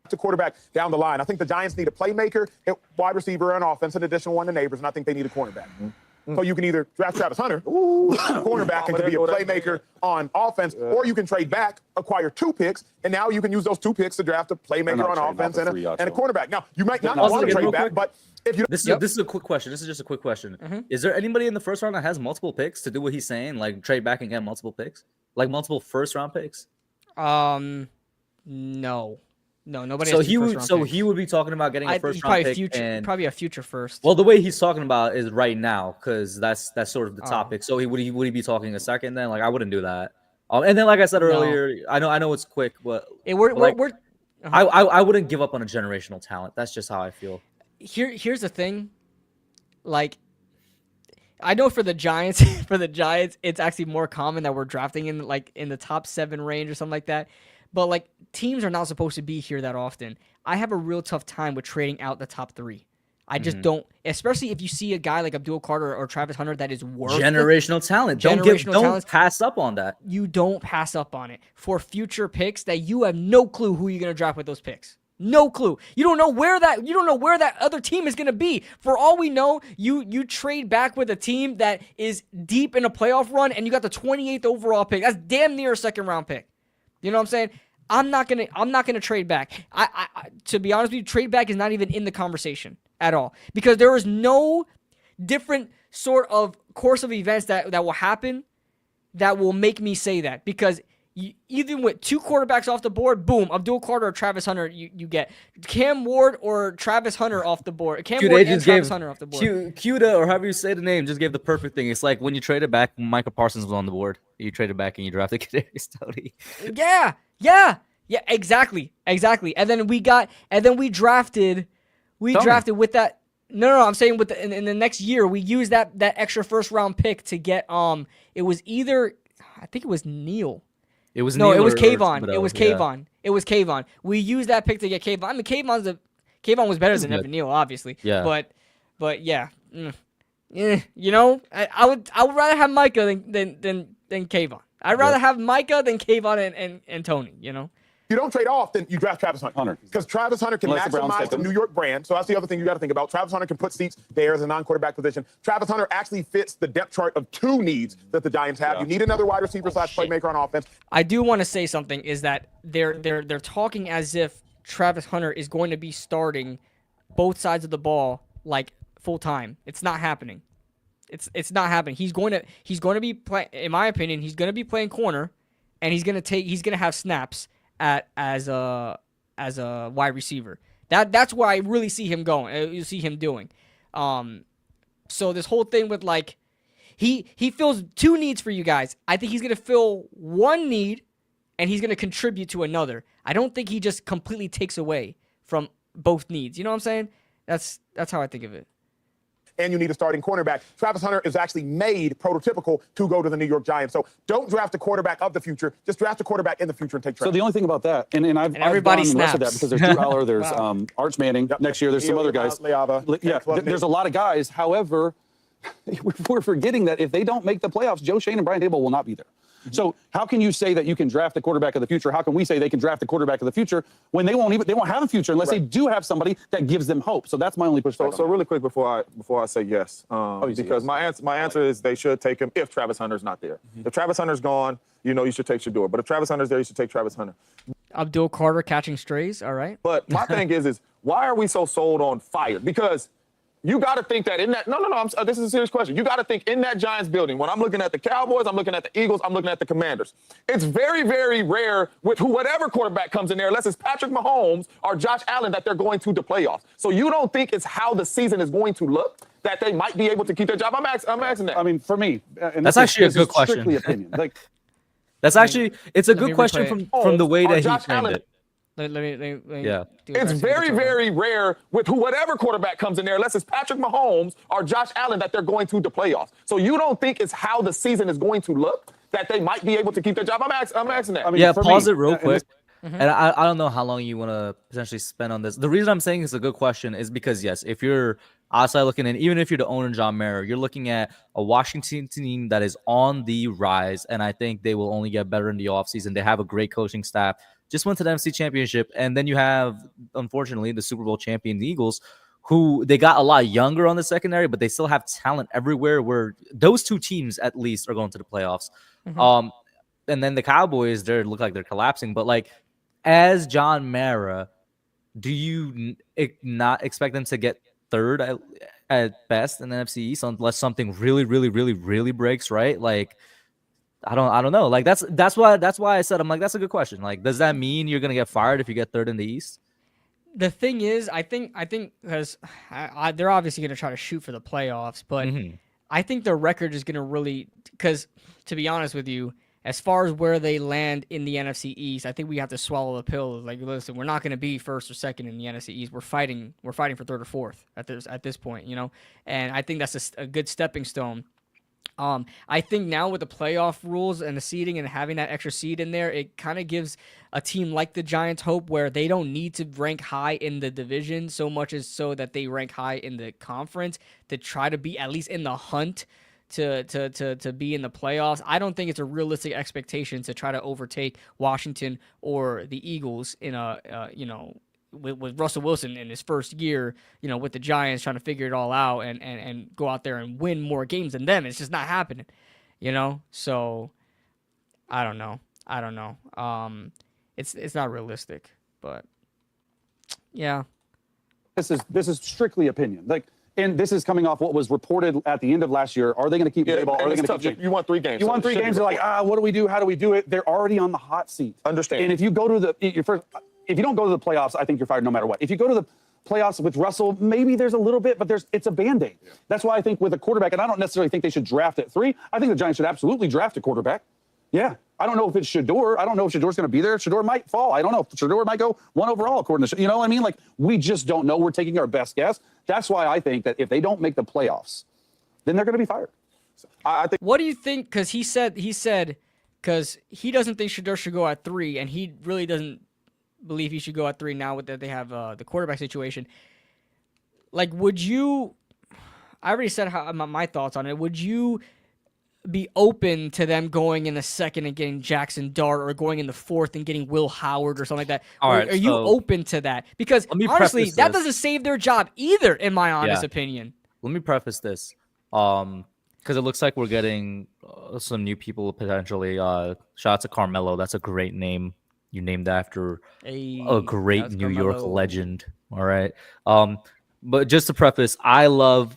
To quarterback down the line. I think the Giants need a playmaker, a wide receiver, and offense, an additional one to neighbors, and I think they need a cornerback. So you can either draft Travis Hunter, cornerback, and can be a playmaker on offense, or you can trade back, acquire 2 picks, and now you can use those 2 picks to draft a playmaker on offense and a cornerback. Now, you might not want to trade back, but if you This is a quick question. This is just a quick question. Is there anybody in the first round that has multiple picks to do what he's saying, like trade back and get multiple picks, like multiple first round picks? No, nobody. So has he would be talking about getting a first round pick and probably a future first. Well, the way he's talking about is right now, because that's sort of the topic. So would he be talking a second then? Like I wouldn't do that. And then, like I said earlier, I know it's quick, but I wouldn't give up on a generational talent. That's just how I feel. Here's the thing, like I know for the Giants, it's actually more common that we're drafting in the top 7 range or something like that. But like teams are not supposed to be here that often. I have a real tough time with trading out the top 3. I just don't, especially if you see a guy like Abdul Carter or Travis Hunter that is worth generational talent. Don't pass up on that. You don't pass up on it for future picks that you have no clue who you're gonna draft with those picks. No clue. You don't know where that other team is gonna be. For all we know, you trade back with a team that is deep in a playoff run and you got the 28th overall pick. That's damn near a second round pick. You know what I'm saying? I'm not gonna trade back. I to be honest with you, trade back is not even in the conversation at all because there is no different sort of course of events that will happen that will make me say that because even with 2 quarterbacks off the board, boom, Abdul Carter or Travis Hunter, you get Cam Ward or Travis Hunter off the board. Cam Ward and Travis Hunter off the board. Cuda, or however you say the name, just gave the perfect thing. It's like when you traded back, Micah Parsons was on the board. You traded back and you drafted Kadarius Toney. Yeah, exactly. And then we drafted with that. No, I'm saying in the next year we used that extra first round pick to get it was either I think it was Neil. It was no, Neil it was or Kayvon. It was Kayvon. Kayvon. It was Kayvon. We used that pick to get Kayvon. I mean, Kayvon was better than Evan Neal, obviously. Yeah. But yeah, you know, I would rather have Micah than Kayvon. I'd rather have Micah than Kayvon and Tony. You know. You don't trade off, then you draft Travis Hunter. Because Travis Hunter can maximize the New York brand. So that's the other thing you got to think about. Travis Hunter can put seats there as a non-quarterback position. Travis Hunter actually fits the depth chart of 2 needs that the Giants have. You need another wide receiver / playmaker on offense. I do want to say something is that they're talking as if Travis Hunter is going to be starting both sides of the ball like full time. It's not happening. It's not happening. He's going to be in my opinion, he's going to be playing corner, and he's going to have snaps as a wide receiver. That's where I really see him going. You see him doing. So this whole thing with like he fills 2 needs for you guys. I think he's gonna fill 1 need and he's gonna contribute to another. I don't think he just completely takes away from both needs. You know what I'm saying? That's how I think of it. And you need a starting cornerback. Travis Hunter is actually made prototypical to go to the New York Giants. So don't draft a quarterback of the future. Just draft a quarterback in the future and take Travis. So the only thing about that, and everybody I've gone the rest of that because there's Drew Aller, there's Wow. Arch Manning. Next year, there's some other guys. There's a lot of guys. However, we're forgetting that if they don't make the playoffs, Joe Shane and Brian Dable will not be there. So how can you say that you can draft the quarterback of the future? How can we say they can draft the quarterback of the future when they won't have a future unless they do have somebody that gives them hope? So that's my only pushback. So really quick before I say yes, because my answer is they should take him if Travis Hunter's not there. If Travis Hunter's gone, you should take Shador. But if Travis Hunter's there, you should take Travis Hunter. Abdul Carter catching strays. All right. But my thing is why are we so sold on fire? Because You got to think that in that, no, this is a serious question. You got to think in that Giants building, when I'm looking at the Cowboys, I'm looking at the Eagles, I'm looking at the Commanders. It's very, very rare with whatever quarterback comes in there, unless it's Patrick Mahomes or Josh Allen, that they're going to the playoffs. So you don't think it's how the season is going to look that they might be able to keep their job? I'm asking that. I mean, for me, and That's actually a good question. Strictly opinion. Like, That's actually, it's a good question from the way that he Josh framed Allen. it. Let me Yeah. It's very, very rare with whatever quarterback comes in there, unless it's Patrick Mahomes or Josh Allen, that they're going to the playoffs. So you don't think it's how the season is going to look that they might be able to keep their job? I'm asking that. I mean, Yeah, for pause me, it real and quick. And I don't know how long you want to potentially spend on this. The reason I'm saying it's a good question is because, yes, if you're outside looking in, even if you're the owner, John Mara, you're looking at a Washington team that is on the rise, and I think they will only get better in the offseason. They have a great coaching staff. Just went to the NFC Championship, and then you have, unfortunately, the Super Bowl champion Eagles, who they got a lot younger on the secondary, but they still have talent everywhere, where those two teams at least are going to the playoffs. And then the Cowboys, they look like they're collapsing. But, like, as John Mara, do you not expect them to get third at best in the NFC East unless something really, really, really, really breaks, right? Like, I don't know. Like, that's why I said, I'm like, that's a good question. Like, does that mean you're gonna get fired if you get third in the East? The thing is, I think because they're obviously going to try to shoot for the playoffs, but I think their record is going to really, because to be honest with you, as far as where they land in the NFC East, I think we have to swallow the pill. Like, listen, we're not going to be first or second in the NFC East. We're fighting for third or fourth at this point, you know. And I think that's a good stepping stone. I think now with the playoff rules and the seeding and having that extra seed in there, it kind of gives a team like the Giants hope where they don't need to rank high in the division so much as so that they rank high in the conference to try to be at least in the hunt to be in the playoffs. I don't think it's a realistic expectation to try to overtake Washington or the Eagles in a with Russell Wilson in his first year, you know, with the Giants trying to figure it all out and go out there and win more games than them. It's just not happening, you know? So I don't know. It's not realistic, but yeah. this is strictly opinion. Like, and this is coming off what was reported at the end of last year. Are they going to keep Daboll? Are they going to keep? You won 3 games. You won 3 games. They're like, what do we do? How do we do it? They're already on the hot seat. Understand. And if you go to if you don't go to the playoffs, I think you're fired no matter what. If you go to the playoffs with Russell, maybe there's a little bit, but it's a Band-Aid. Yeah. That's why I think with a quarterback, and I don't necessarily think they should draft at 3. I think the Giants should absolutely draft a quarterback. Yeah. I don't know if it's Shador. I don't know if Shador's going to be there. Shador might fall. I don't know. Shador might go 1 overall, according to, you know what I mean? Like, we just don't know. We're taking our best guess. That's why I think that if they don't make the playoffs, then they're going to be fired. So I think. What do you think? Because he said, because he doesn't think Shador should go at 3, and he really doesn't believe he should go at 3 now with that they have the quarterback situation. Like, would you? I already said my thoughts on it. Would you be open to them going in the 2nd and getting Jackson Dart, or going in the 4th and getting Will Howard or something like that? All right, are you open to that? Because honestly, that doesn't save their job either, in my honest opinion. Let me preface this, because it looks like we're getting some new people potentially. Shout out to Carmelo. That's a great name. You named after a great New York legend. All right. But just to preface, I like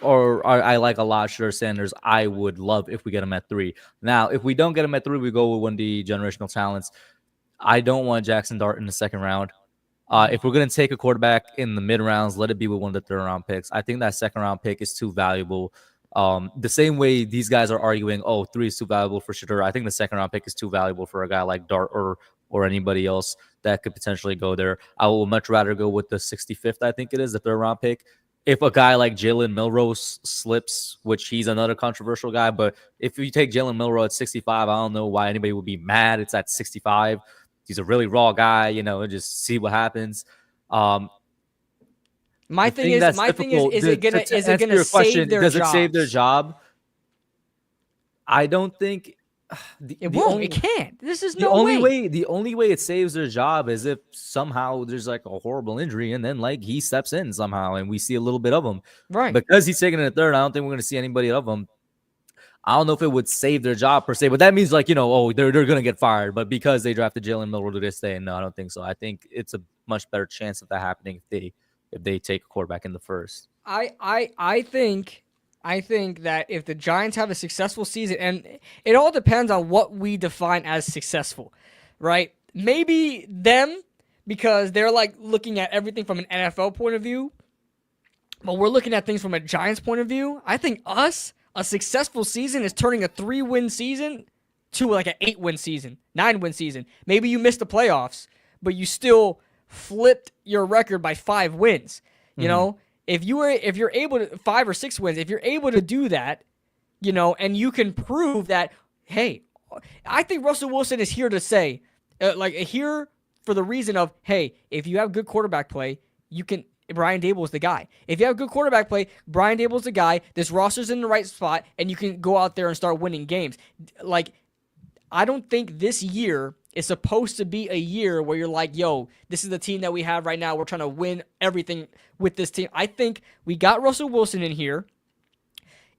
a lot Shedeur Sanders. I would love if we get him at 3. Now, if we don't get him at 3, we go with one of the generational talents. I don't want Jackson Dart in the 2nd round. If we're going to take a quarterback in the mid rounds, let it be with one of the 3rd round picks. I think that 2nd round pick is too valuable. The same way these guys are arguing, 3 is too valuable for Shedeur. I think the 2nd round pick is too valuable for a guy like Dart or anybody else that could potentially go there. I will much rather go with the 65th, I think it is, the 3rd round pick. If a guy like Jalen Milroe slips, which he's another controversial guy, but if you take Jalen Milroe at 65, I don't know why anybody would be mad. It's at 65. He's a really raw guy, just see what happens. My thing is, is it gonna save their jobs? Does it save their job? I don't think it won't. It can't. This is no way. The only way it saves their job is if somehow there's like a horrible injury and then like he steps in somehow and we see a little bit of him. Right. Because he's taking it at 3rd, I don't think we're going to see anybody of him. I don't know if it would save their job per se, but that means like, they're going to get fired. But because they drafted Jalen Milroe, do they stay? No, I don't think so. I think it's a much better chance of that happening if they if they take a quarterback in the first. I think that if the Giants have a successful season, and it all depends on what we define as successful, right? Maybe them, because they're like looking at everything from an NFL point of view, but we're looking at things from a Giants point of view. I think us, a successful season is turning a 3-win season to like an 8-win season, 9-win season. Maybe you missed the playoffs, but you still flipped your record by 5 wins. You know, if you're able to 5 or 6 wins, if you're able to do that, you know, and you can prove that, hey, I think Russell Wilson is here to say, here for the reason of, hey, if you have good quarterback play, you can. Brian Dable is the guy. If you have good quarterback play, Brian Dable is the guy. This roster's in the right spot, and you can go out there and start winning games. Like, I don't think this year is supposed to be a year where you're like, yo, this is the team that we have right now. We're trying to win everything with this team. I think we got Russell Wilson in here.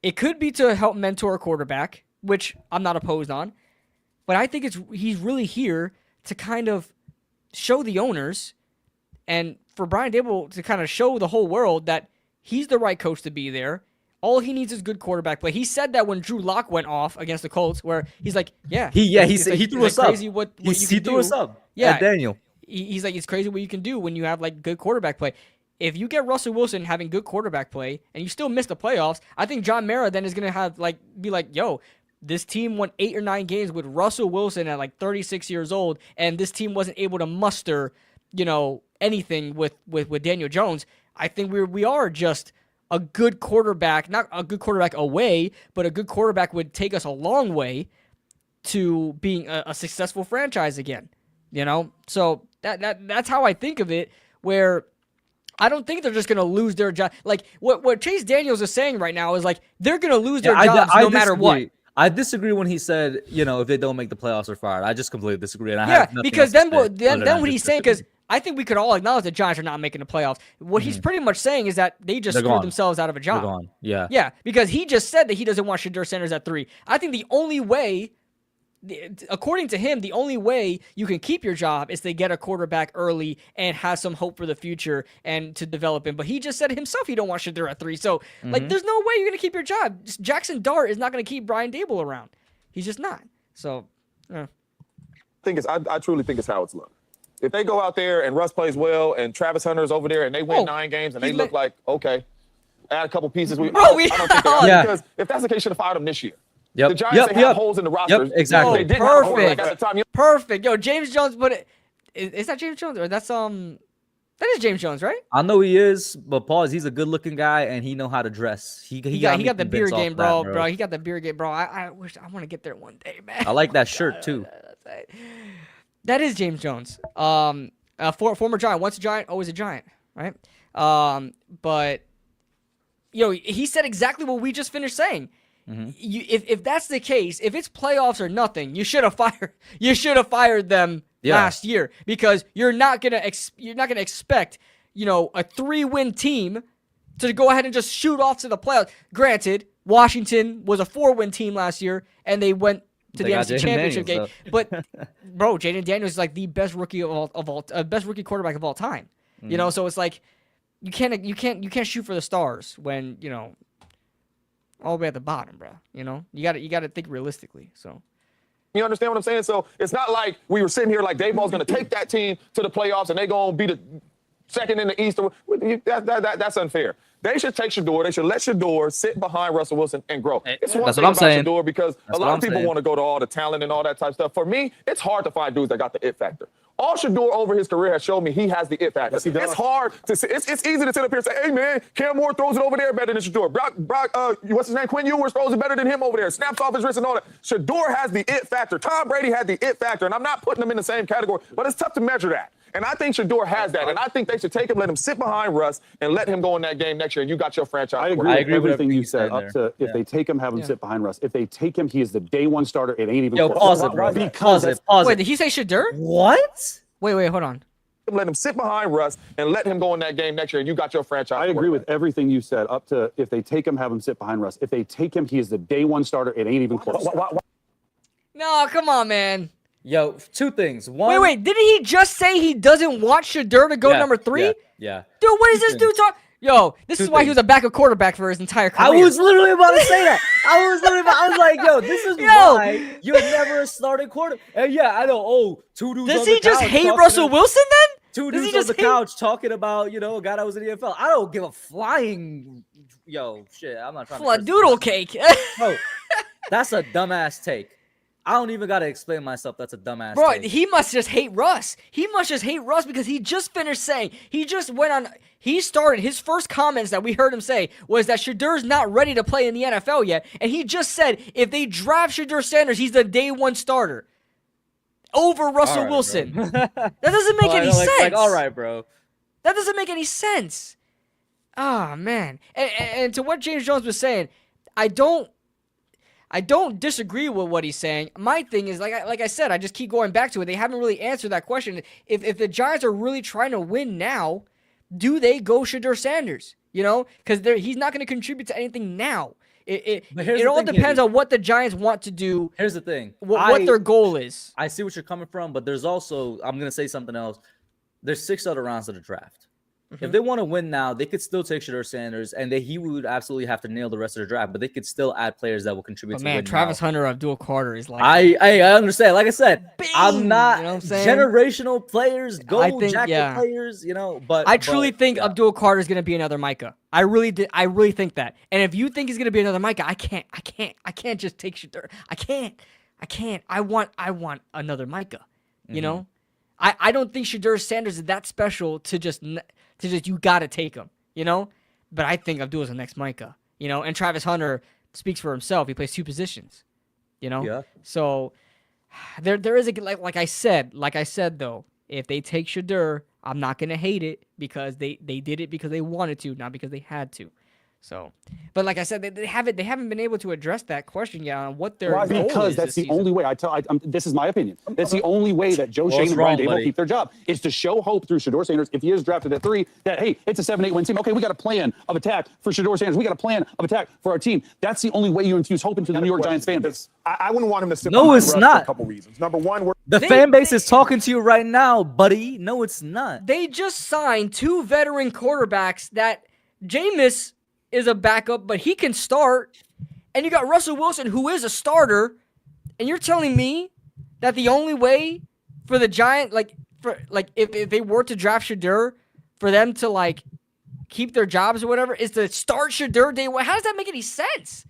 It could be to help mentor a quarterback, which I'm not opposed on. But I think he's really here to kind of show the owners and for Brian Dable to kind of show the whole world that he's the right coach to be there. All he needs is good quarterback play. He said that when Drew Lock went off against the Colts, where he's like, he threw us up. Crazy what you can threw us up. Yeah, Daniel. He's like, it's crazy what you can do when you have like good quarterback play. If you get Russell Wilson having good quarterback play and you still miss the playoffs, I think John Mara then is gonna be like, yo, this team won 8 or 9 games with Russell Wilson at like 36 years old, and this team wasn't able to muster, you know, anything with Daniel Jones. I think we are just a good quarterback, not a good quarterback away, but a good quarterback would take us a long way to being a successful franchise again. You know, so that's how I think of it. Where I don't think they're just gonna lose their job. Like what Chase Daniels is saying right now is like they're gonna lose their jobs no matter what. I disagree when he said, you know, if they don't make the playoffs, they're fired. I just completely disagree. And I have nothing because else then what he's saying, because I think we could all acknowledge the Giants are not making the playoffs. What he's pretty much saying is that they just screwed themselves out of a job. They're gone. Yeah. Yeah, because he just said that he doesn't want Shedeur Sanders at 3. I think the only way, according to him, the only way you can keep your job is to get a quarterback early and have some hope for the future and to develop him. But he just said himself he don't want Shedeur at 3. So, like, there's no way you're going to keep your job. Jackson Dart is not going to keep Brian Dable around. He's just not. So, I truly think it's how it's looked. If they go out there and Russ plays well and Travis Hunter's over there and they win 9 games and they look like, okay, add a couple pieces. I don't think because if that's the case, you should have fired him this year. Yep. The Giants have holes in the roster. Yep, exactly. They didn't have holes, like, at the time. Perfect. Yo, James Jones, but is that James Jones or that's that is James Jones, right? I know he is, but pause. He's a good-looking guy and he know how to dress. He got the beard game, bro. He got the beard game, bro. I wish I want to get there one day, man. I like that shirt too. That is James Jones. Former Giant, once a Giant, always a Giant, right? But he said exactly what we just finished saying. If that's the case, if it's playoffs or nothing, you should have fired them last year, because you're not gonna expect a 3-win team to go ahead and just shoot off to the playoffs. Granted, Washington was a 4-win team last year and they went to the NFC Championship game. But bro, Jaden Daniels is like the best rookie best rookie quarterback of all time. You know, so it's like you can't shoot for the stars when all the way at the bottom, bro. You know, you got to think realistically. So. You understand what I'm saying? So it's not like we were sitting here like Dave Ball's going to take that team to the playoffs and they're going to be the second in the East. That's unfair. They should take Shedeur. They should let Shedeur sit behind Russell Wilson and grow. It's one thing about Shedeur because a lot of people want to go to all the talent and all that type of stuff. For me, it's hard to find dudes that got the it factor. All Shedeur over his career has shown me he has the it factor. Yes, he does. It's hard to say. It's easy to sit up here and say, hey, man, Cam Moore throws it over there better than Shedeur. What's his name? Quinn Ewers throws it better than him over there. Snaps off his wrist and all that. Shedeur has the it factor. Tom Brady had the it factor, and I'm not putting them in the same category, but it's tough to measure that. And I think Shedeur has that, and I think they should take him, let him sit behind Russ, and let him go in that game next year, and you got your franchise. I agree with everything you said. If they take him, have him sit behind Russ. If they take him, he is the day 1 starter. It ain't even close. Pause it, bro. Pause it. Wait, did he say Shedeur? What? Wait, hold on. Let him sit behind Russ and let him go in that game next year, and you got your franchise. I agree with everything you said. Up to if they take him, have him sit behind Russ. If they take him, he is the day 1 starter. It ain't even close. No, come on, man. Yo, two things. One, Wait, didn't he just say he doesn't want Shedeur to go number 3? Yeah. Dude, what is Two this dude talking? Yo, this is why he was a backup quarterback for his entire career. I was literally about to say that. I was like, yo, this is why you're never a starting quarterback. And yeah, I know. Oh, two dudes. Does on he the just couch hate talking Russell Wilson then? Two Does he dudes on just the couch talking about, you know, a guy that was in the NFL. I don't give a flying. Yo, shit. I'm not trying to. Doodle cake. Bro, that's a dumbass take. I don't even gotta explain myself. That's a dumbass. Bro, take. he must just hate Russ. He must just hate Russ because he just finished saying, he started, his first comments that we heard him say was that Shadeur's not ready to play in the NFL yet. And he just said, if they draft Shedeur Sanders, he's the day one starter over Russell Wilson. That doesn't make any sense. Like, all right, bro. That doesn't make any sense. Ah, man. And to what James Jones was saying, I don't disagree with what he's saying. My thing is, like I said, I just keep going back to it. They haven't really answered that question. If the Giants are really trying to win now, do they go Shedeur Sanders? You know, because he's not going to contribute to anything now. It all depends on what the Giants want to do. Here's the thing. What their goal is. I see what you're coming from, but there's also, I'm going to say something else. There's 6 other rounds of the draft. If they want to win now, they could still take Shedeur Sanders, and he would absolutely have to nail the rest of the draft. But they could still add players that will contribute. Man, Travis Hunter, Abdul Carter is like. I understand. Like I said, bing, I'm not, you know what I'm saying? Generational players, gold think, jacket players, you know. But I truly think Abdul Carter is going to be another Micah. I really think that. And if you think he's going to be another Micah, I can't just take Shedeur. I can't. I want another Micah. You know, I don't think Shedeur Sanders is that special to just you got to take him, you know? But I think Abdul is the next Micah, you know? And Travis Hunter speaks for himself. He plays 2 positions, you know? Yeah. So there is like I said though, if they take Shedeur, I'm not going to hate it because they did it because they wanted to, not because they had to. So, but like I said, they haven't been able to address that question yet on what their goal because is that's this the only way. This is my opinion. That's the only way that Joe Shane and Brian Dable keep their job is to show hope through Shedeur Sanders. If he is drafted at 3, that hey, it's a 7-8 win team. Okay, we got a plan of attack for Shedeur Sanders. We got a plan of attack for our team. That's the only way you infuse hope into the New York Giants fan base. I wouldn't want him to sit. No, it's not. For a couple reasons. Number one, the fan base is talking to you right now, buddy. No, it's not. They just signed 2 veteran quarterbacks that Jameis is a backup, but he can start. And you got Russell Wilson, who is a starter. And you're telling me that the only way for the Giants, if they were to draft Shedeur, for them to keep their jobs or whatever, is to start Shedeur day one? How does that make any sense?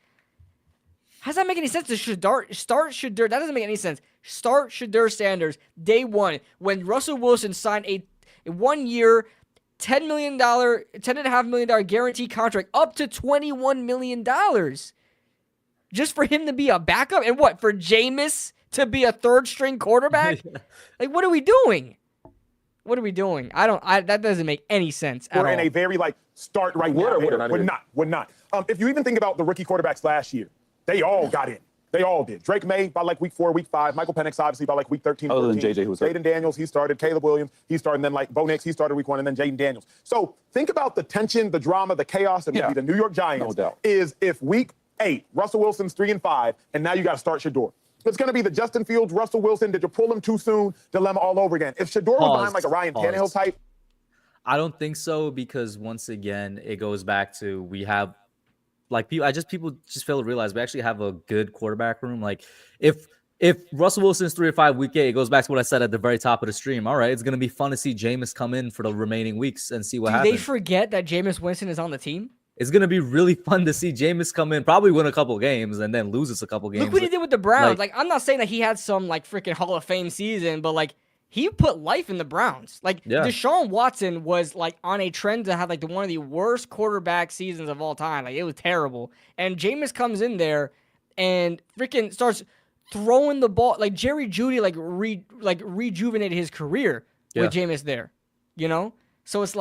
How does that make any sense to start Shedeur? That doesn't make any sense. Start Shedeur Sanders day one when Russell Wilson signed a 1-year, $10.5 million guaranteed contract up to $21 million just for him to be a backup. And what, for Jameis to be a 3rd-string quarterback? What are we doing? What are we doing? That doesn't make any sense at all. We're in a very start right now. We're not. If you even think about the rookie quarterbacks last year, they all got in. They all did. Drake May by week 4, week 5. Michael Penix obviously by week 13. Other than JJ, who was Jaden Daniels, he started. Caleb Williams, he started. And then Bo Nix, he started week 1, and then Jaden Daniels. So think about the tension, the drama, the chaos that would be the New York Giants. No doubt. Is if week 8, Russell Wilson's 3-5, and now you got to start Shedeur. It's going to be the Justin Fields, Russell Wilson, did you pull him too soon dilemma all over again. If Shedeur was behind a Ryan Tannehill type. I don't think so because once again, it goes back to we have people just fail to realize we actually have a good quarterback room. If Russell Wilson's 3-5 week 8, it goes back to what I said at the very top of the stream. All right, it's gonna be fun to see Jameis come in for the remaining weeks and see what happens. Do they forget that Jameis Winston is on the team? It's gonna be really fun to see Jameis come in, probably win a couple games and then lose us a couple games. Look what he did with the Browns. I'm not saying that he had some freaking Hall of Fame season, but he put life in the Browns. Deshaun Watson was on a trend to have one of the worst quarterback seasons of all time. It was terrible. And Jameis comes in there and freaking starts throwing the ball. Jerry Jeudy rejuvenated his career with Jameis there. You know? So it's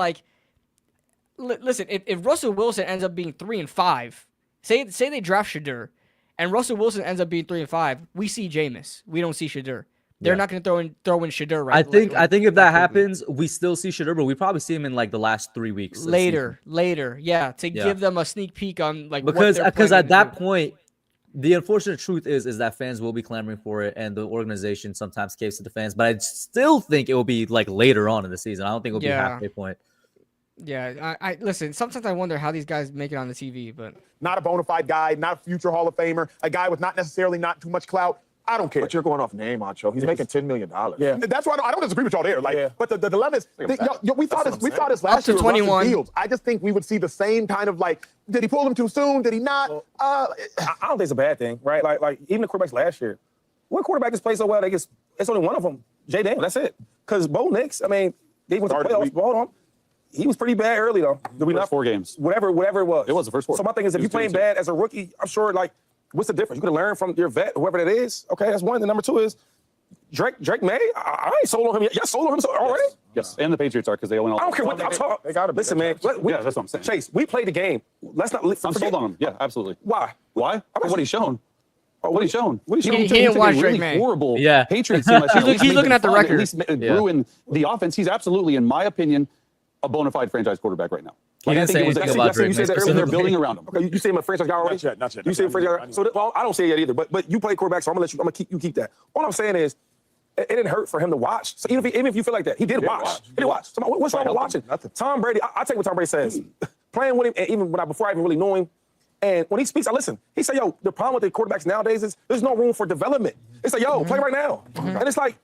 listen, if Russell Wilson ends up being 3-5, say they draft Shedeur, and Russell Wilson ends up being 3-5, we see Jameis. We don't see Shedeur. They're not going to throw in Shedeur right. I think if that happens, we still see Shedeur, but we probably see him in the last 3 weeks. Later, yeah, to give them a sneak peek on because at that point, the unfortunate truth is that fans will be clamoring for it, and the organization sometimes caves to the fans. But I still think it will be like later on in the season. I don't think it'll be halfway point. Yeah, I listen. Sometimes I wonder how these guys make it on the TV, but Not a bona fide guy, not a future Hall of Famer, a guy with not too much clout. I don't care. But you're going off name, Acho. He's making $10 million. Yeah. That's why I don't disagree with y'all there. Like, but the dilemma is, we thought this last Up to year with 21. Justin Fields. I just think we would see the same kind of like, did he pull him too soon? Did he not? I don't think it's a bad thing, right? Like even the quarterbacks last year, what quarterback just played so well? It's only one of them, Jay Daniels. That's it. Because Bo Nix, I mean, they went to playoffs, ball on him. He was pretty bad early though. Did we not 4 games? Whatever it was. It was the first 4. So my thing is, if you're playing bad as a rookie, I'm sure like, what's the difference? You can learn from your vet, whoever that is. Okay, that's one. The number 2 is Drake May. I ain't sold on him yet. Y'all sold on him already? Yes, and the Patriots are because they only. I don't care what y'all talk. They gotta be. Listen, man. Yeah, that's what I'm saying. Chase, we played the game. Let's not. I'm sold on him. Yeah, absolutely. Why? Why? What he's shown. What he's shown. What He didn't watch a Drake really May. horrible Yeah. Patriots team last year. He's looking at the record. At least ruin the offense. He's absolutely, in my opinion, a bona fide franchise quarterback right now. He didn't say anything about Drake you said May that earlier. They're building around him. Okay, you say him a franchise guy already? Not yet. You say franchise guy. So well, I don't say it yet either. But you play quarterback, so I'm gonna keep that. All I'm saying is, it didn't hurt for him to watch. So even if you feel like that, he did watch. He did watch. So what's wrong with watching? Nothing. Tom Brady. I take what Tom Brady says. Playing with him, and even before I even really knew him, and when he speaks, I listen. He said, "Yo, the problem with the quarterbacks nowadays is there's no room for development." They say, "Yo, play right now," and it's like,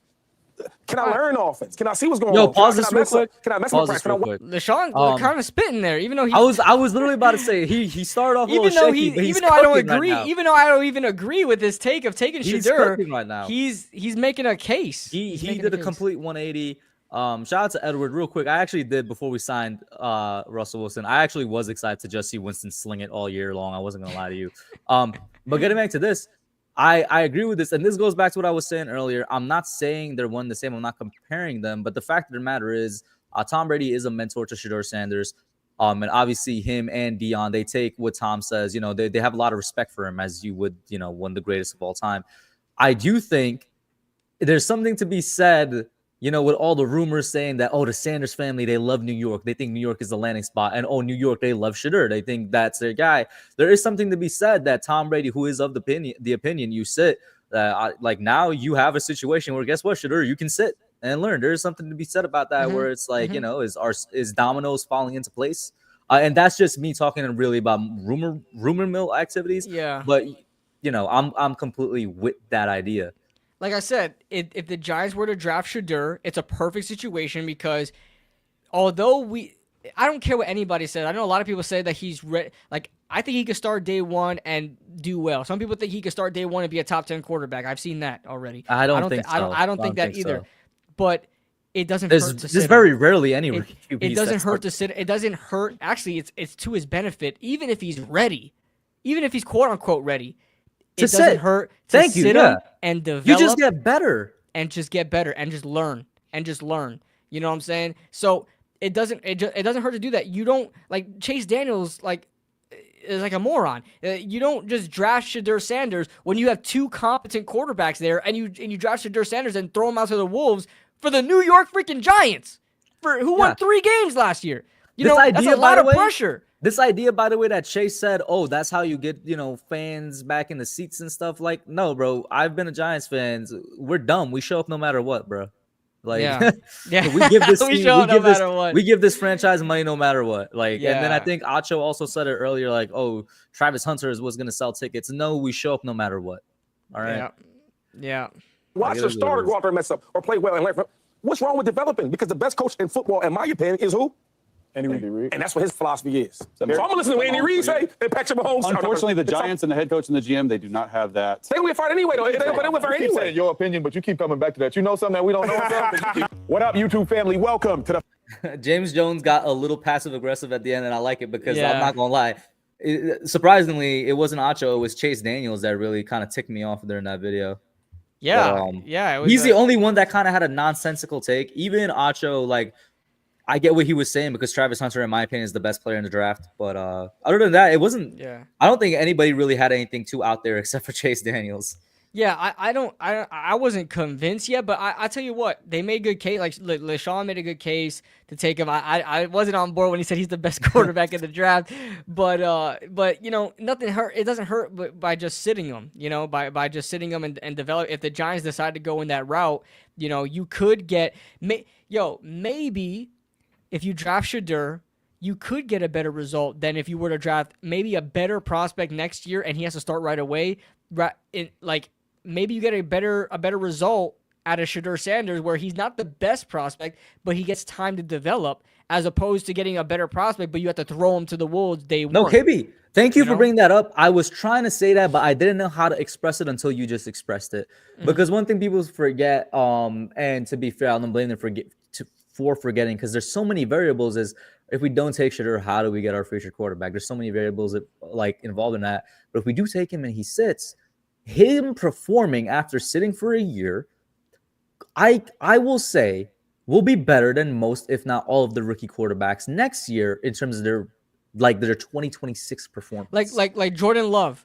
can I learn offense? Can I see what's going on? Pause this real quick. Can I mess Pause with this practice? real quick. LeSean kind of spitting there, even though he. I was literally about to say he started off a little shaky, but he's even though I don't cooking right agree, now. even though I don't even agree with his take of taking He's Shedeur, cooking right now. he's making a case. He making did a case. complete 180. Shout out to Edward real quick. I actually did before we signed Russell Wilson. I actually was excited to just see Winston sling it all year long. I wasn't gonna lie to you. But getting back to this, I agree with this, and this goes back to what I was saying earlier. I'm not saying they're one the same. I'm not comparing them, but the fact of the matter is, Tom Brady is a mentor to Shedeur Sanders, and obviously him and Dion, they take what Tom says. You know, they have a lot of respect for him, as you would, you know, one of the greatest of all time. I do think there's something to be said, you know, with all the rumors saying that, oh, the Sanders family, they love New York. They think New York is the landing spot. And, oh, New York, they love Shedeur. They think that's their guy. There is something to be said that Tom Brady, who is of the opinion you sit, like now you have a situation where, guess what, Shedeur, you can sit and learn. There is something to be said about that where it's like, you know, is dominoes falling into place? And that's just me talking really about rumor mill activities. Yeah. But, you know, I'm completely with that idea. Like I said, if the Giants were to draft Shedeur, it's a perfect situation because although I don't care what anybody says. I know a lot of people say that he's like, I think he could start day 1 and do well. Some people think he could start day 1 and be a top 10 quarterback. I've seen that already. I don't think so. I don't think that either. So. But it doesn't hurt to sit. There's very rarely any it doesn't hurt to sit. It doesn't hurt. Actually, it's to his benefit. Even if he's ready, even if he's quote unquote ready, it doesn't hurt to sit him and develop. You just get better. And just get better and just learn and just learn. You know what I'm saying? So it doesn't hurt to do that. You don't like Chase Daniels is like a moron. You don't just draft Shedeur Sanders when you have 2 competent quarterbacks there, and you draft Shedeur Sanders and throw him out to the wolves for the New York freaking Giants, who won 3 games last year. You know, that's a lot of pressure. This idea, by the way, that Chase said, oh, that's how you get, you know, fans back in the seats and stuff. Like, no, bro. I've been a Giants fan. We're dumb. We show up no matter what, bro. Like, yeah. we give this we give this franchise money no matter what. Like, yeah. And then I think Acho also said it earlier, like, oh, Travis Hunter was going to sell tickets. No, we show up no matter what. All right. Yeah. Watch your starter go out there and mess up or play well and learn from. What's wrong with developing? Because the best coach in football, in my opinion, is who? Andy Reid. And that's what his philosophy is. So I'm going to listen to what Andy Reid say and Patrick Mahomes. Unfortunately, the Giants and the head coach and the GM, they do not have that. They will get fired anyway, though. They will get fired You keep saying your opinion, but you keep coming back to that. You know something that we don't know. What up, YouTube family? Welcome to the... James Jones got a little passive-aggressive at the end, and I like it because I'm not going to lie. Surprisingly, it wasn't Acho. It was Chase Daniels that really kind of ticked me off during that video. Yeah. But, he's the only one that kind of had a nonsensical take. Even Acho, like... I get what he was saying because Travis Hunter, in my opinion, is the best player in the draft. But other than that, it wasn't. Yeah. I don't think anybody really had anything too out there except for Chase Daniels. Yeah, I wasn't convinced yet, but I tell you what, they made good case. Like LeSean made a good case to take him. I wasn't on board when he said he's the best quarterback in the draft, but you know, nothing hurt. It doesn't hurt by just sitting him. You know, by just sitting him and develop. If the Giants decide to go in that route, you know, you could get maybe if you draft Shadur, you could get a better result than if you were to draft maybe a better prospect next year and he has to start right away. Maybe you get a better result out of Shadur Sanders where he's not the best prospect, but he gets time to develop, as opposed to getting a better prospect, but you have to throw him to the wolves day one. No, KB, thank you for bringing that up. I was trying to say that, but I didn't know how to express it until you just expressed it. Because one thing people forget, and to be fair, I don't blame them for forgetting, because there's so many variables. Is if we don't take Shadur, how do we get our future quarterback? There's so many variables that, like, involved in that. But if we do take him and he sits, him performing after sitting for a year, I will say will be better than most, if not all, of the rookie quarterbacks next year in terms of their 2026 performance. Like Jordan Love.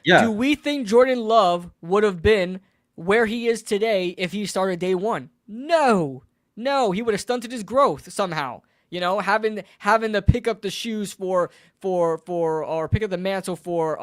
Yeah. Do we think Jordan Love would have been where he is today if he started day one? No, he would have stunted his growth somehow. You know, having to pick up the shoes or pick up the mantle for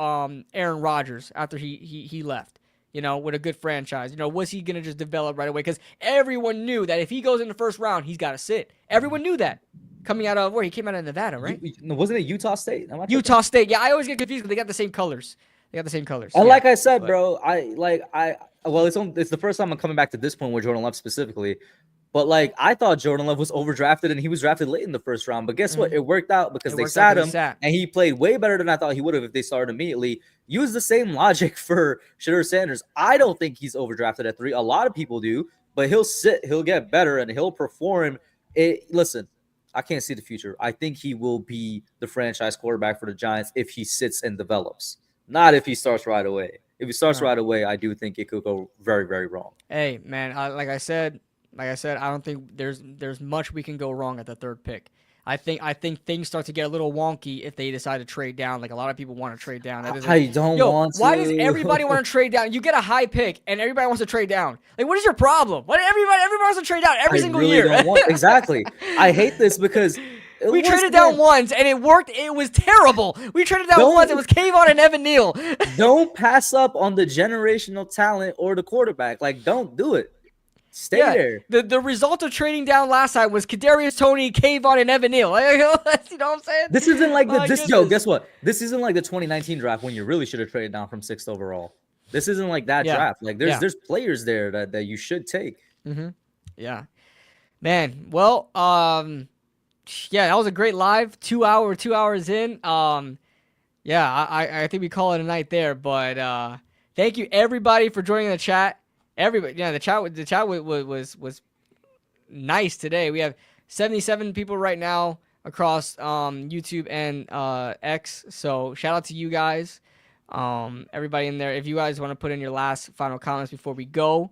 Aaron Rodgers after he left. You know, with a good franchise. You know, was he gonna just develop right away? Because everyone knew that if he goes in the first round, he's got to sit. Everyone knew that coming out of where he came out of Nevada, right? Wasn't it Utah State? Utah State. Yeah, I always get confused because they got the same colors. And like I said, bro, it's the first time I'm coming back to this point with Jordan Love specifically. But, like, I thought Jordan Love was overdrafted and he was drafted late in the first round. But guess what? It worked out because they sat him and he played way better than I thought he would have if they started immediately. Use the same logic for Shadur Sanders. I don't think he's overdrafted at 3. A lot of people do, but he'll sit, he'll get better, and he'll perform. Listen, I can't see the future. I think he will be the franchise quarterback for the Giants if he sits and develops, not if he starts right away. If he starts right away, I do think it could go very, very wrong. Hey, man, like I said, I don't think there's much we can go wrong at the third pick. I think things start to get a little wonky if they decide to trade down. Like, a lot of people want to trade down. I don't want to. Why does everybody want to trade down? You get a high pick and everybody wants to trade down. Like, what is your problem? Why everybody wants to trade down every single year? Exactly. I hate this because we traded down once and it worked. It was terrible. We traded down once. It was Kayvon and Evan Neal. Don't pass up on the generational talent or the quarterback. Like, don't do it. Stay there. The result of trading down last time was Kadarius Toney, Kayvon, and Evan Neal. You know what I'm saying? This isn't like guess what? This isn't like the 2019 draft when you really should have traded down from 6th overall. This isn't like that draft. Like, there's players there that you should take. Mm-hmm. Yeah. Man, well, that was a great live. 2 hours in. I think we call it a night there. But thank you everybody for joining the chat. Everybody, the chat was nice today. We have 77 people right now across YouTube and X. So shout out to you guys, everybody in there. If you guys want to put in your last final comments before we go,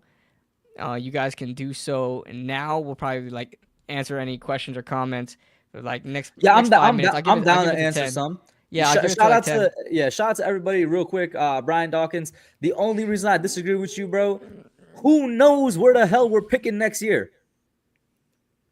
you guys can do so now. We'll probably answer any questions or comments for next. I'm 5 minutes. I'm down to answer 10. some. Yeah, shout out to everybody real quick. Brian Dawkins. The only reason I disagree with you, bro, who knows where the hell we're picking next year?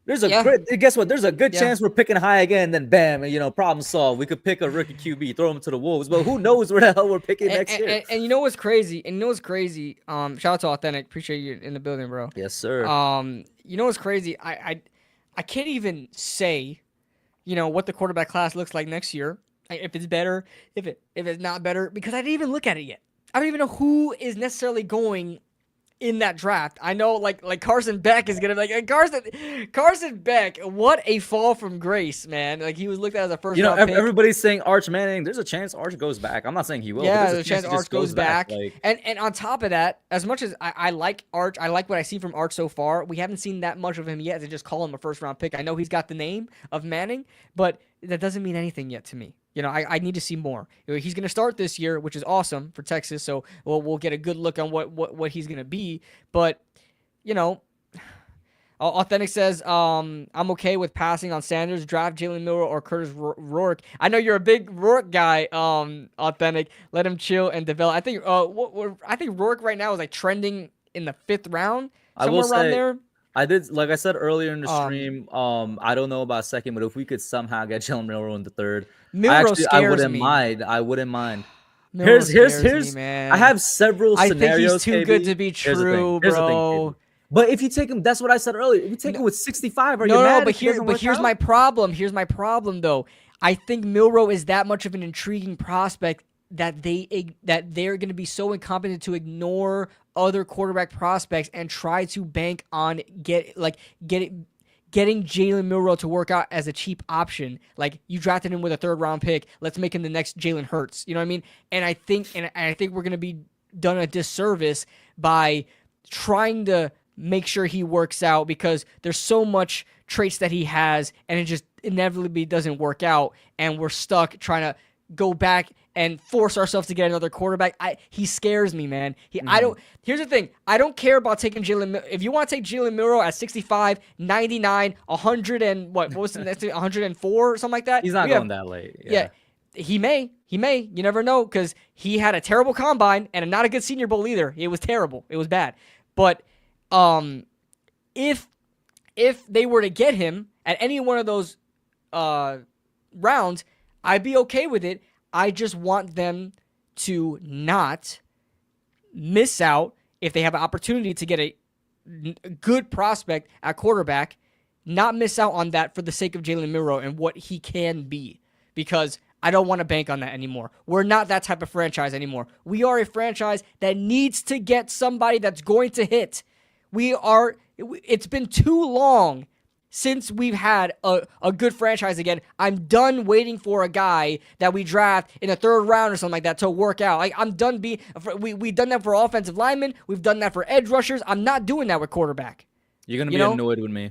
Guess what? There's a good chance we're picking high again, then bam, problem solved. We could pick a rookie QB, throw him to the wolves, but who knows where the hell we're picking next year? And you know what's crazy? Shout out to Authentic. Appreciate you in the building, bro. Yes, sir. You know what's crazy? I can't even say, what the quarterback class looks like next year. If it's better, if it's not better, because I didn't even look at it yet. I don't even know who is necessarily going in that draft. I know like Carson Beck is gonna be Carson Beck. What a fall from grace, man! Like, he was looked at as a first. Everybody's saying Arch Manning. There's a chance Arch goes back. I'm not saying he will. Yeah, but there's a chance Arch goes back. And on top of that, as much as I like Arch, I like what I see from Arch so far. We haven't seen that much of him yet to just call him a first round pick. I know he's got the name of Manning, but that doesn't mean anything yet to me. I need to see more. He's going to start this year, which is awesome for Texas. So we'll get a good look on what he's going to be. But, Authentic says, I'm okay with passing on Sanders. Draft Jalen Milroe or Curtis Rourke. I know you're a big Rourke guy. Authentic. Let him chill and develop. I think I think Rourke right now is like trending in the 5th round, I will somewhere around say, there. I did, like I said earlier in the stream. I don't know about second, but if we could somehow get Jalen Milroe in the 3rd, Milroe scares I wouldn't me. mind. I wouldn't mind. Milroe Here's scares me, man. I have several scenarios. I think he's too good to be true, bro. But if you take him, that's what I said earlier. If you take him with 65, are you No, mad? but here's my problem. Here's my problem, though. I think Milroe is that much of an intriguing prospect that they're going to be so incompetent to ignore other quarterback prospects and try to bank on getting Jalen Milroe to work out as a cheap option. Like, you drafted him with a 3rd round pick. Let's make him the next Jalen Hurts. You know what I mean? And I think we're going to be done a disservice by trying to make sure he works out, because there's so much traits that he has and it just inevitably doesn't work out, and we're stuck trying to go back and force ourselves to get another quarterback. He scares me, man. Here's the thing. I don't care about taking Jalen. If you want to take Jalen Milroe at 65, 99, 100 and what was the next 104 or something like that? He's not going that late. Yeah. He may. You never know, because he had a terrible combine and not a good Senior Bowl either. It was terrible. It was bad. But if they were to get him at any one of those rounds, I'd be okay with it. I just want them to not miss out if they have an opportunity to get a good prospect at quarterback, not miss out on that for the sake of Jalen Milroe and what he can be, because I don't want to bank on that anymore. We're not that type of franchise anymore. We are a franchise that needs to get somebody that's going to hit. It's been too long since we've had a good franchise again. I'm done waiting for a guy that we draft in the 3rd round or something like that to work out. Like, I'm done we've done that for offensive linemen. We've done that for edge rushers. I'm not doing that with quarterback. You're going to be annoyed with me.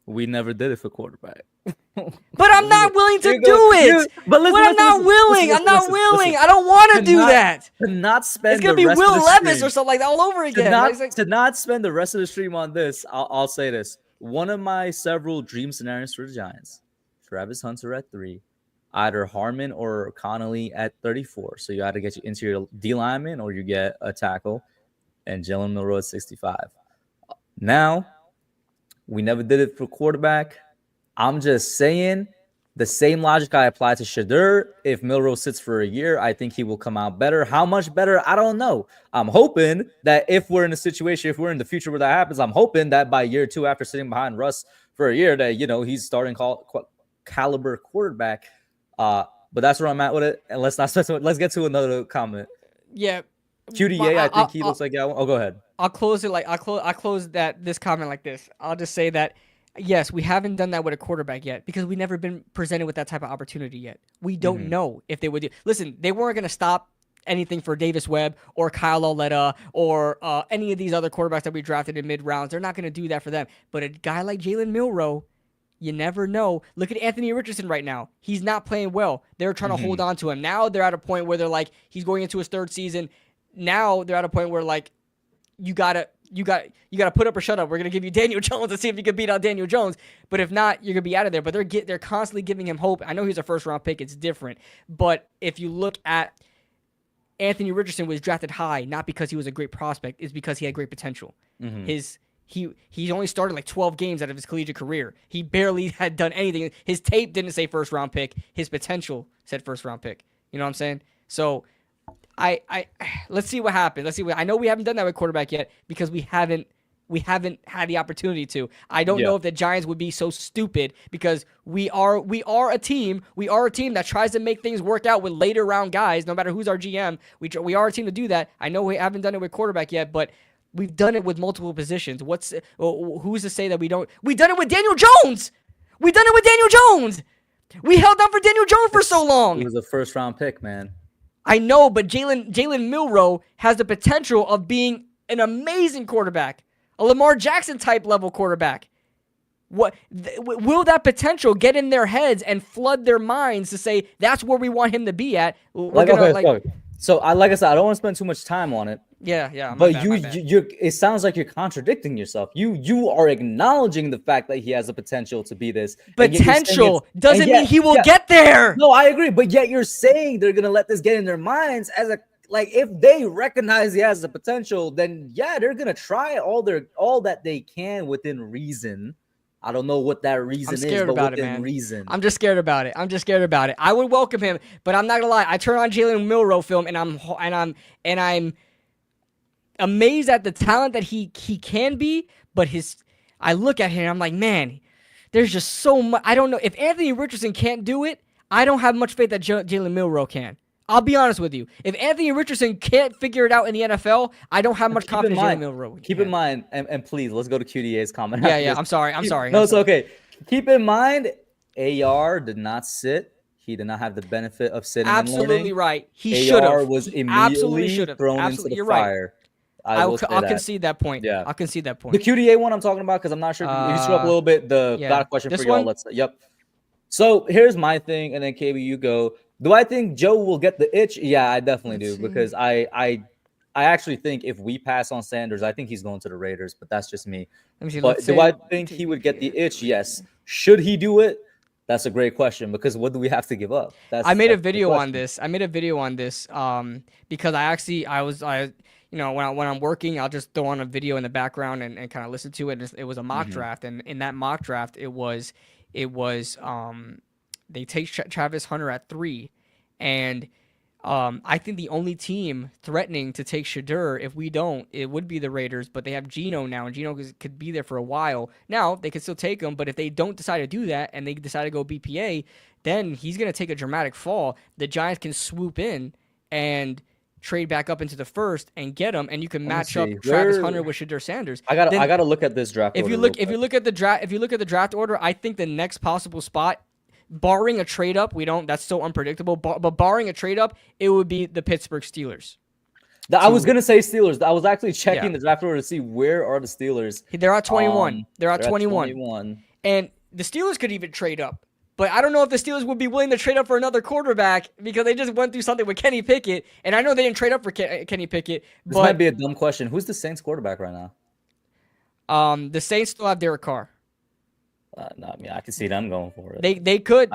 We never did it for quarterback. But I'm not willing to do it. I'm not willing. I don't want to do that. To not spend it's going to be Will Levis or something like that all over again. To not spend the rest of the stream on this, I'll say this. One of my several dream scenarios for the Giants, Travis Hunter at 3, either Harmon or Connolly at 34. So you either get your interior D lineman or you get a tackle, and Jalen Milroe at 65. Now, we never did it for quarterback. I'm just saying the same logic I applied to Shadur. If Milroe sits for a year, I think he will come out better. How much better? I don't know. I'm hoping that if we're in a situation, if we're in the future where that happens, I'm hoping that by year 2, after sitting behind Russ for a year, that, he's starting caliber quarterback. But that's where I'm at with it. And let's get to another comment. Yeah. QDA, I think he looks like that one. Oh, go ahead. I'll close it I'll close this comment like this. I'll just say that, yes, we haven't done that with a quarterback yet because we've never been presented with that type of opportunity yet. We don't know if they would do. Listen, they weren't going to stop anything for Davis Webb or Kyle Oletta or any of these other quarterbacks that we drafted in mid-rounds. They're not going to do that for them. But a guy like Jalen Milroe, you never know. Look at Anthony Richardson right now. He's not playing well. They're trying to hold on to him. Now they're at a point where they're like, he's going into his 3rd season. Now they're at a point where, like, you gotta put up or shut up. We're gonna give you Daniel Jones and see if you can beat out Daniel Jones. But if not, you're gonna be out of there. But they're constantly giving him hope. I know he's a 1st round pick. It's different. But if you look at Anthony Richardson, was drafted high not because he was a great prospect. It's because he had great potential. He only started like 12 games out of his collegiate career. He barely had done anything. His tape didn't say 1st round pick. His potential said 1st round pick. You know what I'm saying? So let's see what happens. I know we haven't done that with quarterback yet because we haven't had the opportunity to. I don't know if the Giants would be so stupid because we are a team. We are a team that tries to make things work out with later round guys, no matter who's our GM. We are a team to do that. I know we haven't done it with quarterback yet, but we've done it with multiple positions. Who's to say that we don't? We've done it with Daniel Jones. We held out for Daniel Jones for so long. He was a 1st round pick, man. I know, but Jalen Milroe has the potential of being an amazing quarterback, a Lamar Jackson type level quarterback. Will that potential get in their heads and flood their minds to say that's where we want him to be at? So like I said, I don't want to spend too much time on it. Yeah, my But bad, my bad. it sounds like you're contradicting yourself. You are acknowledging the fact that he has the potential to be this. and yet you're saying Potential it's- doesn't and yet- mean he will yeah, get there. No, I agree. But yet you're saying they're gonna let this get in their minds as a like if they recognize he has the potential, then yeah, they're gonna try all that they can within reason. I don't know what that reason I'm scared is, but about it, within man. reason. I'm just scared about it. I would welcome him, but I'm not gonna lie. I turn on Jalen Milroe film, and I'm amazed at the talent that he can be. But I look at him, and I'm like, man, there's just so much. I don't know if Anthony Richardson can't do it. I don't have much faith that Jalen Milroe can. I'll be honest with you. If Anthony Richardson can't figure it out in the NFL, I don't have much confidence in Jalen Milroe. Keep in mind, and please, let's go to QDA's comment. Yeah. I'm sorry. No, it's okay. Keep in mind, AR did not sit. He did not have the benefit of sitting and Absolutely learning. right. He should have. AR was immediately thrown into the You're right. fire. I'll concede that point. Yeah. I'll concede that point. The QDA one I'm talking about, because I'm not sure if you screw up a little bit. Got a question This for y'all. one? Yep. So here's my thing, and then KB, you go. Do I think Joe will get the itch? Yeah, I definitely do, because I actually think if we pass on Sanders, I think he's going to the Raiders, but that's just me. But do I think he would get the itch? Yes. Should he do it? That's a great question, because what do we have to give up? I made a video on this. Because when I'm working, I'll just throw on a video in the background and kind of listen to it. It was a mock draft, and in that mock draft, it was they take Travis Hunter at 3, and I think the only team threatening to take Shedeur, if we don't, it would be the Raiders, but they have Geno now, and Geno could be there for a while. Now, they could still take him, but if they don't decide to do that and they decide to go BPA, then he's going to take a dramatic fall. The Giants can swoop in and trade back up into the first and get him, and you can match up Travis Hunter with Shedeur Sanders. I gotta look at this draft order. If you look at the draft order, I think the next possible spot, barring a trade up, that's so unpredictable. But barring a trade up, it would be the Pittsburgh Steelers. I was gonna say Steelers. I was actually checking the draft order to see where are the Steelers. They're at 21. They're at 21. 21. And the Steelers could even trade up. But I don't know if the Steelers would be willing to trade up for another quarterback, because they just went through something with Kenny Pickett. And I know they didn't trade up for Kenny Pickett. This might be a dumb question. Who's the Saints quarterback right now? The Saints still have Derek Carr. No, I mean, I can see them going for it. They could.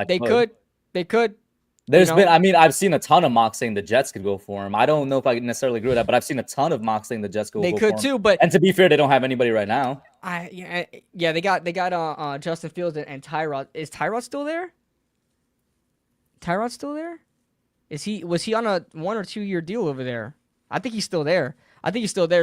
There's been, I've seen a ton of mocks saying the Jets could go for him. I don't know if I necessarily agree with that, but I've seen a ton of mocks saying the Jets could go for him. They could too, but and to be fair, they don't have anybody right now. They got Justin Fields and Tyrod. Is Tyrod still there? Was he on a 1 or 2 year deal over there? I think he's still there.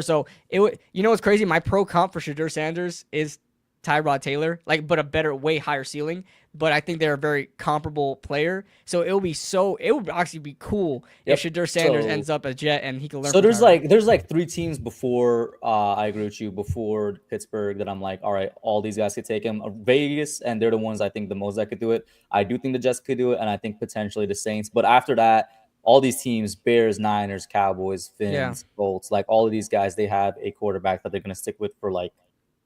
So what's crazy? My pro comp for Shedeur Sanders is Tyrod Taylor, but a better, way higher ceiling. But I think they're a very comparable player. So it would actually be cool if Shedeur Sanders ends up a Jet and he can learn. So there's like 3 teams before I agree with you, before Pittsburgh, that I'm like, all right, all these guys could take him. Vegas, and they're the ones I think the most that could do it. I do think the Jets could do it, and I think potentially the Saints. But after that, all these teams, Bears, Niners, Cowboys, Finns, Bolts, all of these guys, they have a quarterback that they're going to stick with for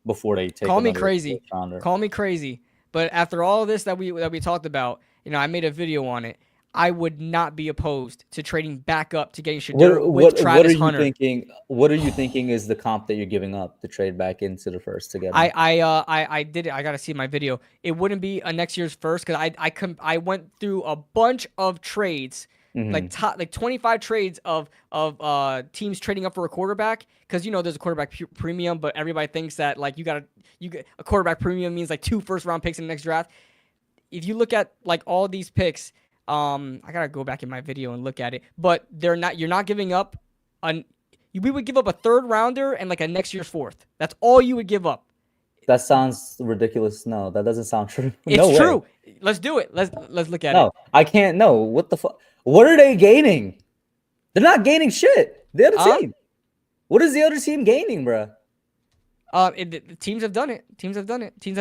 before they take. Call me crazy. But after all of this that we talked about, I made a video on it. I would not be opposed to trading back up to getting Shedeur with Travis Hunter. What are you thinking is the comp that you're giving up to trade back into the first together? I did it. I gotta see my video. It wouldn't be a next year's first, because I went through a bunch of trades. Like 25 trades of teams trading up for a quarterback, because there's a quarterback premium, but everybody thinks that a quarterback premium means 2 first-round picks in the next draft. If you look at all these picks, I gotta go back in my video and look at it, but you're not giving up we would give up a 3rd rounder and a next year's 4th. That's all you would give up. That sounds ridiculous. No, that doesn't sound true. It's true. Let's do it. Let's look at it. No, I can't. No, what the fuck? What are they gaining? They're not gaining shit. The other team. What is the other team gaining, bro? Teams have done it. Teams have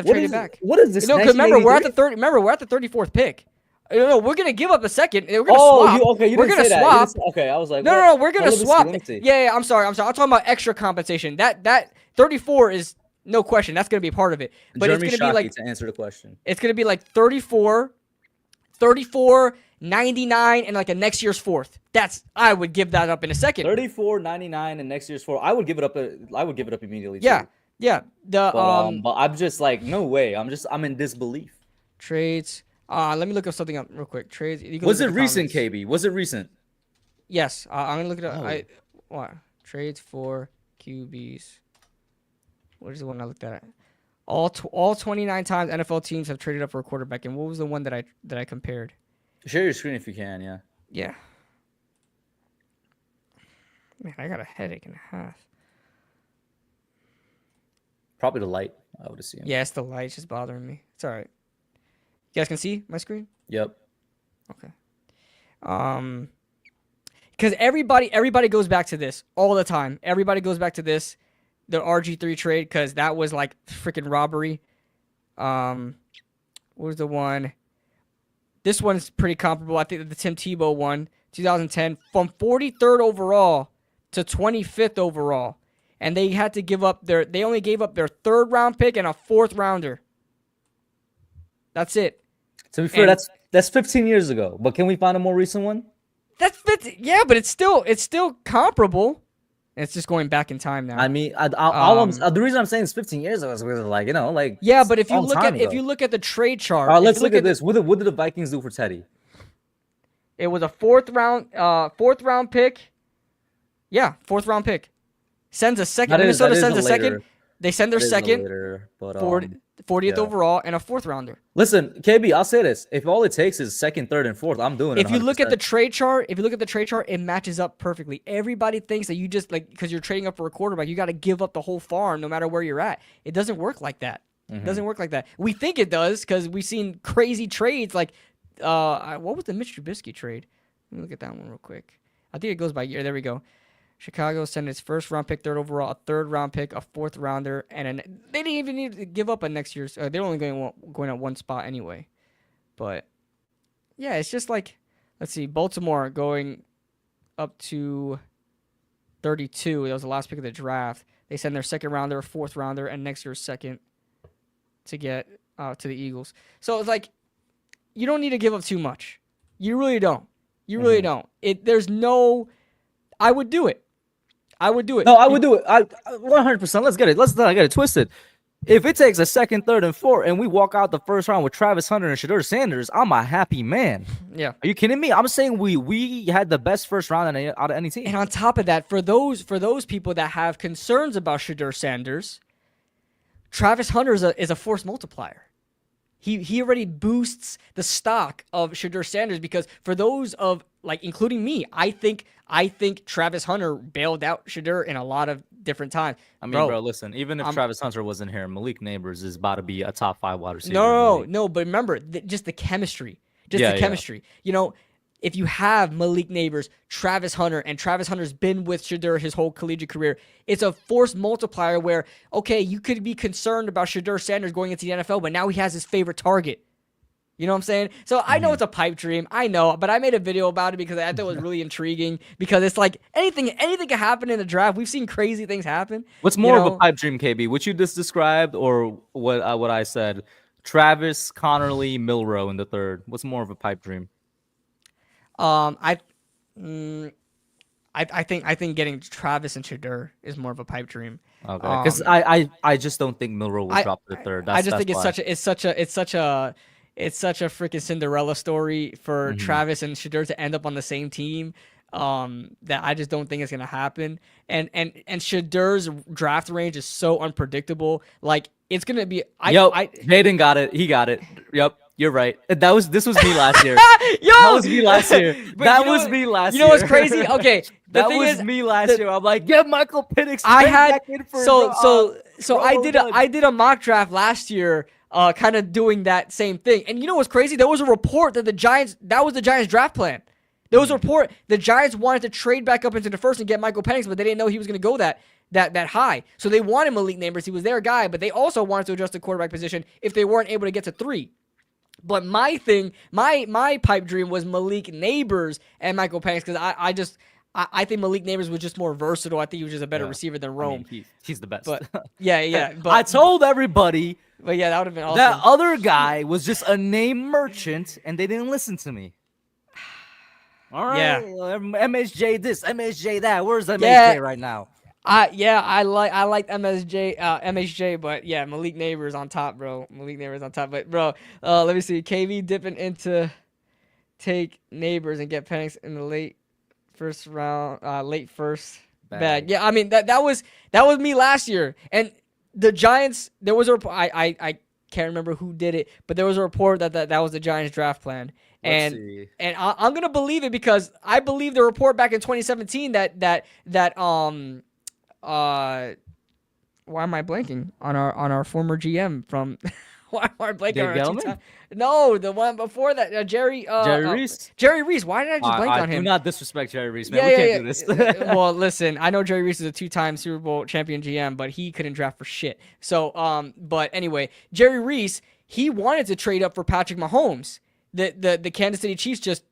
traded back. What is this? Remember, we're at the 34th pick. No, we're gonna give up a second. We're gonna swap. You didn't say that. Okay, I was like, no, we're gonna swap. Yeah, I'm sorry. I'm talking about extra compensation. That 34 is no question. That's gonna be a part of it. But Jeremy it's gonna be to answer the question. It's gonna be 34, 99 and like a next year's fourth. I would give that up in a second. 34, 99, and next year's 4. I would give it up. I would give it up immediately. Yeah, too. yeah. The But I'm just like, no way. I'm in disbelief. trades. Let me look up something up real quick. Trades. You can Was look it at the recent, comments. KB? Was it recent? Yes. I'm gonna look it up. Oh. What? Trades for QBs. What is the one I looked at? All 29 times NFL teams have traded up for a quarterback. And what was the one that I compared? Share your screen if you can. Yeah. Yeah. Man, I got a headache and a half. Probably the light, I would assume. Yeah, it's the light. It's just bothering me. It's all right. You guys can see my screen? Yep. Okay. Because everybody goes back to this all the time. Everybody goes back to this, the RG3 trade, because that was like freaking robbery. What was the one? This one's pretty comparable. I think the Tim Tebow one, 2010, from 43rd overall to 25th overall, and they had to give up they only gave up their 3rd round pick and a 4th rounder. That's it. To be fair, And- that's 15 years ago. But can we find a more recent one? That's 50. Yeah, but it's still comparable. It's just going back in time now. I mean, the reason I'm saying it's 15 years ago is because, like, yeah, but if you long look time at ago. if you look at the trade chart, All right, if let's you look at the- this. What did the Vikings do for Teddy? It was a 4th round pick. Yeah, 4th round pick. Sends a second. Minnesota sends a second. They send their second, 40th yeah. overall, and a 4th rounder. Listen, KB, I'll say this: if all it takes is 2nd, 3rd, and 4th, I'm doing it. If you look at 100%. the trade chart, it matches up perfectly. Everybody thinks that you just because you're trading up for a quarterback, you got to give up the whole farm no matter where you're at. It doesn't work like that. It doesn't work like that. We think it does because we've seen crazy trades like what was the Mitch Trubisky trade? Let me look at that one real quick. I think it goes by year. There we go. Chicago sent its 1st round pick, 3rd overall, a 3rd round pick, a 4th rounder, and they didn't even need to give up a next year's. They're only going at one spot anyway. But yeah, it's just like, let's see, Baltimore going up to 32. That was the last pick of the draft. They send their 2nd rounder, 4th rounder, and next year's 2nd to get to the Eagles. So it's like, you don't need to give up too much. You really don't. You really don't. There's no. I would do it. I would do it. No, I would do it. 100%. Let's get it. Let's not get it twisted. If it takes a 2nd, 3rd, and 4th, and we walk out the 1st round with Travis Hunter and Shedeur Sanders, I'm a happy man. Yeah. Are you kidding me? I'm saying we had the best 1st round out of any team. And on top of that, for those people that have concerns about Shedeur Sanders, Travis Hunter is a force multiplier. He already boosts the stock of Shedeur Sanders because for those of like including me, I think Travis Hunter bailed out Shedeur in a lot of different times. I mean, bro, listen, even if Travis Hunter wasn't here, Malik Neighbors is about to be a top 5 wide receiver. No, but remember, just the chemistry. Chemistry. If you have Malik Neighbors, Travis Hunter, and Travis Hunter's been with Shedeur his whole collegiate career, it's a force multiplier where, okay, you could be concerned about Shedeur Sanders going into the NFL, but now he has his favorite target. You know what I'm saying? So I know it's a pipe dream. I know, but I made a video about it because I thought it was really intriguing because it's like anything can happen in the draft. We've seen crazy things happen. What's more of a pipe dream, KB? What you just described or what I said? Travis, Connerly, Milrow in the 3rd. What's more of a pipe dream? I think getting Travis and Shedeur is more of a pipe dream. Okay, because I just don't think Milrow will drop to the 3rd. I just think it's such a freaking Cinderella story for Travis and Shedeur to end up on the same team. That I just don't think it's gonna happen. And Shedeur's draft range is so unpredictable. Like it's gonna be. Hayden got it. He got it. Yep. You're right. This was me last year. Yo, that was me last year. That was me last year. You know what's crazy? Okay, that was me last year. I'm like, get Michael Penix. I did a mock draft last year, kind of doing that same thing. And you know what's crazy? There was a report that that was the Giants draft plan. There was a report the Giants wanted to trade back up into the 1st and get Michael Penix, but they didn't know he was going to go that high. So they wanted Malik Neighbors. He was their guy, but they also wanted to adjust the quarterback position if they weren't able to get to 3. But my thing, my pipe dream was Malik Neighbors and Michael Penix because I think Malik Neighbors was just more versatile. I think he was just a better receiver than Rome. I mean, he's the best. But yeah. But I told everybody. But yeah, that would have been awesome. That other guy was just a name merchant, and they didn't listen to me. All right. Yeah. MSJ this, MSJ that. Where's MSJ Yeah. right now? I like MSJ, but yeah, Malik Neighbors on top, bro. Malik Neighbors on top, but bro, let me see. KV dipping into take Neighbors and get Penix in the late first round, late first bag. Yeah, I mean that was me last year, and the Giants. There was a report. I can't remember who did it, but there was a report that was the Giants draft plan. Let's And see. I'm gonna believe it because I believe the report back in 2017 that why am I blanking on our former GM from why am I blanking Dave on our Gettleman? two-time? No, the one before that, Jerry Reese? Jerry Reese. Why did I just blank on him? Do not disrespect Jerry Reese, man. We can't do this. Well, listen, I know Jerry Reese is a two-time Super Bowl champion GM, but he couldn't draft for shit. So, but anyway, Jerry Reese, he wanted to trade up for Patrick Mahomes. The Kansas City Chiefs just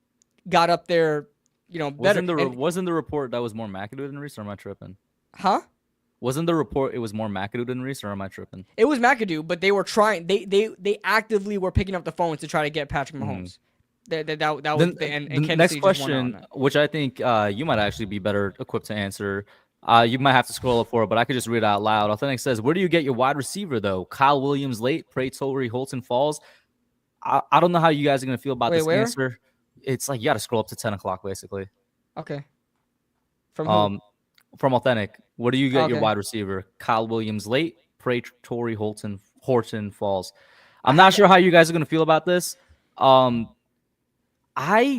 got up there, better. Wasn't the report that was more McAdoo than Reese, or am I tripping? Huh? Wasn't the report it was more McAdoo than Reese, or am I tripping? It was McAdoo, but they were trying. They actively were picking up the phones to try to get Patrick Mahomes. That was and the Kansas next City just won out on question, that. which I think you might actually be better equipped to answer. You might have to scroll up for it, but I could just read it out loud. Authentic says, "Where do you get your wide receiver though? Kyle Williams late, Praetori, Holton falls." I don't know how you guys are gonna feel about this where? answer. It's like you got to scroll up to 10 o'clock basically. Okay. From who? From Authentic, where do you get your Okay. wide receiver? Kyle Williams late, Praetori, Horton falls. I'm not sure how you guys are gonna feel about this. I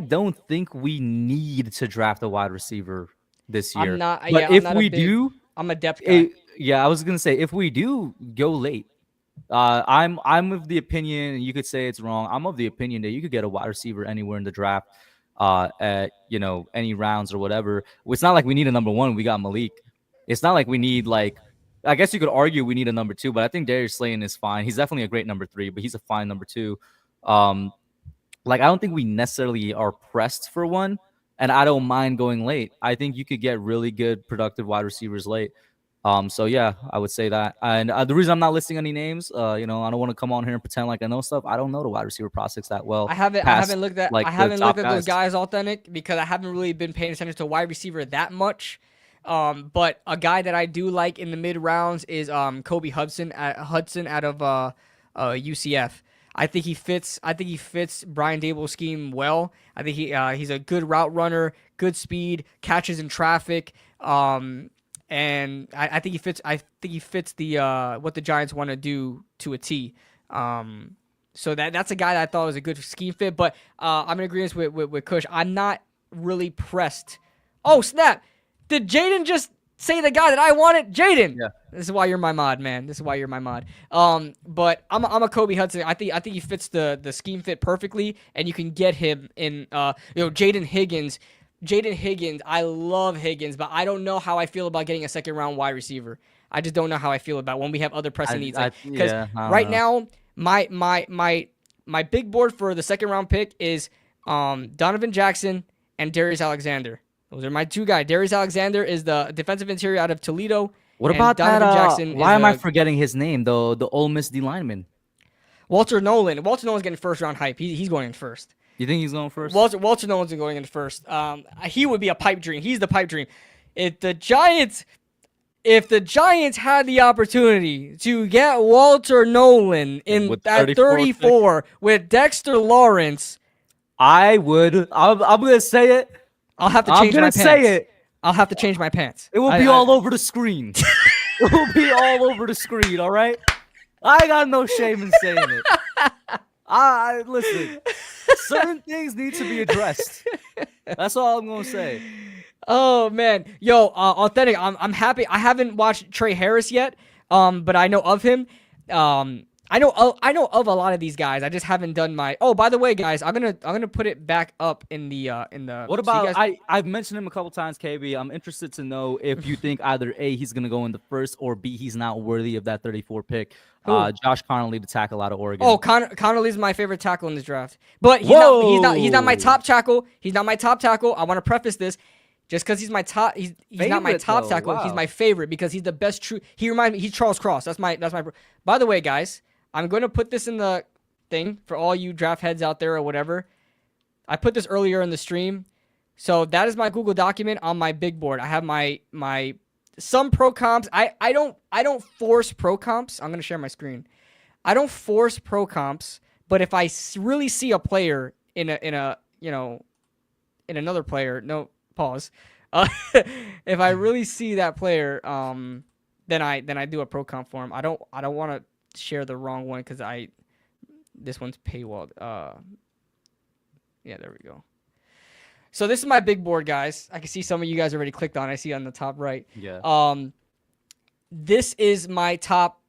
don't think we need to draft a wide receiver this year. I'm not. But Yeah, if I'm not we a big, do, I'm a depth guy. yeah, I was gonna say if we do go late. I'm of the opinion, and you could say it's wrong. I'm of the opinion that you could get a wide receiver anywhere in the draft, at any rounds or whatever. It's not like we need a number one. We got Malik. It's not like we need I guess you could argue we need a number two, but I think Darius Slayton is fine. He's definitely a great number three, but he's a fine number two. I don't think we necessarily are pressed for one, and I don't mind going late. I think you could get really good, productive wide receivers late. So yeah, I would say that. And the reason I'm not listing any names, I don't want to come on here and pretend like I know stuff. I don't know the wide receiver prospects that well. I haven't looked at those guys authentic because I haven't really been paying attention to wide receiver that much. But a guy that I do like in the mid rounds is Kobe Hudson out of UCF. I think he fits Brian Dable's scheme well. I think he's a good route runner, good speed, catches in traffic. And I think he fits. I think he fits the what the Giants want to do to a T. So that's a guy that I thought was a good scheme fit. But I'm in agreement with Kush. I'm not really pressed. Oh snap! Did Jaden just say the guy that I wanted? Jaden. Yeah. This is why you're my mod, man. This is why you're my mod. But I'm a Kobe Hudson. I think he fits the scheme fit perfectly, and you can get him in. Jaden Higgins. I love Higgins, but I don't know how I feel about getting a second round wide receiver. I just don't know how I feel about when we have other pressing needs. Because right now, my big board for the second round pick is Donovan Jackson and Darius Alexander. Those are my two guys. Darius Alexander is the defensive interior out of Toledo. What about Donovan Jackson? Why am I forgetting his name? The Ole Miss D lineman. Walter Nolan. Walter Nolan's getting first round hype. He's going in first. You think he's going first? Walter Nolan's going in first. He would be a pipe dream. He's the pipe dream. If the Giants had the opportunity to get Walter Nolan at 34 with Dexter Lawrence, I would. I'm gonna say it. I'll have to change my pants. I'm gonna say it. I'll have to change my pants. It will be all over the screen. It will be all over the screen. All right. I got no shame in saying it. Listen. Certain things need to be addressed. That's all I'm gonna say. Oh man, yo, authentic. I'm happy. I haven't watched Trey Harris yet, but I know of him. I know of a lot of these guys. I just haven't done my. Oh, by the way, guys, I'm gonna put it back up in the. What about I've mentioned him a couple times, KB. I'm interested to know if you think either A, he's gonna go in the first, or B, he's not worthy of that 34 pick. Josh Connolly, the tackle out of Oregon. Oh, Connolly's my favorite tackle in this draft, but he's not my top tackle. He's not my top tackle. I want to preface this. Just because he's my top, he's not my top tackle. Wow. He's my favorite because he's the best true. He reminds me. He's Charles Cross. That's my. By the way, guys, I'm going to put this in the thing for all you draft heads out there or whatever. I put this earlier in the stream. So that is my Google document on my big board. I have my some pro comps. I don't force pro comps. I'm gonna share my screen. I don't force pro comps, but if I really see a player in another player, no pause. If I really see that player, then I do a pro comp for him. I don't want to share the wrong one because this one's paywalled. Yeah, there we go. So this is my big board, guys. I can see some of you guys already clicked on it. I see on the top right. Yeah. This is my top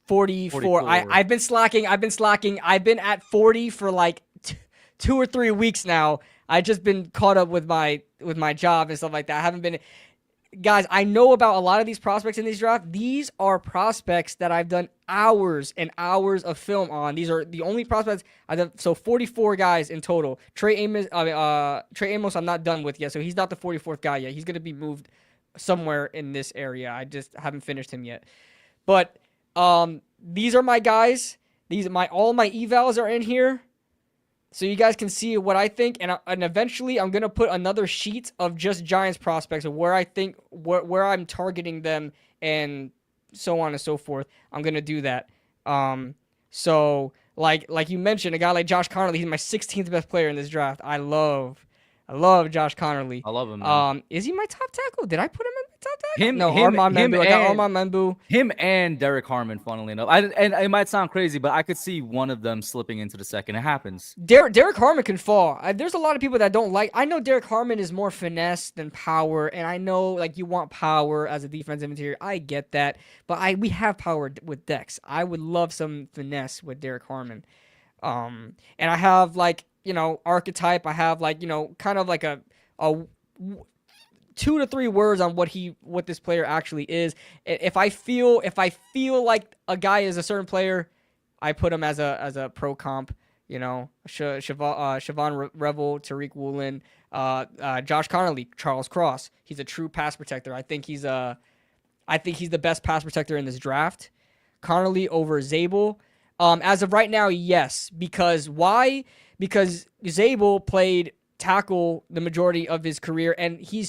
44. I've been slacking. I've been at 40 for like 2 or 3 weeks now. I just been caught up with my job and stuff like that. I haven't been. Guys, I know about a lot of these prospects in these drafts. These are prospects that I've done hours and hours of film on. These are the only prospects I've done. So 44 guys in total. Trey Amos, I'm not done with yet, so he's not the 44th guy yet. He's going to be moved somewhere in this area. I just haven't finished him yet. But these are my guys. All my evals are in here. So you guys can see what I think, and eventually I'm gonna put another sheet of just Giants prospects of where I think where I'm targeting them and so on and so forth. I'm gonna do that. So like you mentioned, a guy like Josh Connerly, he's my 16th best player in this draft. I love Josh Connerly. I love him, man. Is he my top tackle? Did I put him in my top tackle? Him, No, Armand Membu. I got Armand Membu. Him and Derek Harmon, funnily enough. And it might sound crazy, but I could see one of them slipping into the second. It happens. Derek Harmon can fall. There's a lot of people that don't like. I know Derek Harmon is more finesse than power, and I know like you want power as a defensive interior. I get that, but we have power with Dex. I would love some finesse with Derek Harmon. And I have like archetype. I have like kind of like a 2 to 3 words on what this player actually is. If I feel like a guy is a certain player, I put him as a pro comp. Siobhan Revel, Tariq Woolen, Josh Connerly, Charles Cross. He's a true pass protector. I think he's the best pass protector in this draft. Connerly over Zabel. As of right now, yes. Because why? Because Zabel played tackle the majority of his career, and he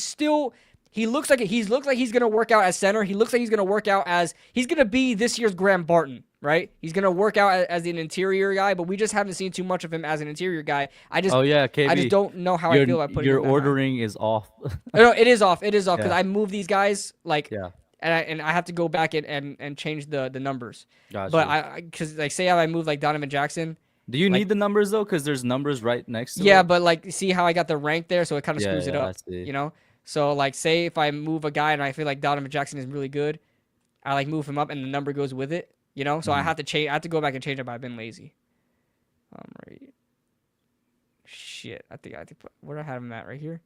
looks like he's gonna work out as center. He looks like he's gonna be this year's Graham Barton, right? He's gonna work out as an interior guy, but we just haven't seen too much of him as an interior guy. KB. I just don't know how I feel about putting your him that ordering is off. No, it is off because Yeah. I move these guys Yeah. and I have to go back and change the numbers. Gotcha. But because like say I move like Donovan Jackson. Do you need the numbers though? Because there's numbers right next to it. Yeah, but like see how I got the rank there, so it kind of screws it up. I see. So like say if I move a guy and I feel like Donovan Jackson is really good, I like move him up and the number goes with it. So I have to change. I have to go back and change it, but I've been lazy. Right. Shit, I think where did I have him at? Right here.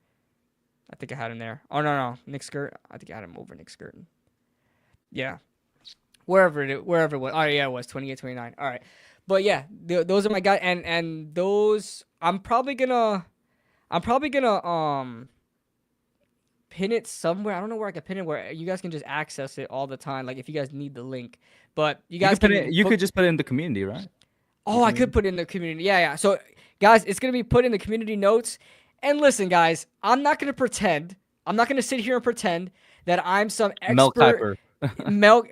I think I had him there. Oh no, Nick Skirt. I think I had him over Nick Skirton. Yeah, wherever it was. Oh yeah, it was 28, 29. All right. But yeah, those are my guys, and those I'm probably gonna pin it somewhere. I don't know where I can pin it where you guys can just access it all the time. Like if you guys need the link, but you guys you could just put it in the community, right? Oh, I could put it in the community. Yeah. So guys, it's gonna be put in the community notes. And listen, guys, I'm not gonna sit here and pretend that I'm some expert. Mel Kiper. Mel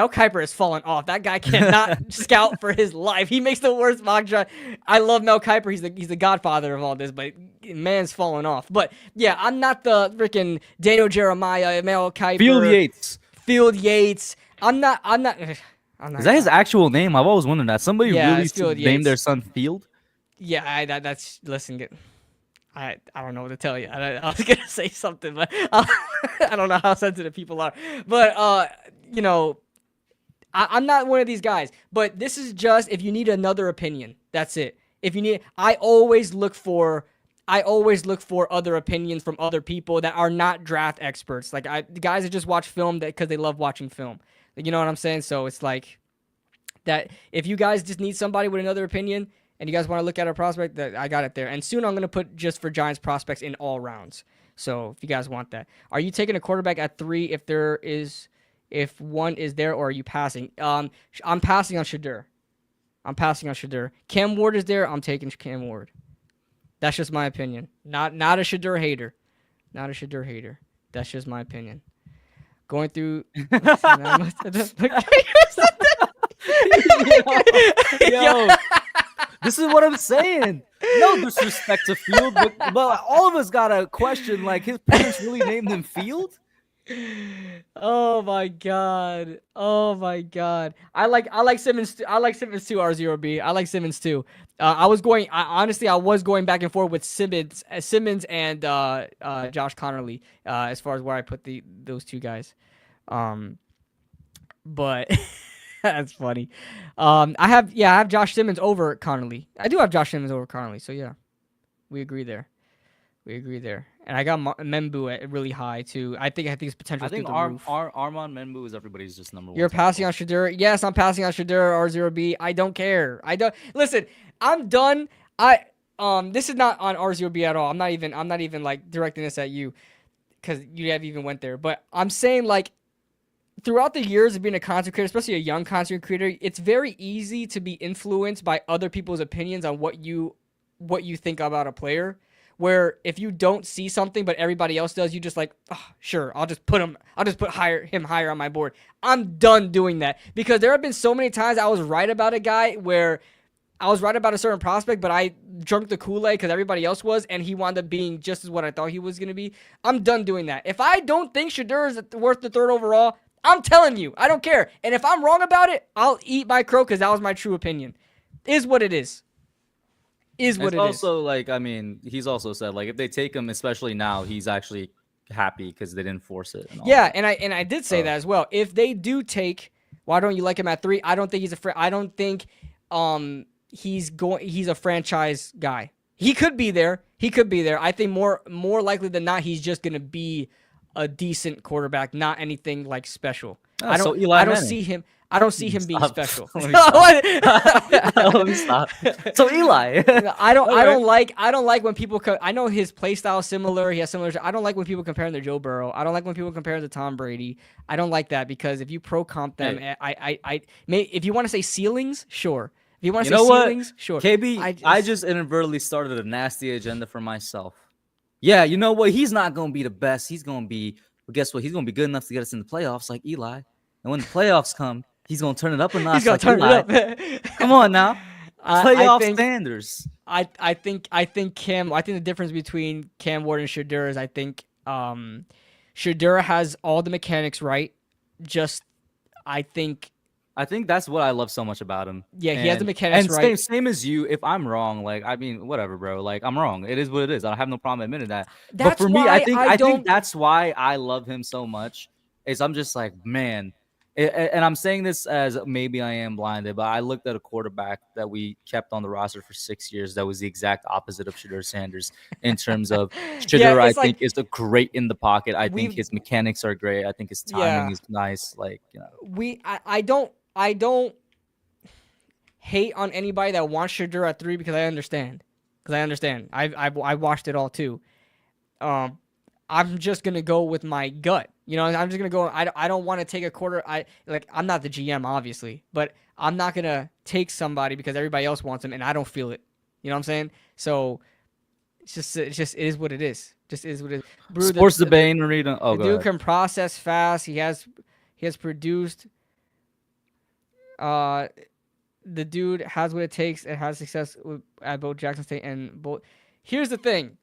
Kiper has fallen off. That guy cannot scout for his life. He makes the worst mock draft. I love Mel Kiper. He's the godfather of all this, but man's fallen off. But yeah, I'm not the freaking Daniel Jeremiah, Mel Kiper, Field Yates. I'm not. Is that his actual name? I've always wondered that. Somebody really named their son Field. Yeah, listen. I don't know what to tell you. I was gonna say something, but I don't know how sensitive people are. But I'm not one of these guys. But this is just if you need another opinion. That's it. If you need, I always look for other opinions from other people that are not draft experts. Like the guys that just watch film because they love watching film. You know what I'm saying? So it's like that. If you guys just need somebody with another opinion, and you guys want to look at a prospect, that I got it there. And soon I'm going to put just for Giants prospects in all rounds. So if you guys want that. Are you taking a quarterback at 3 if one is there, or are you passing? I'm passing on Shadur. Cam Ward is there. I'm taking Cam Ward. That's just my opinion. Not a Shedeur hater. Not a Shedeur hater. That's just my opinion. Going through. Yo, this is what I'm saying. No disrespect to Field, but all of us got a question. Like, his parents really named him Field? Oh my god. Oh my god. I like Simmons too. I like Simmons too, R0B. I like Simmons too. I was going back and forth with Simmons and Josh Connerly as far as where I put those two guys. But that's funny. I have Josh Simmons over Connerly. I do have Josh Simmons over Connerly. So yeah. We agree there. And I got Membu at really high too. I think his potential. I think Armand Membu is everybody's just number one. You're passing on Shedeur. Yes, I'm passing on Shedeur. R0B. I don't care. I don't listen. I'm done. This is not on R0B at all. I'm not even like directing this at you, because you haven't even went there. But I'm saying, like, throughout the years of being a content creator, especially a young content creator, it's very easy to be influenced by other people's opinions on what you think about a player. Where if you don't see something but everybody else does, you just like, oh, sure, I'll just put him higher on my board. I'm done doing that, because there have been so many times I was right about a guy where I was right about a certain prospect, but I drunk the Kool-Aid because everybody else was, and he wound up being just as what I thought he was going to be. I'm done doing that. If I don't think Shedeur is worth the 3rd overall, I'm telling you, I don't care. And if I'm wrong about it, I'll eat my crow, because that was my true opinion. Is what it is. Is what it is. Also, like, I mean, he's also said, like, if they take him, especially now, he's actually happy because they didn't force it. And all yeah, that. and I did say that as well. If they do take, why don't you like him at 3? I don't think I don't think he's a franchise guy. He could be there. I think more likely than not, he's just gonna be a decent quarterback, not anything like special. I don't see him being special. Let me stop. So Eli, I don't like when people. I know his play style similar. He has similar. I don't like when people compare him to Joe Burrow. I don't like when people compare him to Tom Brady. I don't like that, because if you pro comp them, if you want to say ceilings, sure. If you want to say ceilings, sure. KB, I just inadvertently started a nasty agenda for myself. Yeah, you know what? He's not gonna be the best. He's gonna be. But guess what? He's gonna be good enough to get us in the playoffs, like Eli. And when the playoffs come, he's gonna turn it up a notch. He's gonna turn it up. Come on now, playoff standards. I think the difference between Cam Ward and Shedeur is, I think Shedeur has all the mechanics right. I think that's what I love so much about him. Yeah, he has the mechanics and right. Same as you. If I'm wrong, like, I mean, whatever, bro. Like, I'm wrong. It is what it is. I have no problem admitting that. But for me, I think that's why I love him so much. Is I'm just like, man. And I'm saying this as maybe I am blinded, but I looked at a quarterback that we kept on the roster for 6 years that was the exact opposite of Shedeur Sanders in terms of Shedeur. I think is a great in the pocket. I think his mechanics are great. I think his timing is nice. Like, you know, I don't hate on anybody that wants Shedeur at 3, because I understand. I watched it all too. I'm just gonna go with my gut. You know, I'm just gonna go. I don't want to take a quarter. I'm not the GM, obviously, but I'm not gonna take somebody because everybody else wants him and I don't feel it. You know what I'm saying? So it is what it is. Just is what it is. Brew, Sports the Bane arena. Oh, the dude can process fast. He has produced. The dude has what it takes and has success at both Jackson State and both. Here's the thing.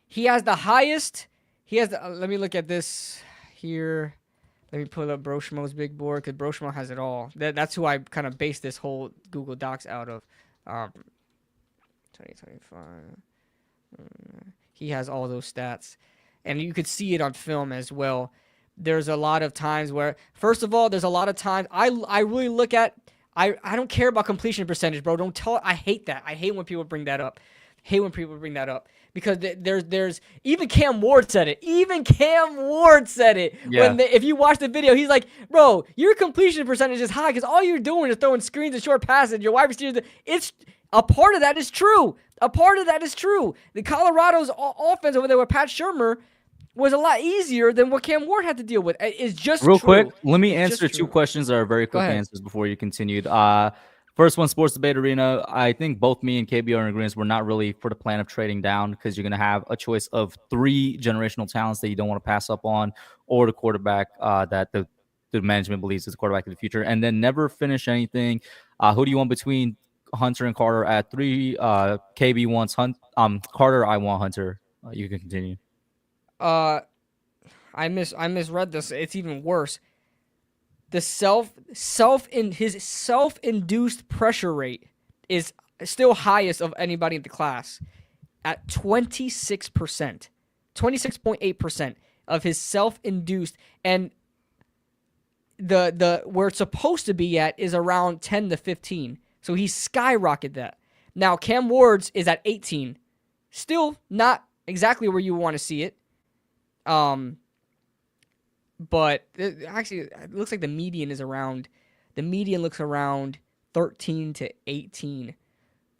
He has the highest. Let me look at this here. Let me pull up Broshmo's big board, because Broshmo has it all. That's who I kind of based this whole Google Docs out of. 2025. He has all those stats, and you could see it on film as well. There's a lot of times where, first of all, there's a lot of times I really look at. I don't care about completion percentage, bro. I hate that. I hate when people bring that up. Because there's even Cam Ward said it. Yeah. If you watch the video, he's like, bro, your completion percentage is high because all you're doing is throwing screens and short passes. Your wide receivers, a part of that is true. The Colorado's offense over there with Pat Shurmur was a lot easier than what Cam Ward had to deal with. It's just real true. Quick. Let me answer 2 questions that are very quick answers before you continued. First one, Sports Debate Arena. I think both me and KB are in agreement. We're not really for the plan of trading down because you're going to have a choice of 3 generational talents that you don't want to pass up on, or the quarterback that the management believes is the quarterback of the future, and then never finish anything. Who do you want between Hunter and Carter at 3? KB wants Carter. I want Hunter. You can continue. I misread this. It's even worse. The his self-induced pressure rate is still highest of anybody in the class at 26%. 26.8% of his self-induced, and the where it's supposed to be at is around 10 to 15. So he skyrocketed that. Now Cam Ward's is at 18. Still not exactly where you want to see it. But actually, it looks like the median looks around 13 to 18.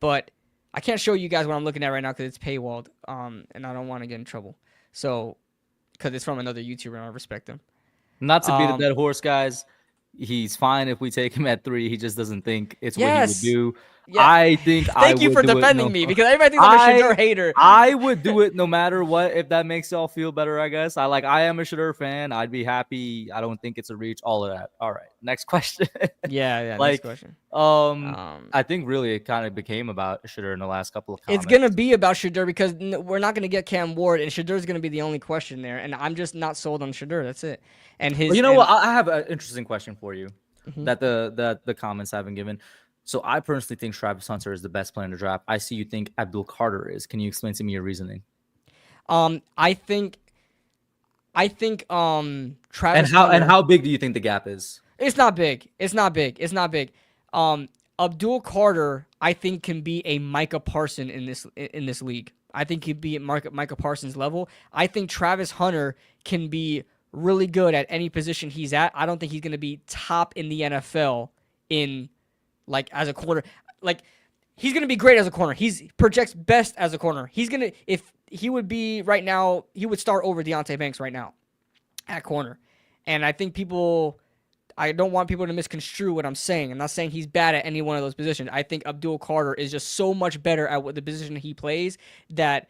But I can't show you guys what I'm looking at right now because it's paywalled. And I don't want to get in trouble. So, because it's from another YouTuber and I respect him. Not to beat a dead horse, guys. He's fine if we take him at 3. He just doesn't think it's what he would do. Yeah. I think Thank you for defending me because everybody thinks I'm a Shedeur hater. I would do it no matter what, if that makes y'all feel better, I guess. I am a Shedeur fan. I'd be happy. I don't think it's a reach. All of that. All right. Next question. Yeah, like, next question. I think really it kind of became about Shedeur in the last couple of comments. It's going to be about Shedeur because we're not going to get Cam Ward, and Shedeur's going to be the only question there. And I'm just not sold on Shedeur. That's it. And his. Well, you know what? I have an interesting question for you that the comments haven't given. So I personally think Travis Hunter is the best player in the draft. I see you think Abdul Carter is. Can you explain to me your reasoning? I think Travis and how big do you think the gap is? It's not big. Abdul Carter, I think, can be a Micah Parsons in this league. I think he'd be at Micah Parsons level. I think Travis Hunter can be really good at any position he's at. I don't think he's going to be top in the NFL in as a corner. He's going to be great as a corner. He projects best as a corner. If he would be right now, he would start over Deonte Banks right now at corner. And I think I don't want people to misconstrue what I'm saying. I'm not saying he's bad at any one of those positions. I think Abdul Carter is just so much better at what the position he plays that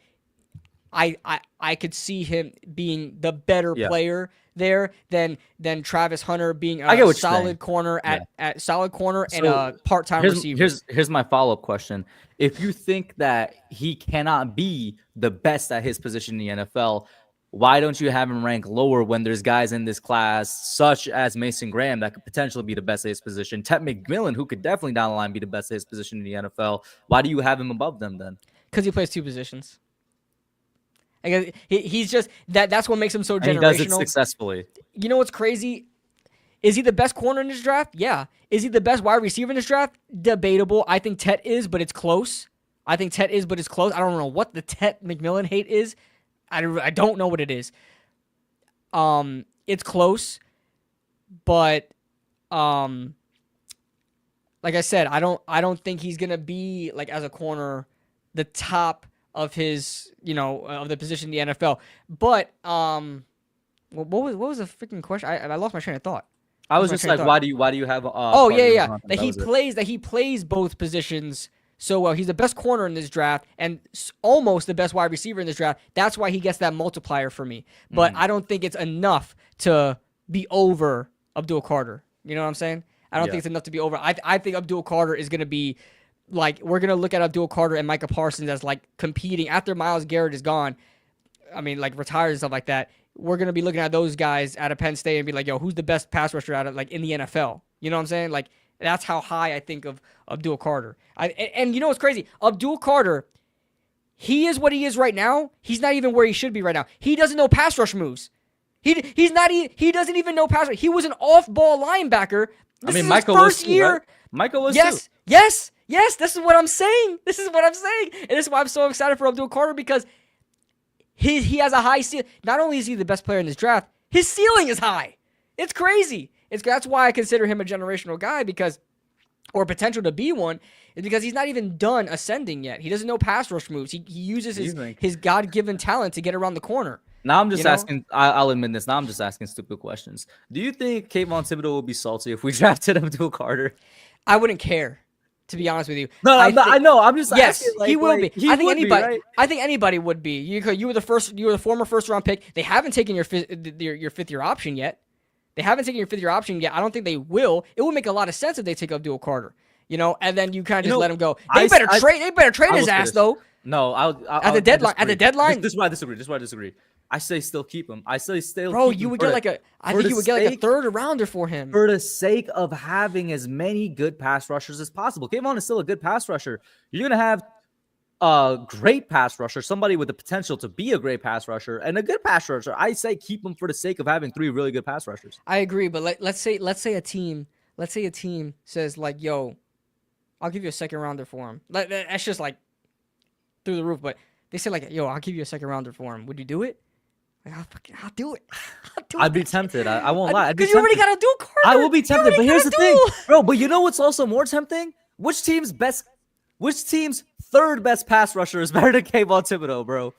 I could see him being the better player there than Travis Hunter being a solid corner at solid corner and a part-time receiver. Here's my follow-up question. If you think that he cannot be the best at his position in the NFL, why don't you have him rank lower when there's guys in this class such as Mason Graham that could potentially be the best at his position? Ted McMillan, who could definitely down the line be the best at his position in the NFL. Why do you have him above them then? Because he plays 2 positions. He's just that's what makes him so generational. And he does it successfully. You know what's crazy? Is he the best corner in this draft? Yeah. Is he the best wide receiver in this draft? Debatable. I think Tet is, but it's close. I don't know what the Tet McMillan hate is. I don't know what it is. It's close, but like I said, I don't think he's gonna be as a corner the top of his, of the position in the NFL. But what was the freaking question? I lost my train of thought. I was just why do you have? That he plays both positions so well. He's the best corner in this draft and almost the best wide receiver in this draft. That's why he gets that multiplier for me. But I don't think it's enough to be over Abdul Carter. You know what I'm saying? I don't think it's enough to be over. I think Abdul Carter is going to be we're going to look at Abdul Carter and Micah Parsons as competing after Myles Garrett is gone. I mean, retired and stuff like that. We're going to be looking at those guys out of Penn State and be like, yo, who's the best pass rusher out of in the NFL? You know what I'm saying? That's how high I think of Abdul Carter. And you know what's crazy? Abdul Carter, he is what he is right now. He's not even where he should be right now. He doesn't know pass rush moves. He doesn't even know pass rush. He was an off-ball linebacker. This is his first year. Right? Michael was too. Yes, this is what I'm saying. And this is why I'm so excited for Abdul Carter because he has a high ceiling. Not only is he the best player in this draft, his ceiling is high. It's crazy. That's why I consider him a generational guy or potential to be one, is because he's not even done ascending yet. He doesn't know pass rush moves. He uses his God-given talent to get around the corner. Now I'm just asking, I'll admit this, now I'm just asking stupid questions. Do you think Kayvon Thibodeau will be salty if we drafted Abdul Carter? I wouldn't care. To be honest with you, No, I know. I'm just yes, asking, like, he will be. He I think would be, anybody. right? I think anybody would be. You were the former first round pick. They haven't taken your 5th year option yet. They haven't taken your 5th year option yet. I don't think they will. It would make a lot of sense if they take Abdul Carter. And then you kind of just let him go. They better trade his ass though. No, At the deadline. At the deadline. This is why I disagree. I say still keep him. I say still. Bro, keep you him would for get the- I think you would get like a sake- 3rd rounder for him. for the sake of having as many good pass rushers as possible. Kayvon is still a good pass rusher. You're gonna have a great pass rusher, somebody with the potential to be a great pass rusher and a good pass rusher. I say keep him for the sake of having 3 really good pass rushers. I agree, but let's say a team says like, yo, I'll give you a 2nd rounder for him. That's just like through the roof. But they say like, yo, I'll give you a 2nd rounder for him. Would you do it? Like, I'll do it. I'd be tempted. I won't lie. I'd be Because you already tempted. got a dual Carter. I will be tempted, but here's the thing, duel. bro. But you know what's also more tempting? Which team's 3rd best pass rusher is better than Kayvon Thibodeau, bro?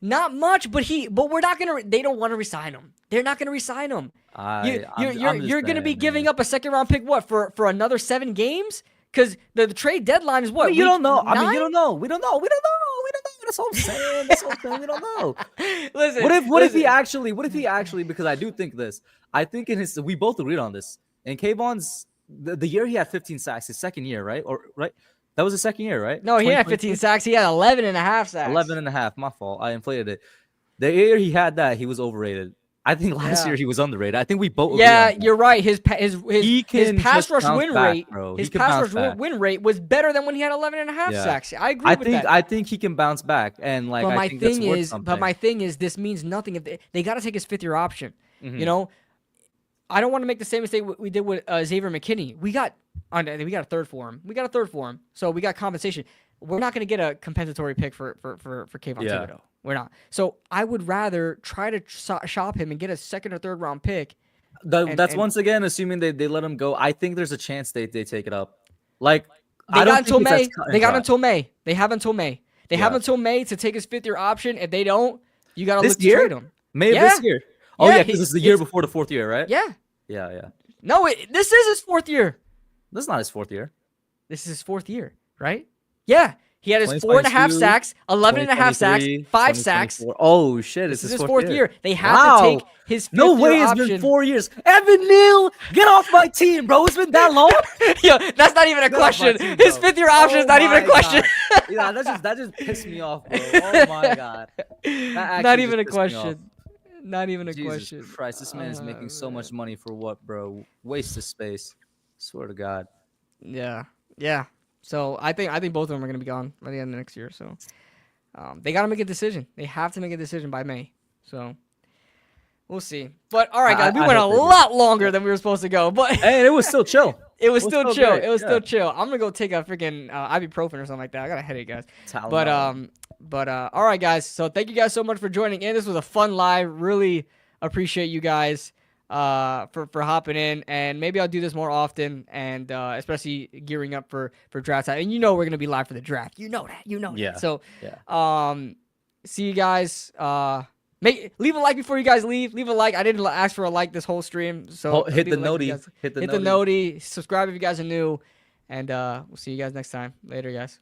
Not much, but we're not gonna. They don't want to resign him. They're not gonna resign him. You're gonna be giving up a 2nd round pick for another 7 games? Because the trade deadline is what? I mean, you don't know. 9? I mean, you don't know. We don't know. That's all I'm saying. We don't know. Listen. What if he actually? Because I do think this. I think we both agreed on this. In Kayvon's the year he had 15 sacks, his 2nd year, right? That was his 2nd year, right? No, he had 15 sacks. He had 11 and a half sacks. 11 and a half. My fault. I inflated it. The year he had that, he was overrated. I think last year he was underrated. I think we both. Yeah, agreed on that. you're right. His pass rush bounce win back, rate, bro. his He can pass bounce rush back. win rate was better than when he had 11 and a half Yeah. sacks. I agree with that. I think he can bounce back, and like But I think that's worth something. my thing is, this means nothing if they got to take his 5th year option. Mhm. I don't want to make the same mistake we did with Xavier McKinney. We got a 3rd for him. So we got compensation. We're not going to get a compensatory pick for Kayvon Thibodeau. We're not. So I would rather try to shop him and get a 2nd or 3rd round pick. That's once again assuming they let him go. I think there's a chance they take it up. Like They got until May. They got have until May. They have until May to take his 5th year option. If they don't, you got to look to trade him. May of Yeah. this year. Oh Yeah, yeah, because it's the year before the 4th year, right? Yeah. Yeah. No, this is his 4th year. That's not his 4th year. This is his 4th year, right? Yeah. He had his 4.5 sacks, 11 and a half sacks, 5 sacks. Oh shit! This It's is his 4th 4th year. They have to take his 5th No way, year it's option. been 4 years. Evan Neal, get off my team, bro. It's been that long. Yo, that's not even a Get off my question. team, His bro. 5th year option is not Oh even a my question. God. Yeah, that just pissed me off, bro. Oh my god. That Not actually even a just pissed me off. question. Not even a Jesus question. Christ, this man is making so much money for what, bro? Waste of space. Swear to God. Yeah. So I think both of them are gonna be gone by the end of next year. So they gotta make a decision. They have to make a decision by May. So we'll see. But all right, guys, we went a lot longer than we were supposed to go. But Hey, it was still chill. it was still chill. great, It was yeah. still chill. I'm gonna go take a freaking ibuprofen or something like that. I got a headache, guys. But all right, guys. So thank you guys so much for joining in. This was a fun live. Really appreciate you guys for hopping in, and maybe I'll do this more often, and especially gearing up for draft time. And we're gonna be live for the draft. You know that. Yeah. So Yeah. see you guys. Leave a like before you guys leave. Leave a like. I didn't ask for a like this whole stream, so Hit the leave a like if you noti. guys- Hit the hit the noti. noti. Subscribe if you guys are new, and we'll see you guys next time. Later, guys.